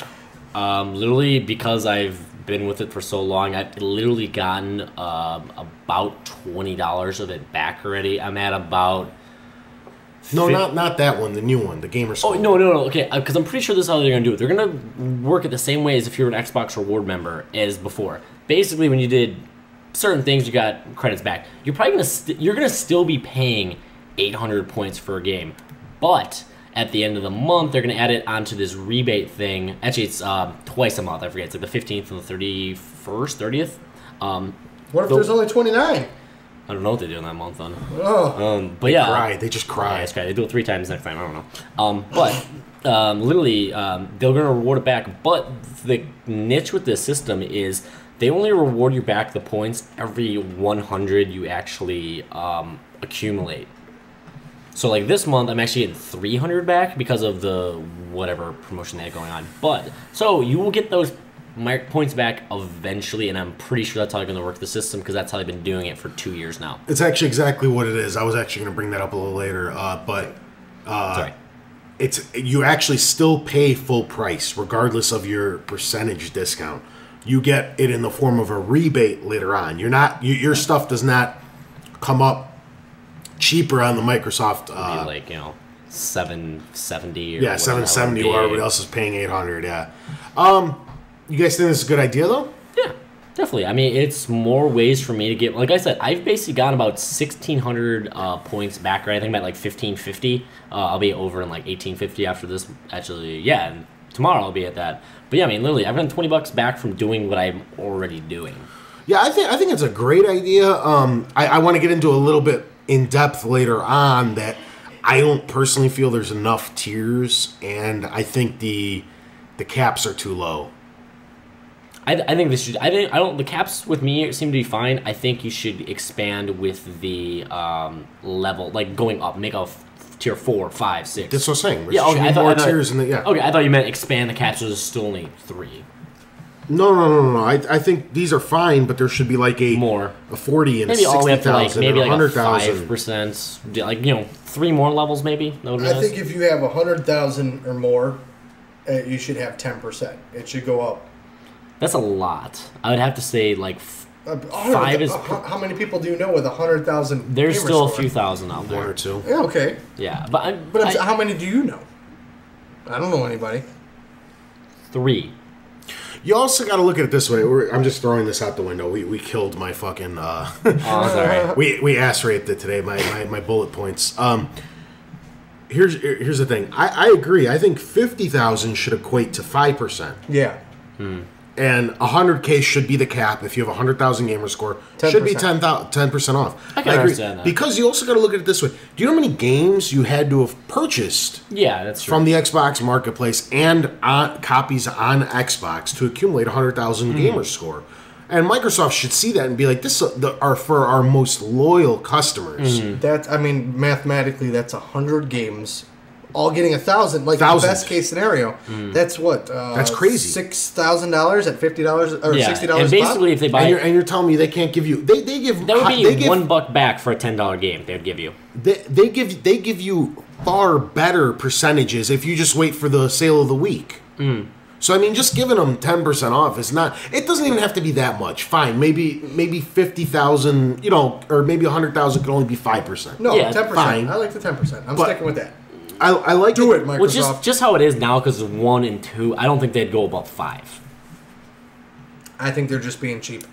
Literally, because I've been with it for so long, I've literally gotten about $20 of it back already. I'm at about...
No, not that one. The new one, the gamer
Oh,
school.
no. Okay, because I'm pretty sure this is how they're going to do it. They're going to work it the same way as if you're an Xbox Reward member as before. Basically, when you did certain things, you got credits back. You're probably going to you're going to still be paying 800 points for a game, but at the end of the month, they're going to add it onto this rebate thing. Actually, it's twice a month. I forget. It's like the 15th and the 30th.
What if there's only 29?
I don't know what they do in that month then.
Oh.
But yeah,
They just
Yeah,
cry.
that's right. They do it 3 times next time. I don't know. Literally, they're going to reward it back. But the niche with this system is they only reward you back the points every 100 you actually accumulate. So like this month, I'm actually getting 300 back because of the whatever promotion they had going on. But so you will get those points back eventually, and I'm pretty sure that's how they're going to work the system because that's how they've been doing it for 2 years now.
It's actually exactly what it is. I was actually going to bring that up a little later,
Sorry.
it's you actually still pay full price regardless of your percentage discount. You get it in the form of a rebate later on. Your stuff does not come up cheaper on the Microsoft.
Like, 770 or
Yeah,
whatever
770
that would
while
be.
everybody else is paying 800. Yeah. You guys think this is a good idea though?
Yeah, definitely. I mean, it's more ways for me to get. Like I said, I've basically gotten about 1,600 points back. Right, I think I'm at like 1,550. I'll be over in like 1,850 after this. Actually, yeah, and tomorrow I'll be at that. But yeah, I mean, literally, I've gotten $20 back from doing what I'm already doing.
Yeah, I think it's a great idea. I want to get into a little bit in depth later on that I don't personally feel there's enough tiers, and I think the caps are too low.
I think this should. I don't. The caps with me seem to be fine. I think you should expand with the level, like going up, make a tier 4, 5, 6.
That's what I'm saying. There
Yeah,
should
okay.
be
I thought,
more tiers in the
Okay, I thought you meant expand the caps. So there's still only 3.
No. I think these are fine, but there should be like a 40 and
maybe
a
all the way up to like
60,000
maybe
and
like a
100,000.
5%, like 3 more levels maybe. That would be
I
nice.
think if you have 100,000 or more, you should have 10%. It should go up.
That's a lot. I would have to say like 5 is.
How many people do you know with 100,000?
There's
gamer
still a
score?
few thousand out
One or
there.
two.
Yeah, okay.
Yeah, but
How many do you know? I don't know anybody.
3.
You also got to look at it this way. I'm just throwing this out the window. We killed my fucking.
Oh, sorry.
We ass raped it today. My bullet points. Here's the thing. I agree. I think 50,000 should equate to 5%.
Yeah.
And 100K should be the cap. If you have 100,000 gamer score,
10%.
should be 10% off.
I can understand that.
Because you also got to look at it this way. Do you know how many games you had to have purchased
Yeah, that's true.
from the Xbox Marketplace and copies on Xbox to accumulate 100,000 gamer score? And Microsoft should see that and be like, "This are for our most loyal customers."
Mathematically, that's 100 games, all getting 1,000. Like the best case scenario, that's what?
That's crazy.
$6,000 at $50 or $60.
And basically, if they buy,
And you're telling me they can't give you? They give
that would be
they give,
$1 back for a $10 game. They'd give you.
They give you far better percentages if you just wait for the sale of the week. So I mean, just giving them 10% off is not. It doesn't even have to be that much. Fine, maybe 50,000, or maybe 100,000 could only be 5%.
No,
Yeah,
10%.
fine.
I like the 10%. I'm
But-
sticking with that.
I like
Do it, Microsoft.
Well, just how it is now, because it's 1 and 2, I don't think they'd go above 5.
I think they're just being cheap.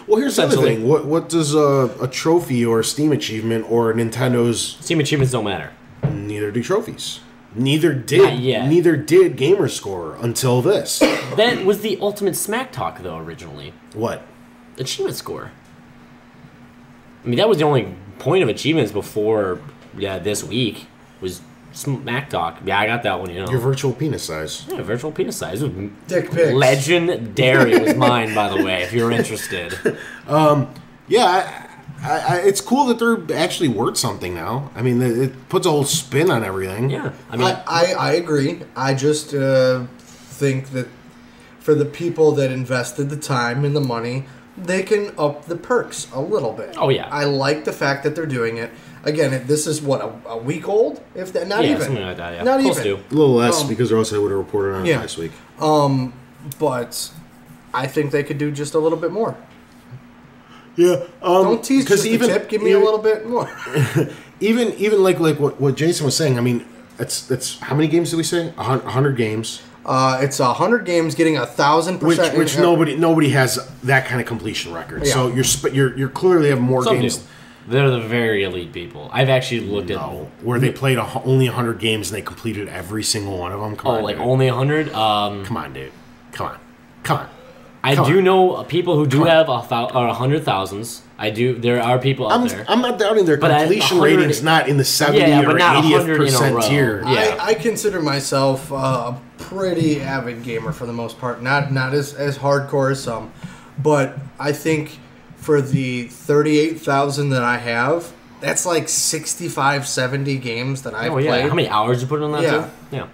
Well, here's the other
Essentially.
thing. What does a trophy or a Steam achievement or Nintendo's?
Steam achievements don't matter.
Neither do trophies. Neither
Not yet.
did gamer score until this.
That was the ultimate smack talk, though, originally.
What?
Achievement score. I mean, that was the only point of achievements before this week was smack talk. Yeah, I got that one,
Your virtual penis size.
Yeah, virtual penis size. It was
Dick pics.
legendary was mine, by the way, if you're interested.
Yeah, it's cool that they're actually worth something now. I mean, it puts a whole spin on everything.
Yeah, I mean,
I agree. I just think that for the people that invested the time and the money, they can up the perks a little bit.
Oh, yeah.
I like the fact that they're doing it. Again, this is what, a week old? If that, not
yeah,
even.
something like that. Yeah,
Not
close
even.
to.
A little less because or else I would have reported on it
Yeah.
last week.
But I think they could do just a little bit more.
Yeah.
Don't tease just the tip. Give me a little bit more.
Even like what Jason was saying. I mean, it's how many games did we say? 100 games.
It's 100 games, getting 1,000%.
Which nobody has that kind of completion record.
Yeah.
So you're clearly have more
Some
games.
do. They're the very elite people. I've actually looked at
Where they played only 100 games and they completed every single one of them. Come on,
like
dude.
only 100.
Come on, dude. Come on.
I
Come
do
on.
know people who do
Come on.
have 100,000s. I do. There are people out there.
I'm not doubting their
But at
completion
100
rating's not in the 70
Yeah,
or
but not
80th
100 in a
percent
row.
tier.
Yeah.
I consider myself a pretty avid gamer for the most part. Not as hardcore as some, but I think for the 38,000 that I have, that's like 65, 70 games that I've
Oh yeah.
played.
How many hours you put on that?
Yeah.
Too? Yeah.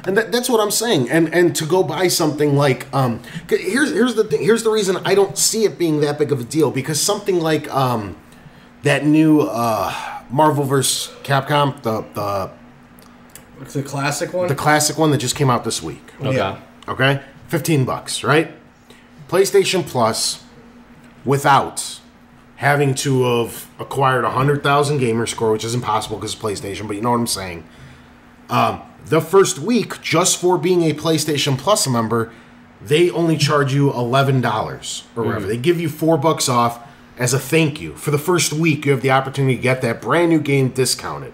And that's what I'm saying. And to go buy something like here's the thing. Here's the reason I don't see it being that big of a deal, because something like that new Marvel vs. Capcom,
The classic one.
the classic one that just came out this week.
Okay.
Yeah.
Okay, $15, right? PlayStation Plus, without having to have acquired 100,000 gamer score, which is impossible because it's PlayStation. But you know what I'm saying. The first week, just for being a PlayStation Plus member, they only charge you $11 or whatever. They give you $4 off as a thank you. For the first week, you have the opportunity to get that brand new game discounted.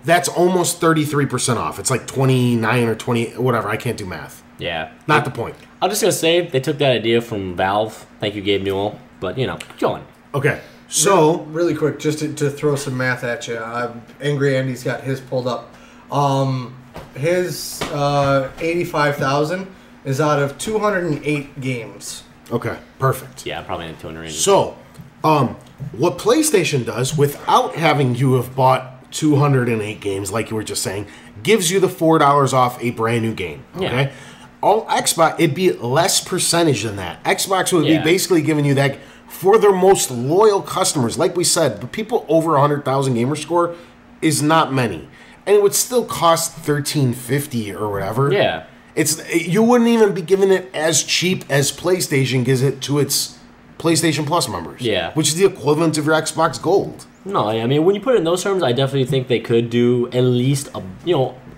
That's almost 33% off. It's like 29 or 20, whatever. I can't do math.
Yeah.
Not the point.
I'm just gonna say they took that idea from Valve. Thank you, Gabe Newell. But keep going.
Okay, so
really quick, just to throw some math at you. Angry Andy's got his pulled up. His 85,000 is out of 208 games.
okay, perfect.
Yeah, probably in the 200 range.
So, what PlayStation does, without having you have bought 208 games, like you were just saying, gives you the $4 off a brand new game. Okay.
Yeah.
All Xbox, it'd be less percentage than that. Xbox would be
Yeah.
basically giving you that for their most loyal customers. Like we said, the people over 100,000 gamer score is not many, and it would still cost $13.50 or whatever.
Yeah.
You wouldn't even be giving it as cheap as PlayStation gives it to its PlayStation Plus members.
Yeah.
Which is the equivalent of your Xbox Gold.
No, I mean when you put it in those terms, I definitely think they could do at least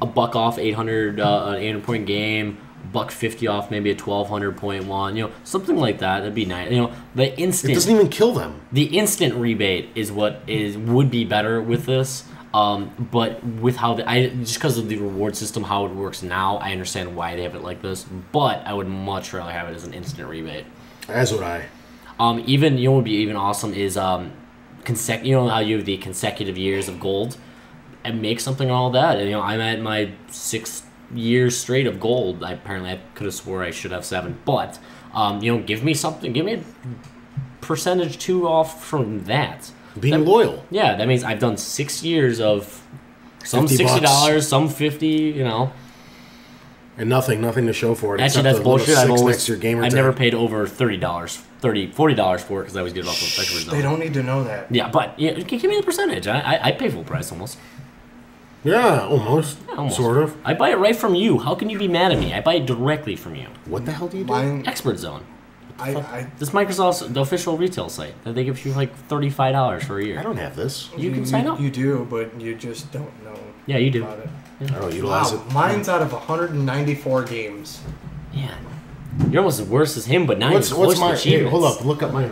a buck off 800 an 800-point game, $150 off maybe a 1,200-point one. Something like that. That'd be nice. The instant.
It doesn't even kill them.
The instant rebate is what would be better with this. But with how just because of the reward system, how it works now, I understand why they have it like this. But I would much rather have it as an instant rebate.
As would I.
Even what would be even awesome is how you have the consecutive years of gold, and make something all that. And, I'm at my 6 years straight of gold. I could have swore I should have 7, but give me something. Give me a percentage 2 off from that.
Being loyal.
Yeah, that means I've done 6 years of some $60, some $50.
And nothing to show for it.
Actually, that's bullshit. I've never
paid
paid over $40 for it because I always get it off of Expert Zone.
They don't need to know that.
Yeah, but give me the percentage. I pay full price almost.
Yeah, almost. Sort of.
I buy it right from you. How can you be mad at me? I buy it directly from you.
What the hell do you do?
Expert Zone.
This
Microsoft's the official retail site that they give you like $35 for a year.
I don't have this.
You can sign up.
You do, but you just don't know.
Yeah, you do.
About it.
Yeah.
I don't utilize it.
Mine's out of 194 games.
Yeah. You're almost as worse as him, but now you're close to achievements.
Hey, hold up, look up mine.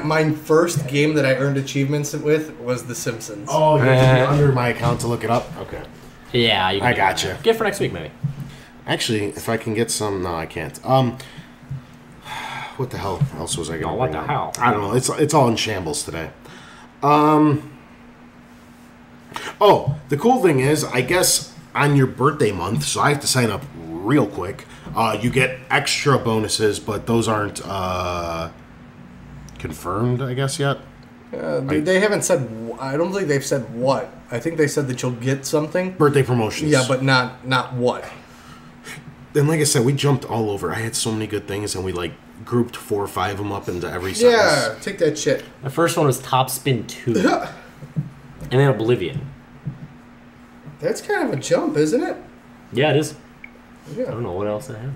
My first game that I earned achievements with was The Simpsons.
Oh, you're under my account to look it up? Okay.
Yeah,
I got you.
Get for next week, maybe.
Actually, if I can get some... No, I can't. What the hell else was I going to
what the hell?
I don't know. It's all in shambles today. Oh, the cool thing is, I guess on your birthday month, so I have to sign up real quick, you get extra bonuses, but those aren't confirmed, I guess, yet.
They haven't said... I don't think they've said what. I think they said that you'll get something.
Birthday promotions.
Yeah, but not what.
And like I said, we jumped all over. I had so many good things, and we grouped 4 or 5 of them up into every sentence.
Yeah, take that shit.
My first one was Top Spin 2. And then Oblivion.
That's kind of a jump, isn't it?
Yeah, it is.
Yeah.
I don't know what else I have.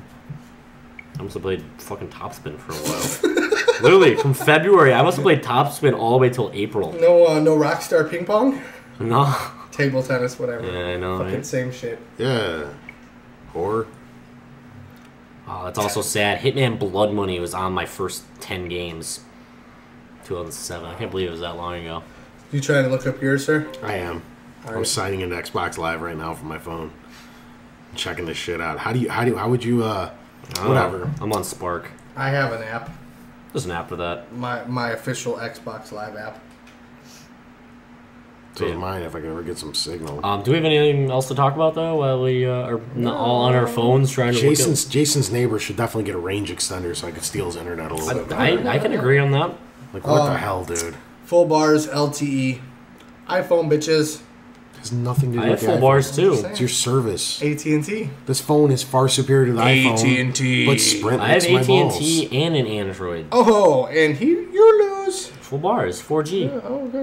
I must have played fucking Top Spin for a while. Literally, from February, I must have played Top Spin all the way till April.
No Rockstar Ping Pong?
No.
Table tennis, whatever.
Yeah, I know,
Fucking
right?
same shit.
Yeah. Or...
Oh, that's also sad. Hitman Blood Money was on my first 10 games. 2007. I can't believe it was that long ago.
You trying to look up yours, sir?
I am. I'm signing into Xbox Live right now from my phone. I'm checking this shit out. How would you, whatever.
I'm on Spark.
I have an app.
There's an app for that.
My official Xbox Live app.
So is mine if I can ever get some signal.
Do we have anything else to talk about, though, while we are all on our phones trying to
Jason's neighbor should definitely get a range extender so I could steal his internet a little bit.
I can agree on that.
Like, what the hell, dude?
Full bars, LTE. iPhone, bitches.
Has nothing to do
I
with
have full bars, too.
It's your service.
AT&T.
This phone is far superior to the iPhone.
AT&T.
But Sprint
I have
licks my
AT&T
balls.
and an Android.
Oh, and you lose.
Full bars, 4G.
Okay.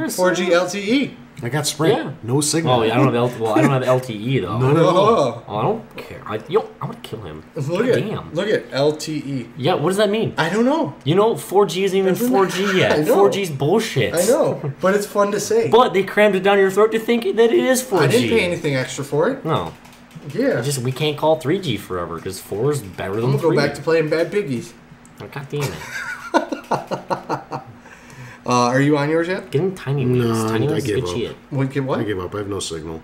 4G LTE.
I got Sprint.
Yeah.
No signal.
Oh, yeah, I don't have LTE though.
None at all.
Oh, I don't care. I'm gonna kill him.
Look at LTE.
Yeah, what does that mean?
I don't know.
4G isn't even 4G yet.
I know.
4G's bullshit.
I know, but it's fun to say.
But they crammed it down your throat to think that it is 4G.
I didn't pay anything extra for it.
No.
Yeah.
We can't call 3G forever because 4 is better than 3.
I'm gonna go back to playing Bad Piggies.
Oh, God damn it.
Are you on yours yet?
Getting Tiny Wings.
No,
Tiny
I
Wings is
gave
good
up.
shit.
What?
I gave up. I have no signal.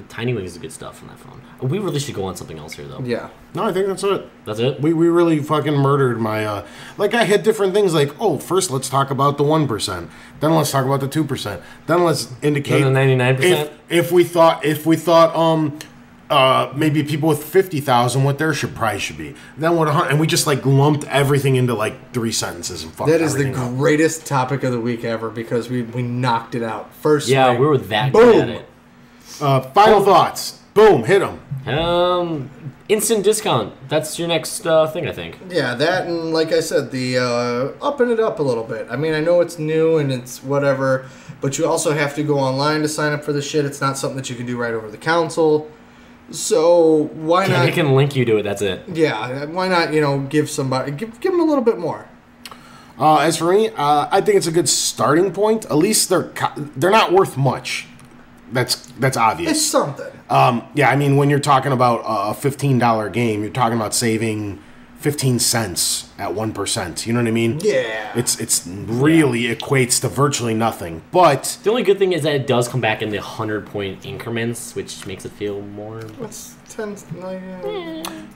Tiny Wings is good stuff on that phone. We really should go on something else here, though.
Yeah.
No, I think that's it.
That's it?
We really fucking murdered my... I had different things like, first let's talk about the 1%. Then let's talk about the 2%. Then let's indicate...
Then the 99%?
If we thought... maybe people with 50,000, what their price should be. Then what? And we just lumped everything into 3 sentences and fucked
That is the
everything up.
greatest topic of the week ever because we knocked it out first.
Yeah,
swing.
we were that
Boom.
good at it.
Final thoughts. Boom, hit them.
Instant discount. That's your next thing, I think.
Yeah, that and like I said, the upping it up a little bit. I mean, I know it's new and it's whatever, but you also have to go online to sign up for the shit. It's not something that you can do right over the console. So why not?
They can link you to it. That's it.
Yeah, why not? Give somebody, give them a little bit more.
As for me, I think it's a good starting point. At least they're not worth much. That's that's obvious.
It's something.
Yeah, I mean, when you're talking about a $15 game, you're talking about saving 15 cents at 1%. You know what I mean?
Yeah.
It's really equates to virtually nothing. But
The only good thing is that it does come back in the 100-point increments, which makes it feel more.
It's 10.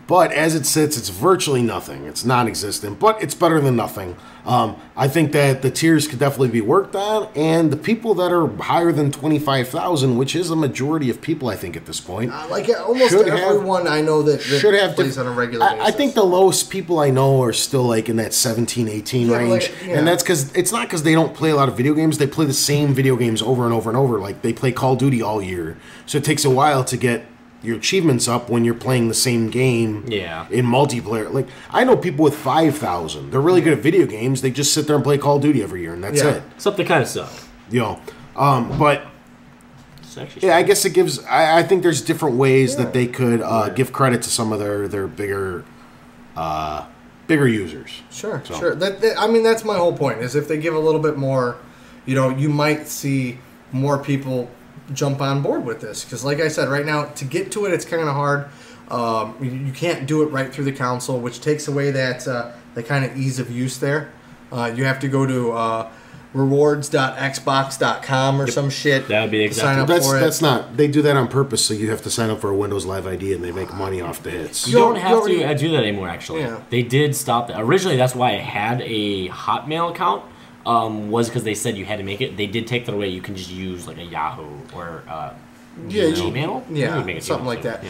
But as it sits, it's virtually nothing. It's non-existent, but it's better than nothing. I think that the tiers could definitely be worked on, and the people that are higher than 25,000, which is a majority of people, I think, at this point.
Like almost everyone I know that
Should have
plays on a regular basis.
I think the lowest people I know are still like in that 17, 18 range. And that's because it's not because they don't play a lot of video games. They play the same video games over and over and over. Like they play Call of Duty all year. So it takes a while to get your achievements up when you're playing the same game in multiplayer. Like I know people with 5,000. They're really good at video games. They just sit there and play Call of Duty every year, and that's it.
Something kind of suck.
But yeah, I guess it gives. I think there's different ways that they could give credit to some of their bigger users.
Sure. I mean, that's my whole point. Is if they give a little bit more, you might see more people jump on board with this. Because, like I said, right now to get to it, it's kind of hard. You can't do it right through the console, which takes away that the kind of ease of use there. You have to go to rewards.xbox.com or some shit.
That would be exactly.
That's not. They do that on purpose, so you have to sign up for a Windows Live ID, and they make money off the hits.
You don't have to do that anymore. Actually,
Yeah.
They did stop that. Originally, that's why I had a Hotmail account. Was because they said you had to make it. They did take that away. You can just use like a Yahoo or Gmail.
Yeah, something like that. Yeah.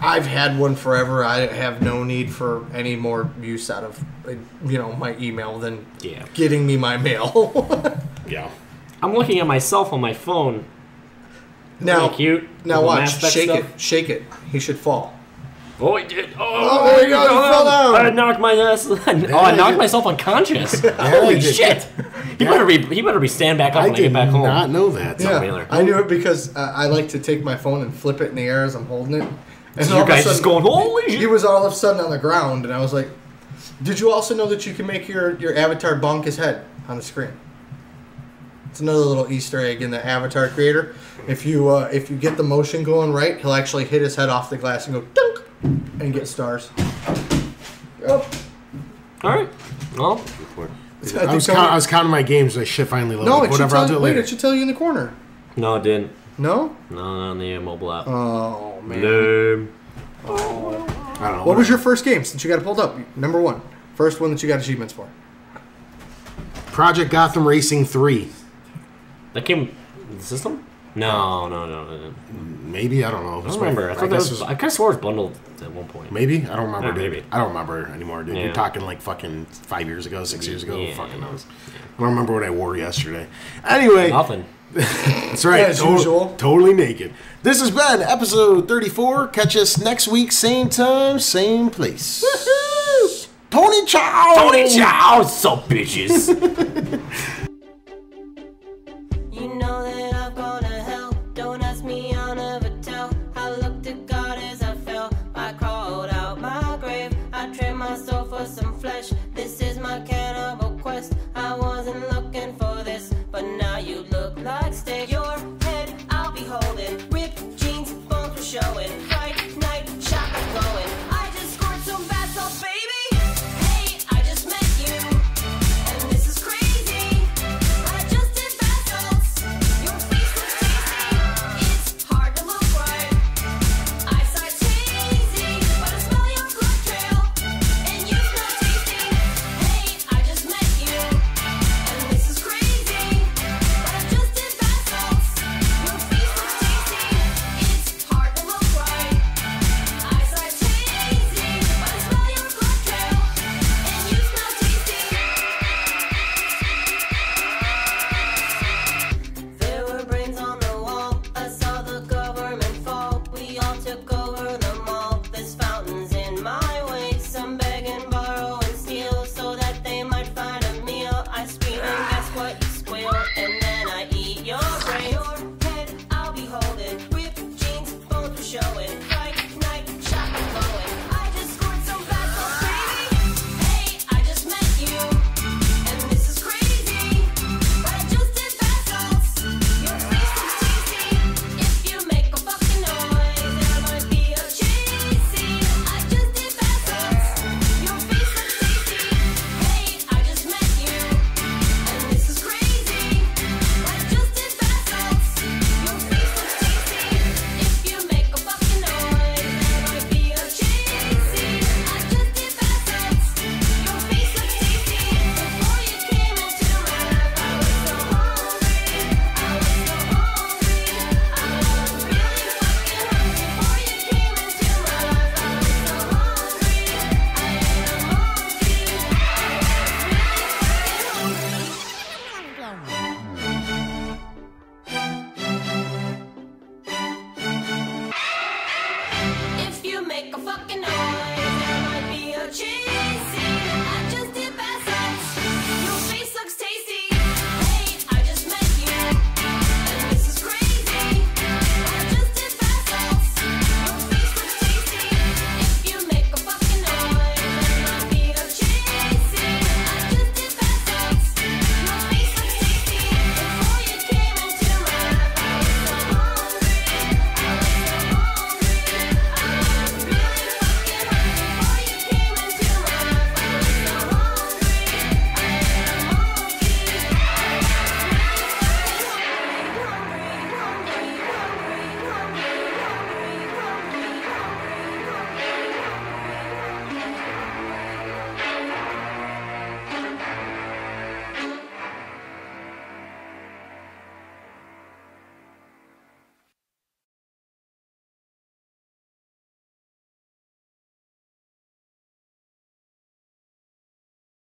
I've had one forever. I have no need for any more use out of my email than getting me my mail.
Yeah.
I'm looking at myself on my phone.
Now,
pretty cute.
Now watch.
Mass Effect
Shake
stuff.
it. Shake it. He should fall.
Oh, he did.
Oh, there you go. He fell down.
I knocked my ass. I knocked myself unconscious. Holy shit! He better be stand back up when I get back home.
I did not know that.
Yeah, I knew it because I like to take my phone and flip it in the air as I'm holding it. And
So you guys just going, holy shit!
He was all of a sudden on the ground, and I was like, "Did you also know that you can make your avatar bonk his head on the screen?" It's another little Easter egg in the avatar creator. If you get the motion going right, he'll actually hit his head off the glass and go dunk and get stars. Yep.
All right. Well,
I was counting my games. My shit finally loaded.
No,
Whatever, I'll do it later.
It should tell you in the corner.
no, it didn't.
No?
No, not on the mobile app.
Oh man.
Lame.
I don't know.
What was your first game since you got it pulled up? Number one. First one that you got achievements for.
Project Gotham Racing 3.
That came with the system? No.
Maybe, I don't know.
I don't remember. I could have swore it was bundled at one point.
Maybe? I don't remember,
Yeah,
dude.
maybe.
I don't remember anymore, dude.
Yeah.
You're talking like fucking 5 years ago, 6 years ago.
Yeah.
Who fucking knows? I don't remember what I wore yesterday. Anyway.
Nothing.
That's right.
As usual.
Totally naked. This has been episode 34. Catch us next week, same time, same place. Tony Chow!
Tony Chow, so bitches.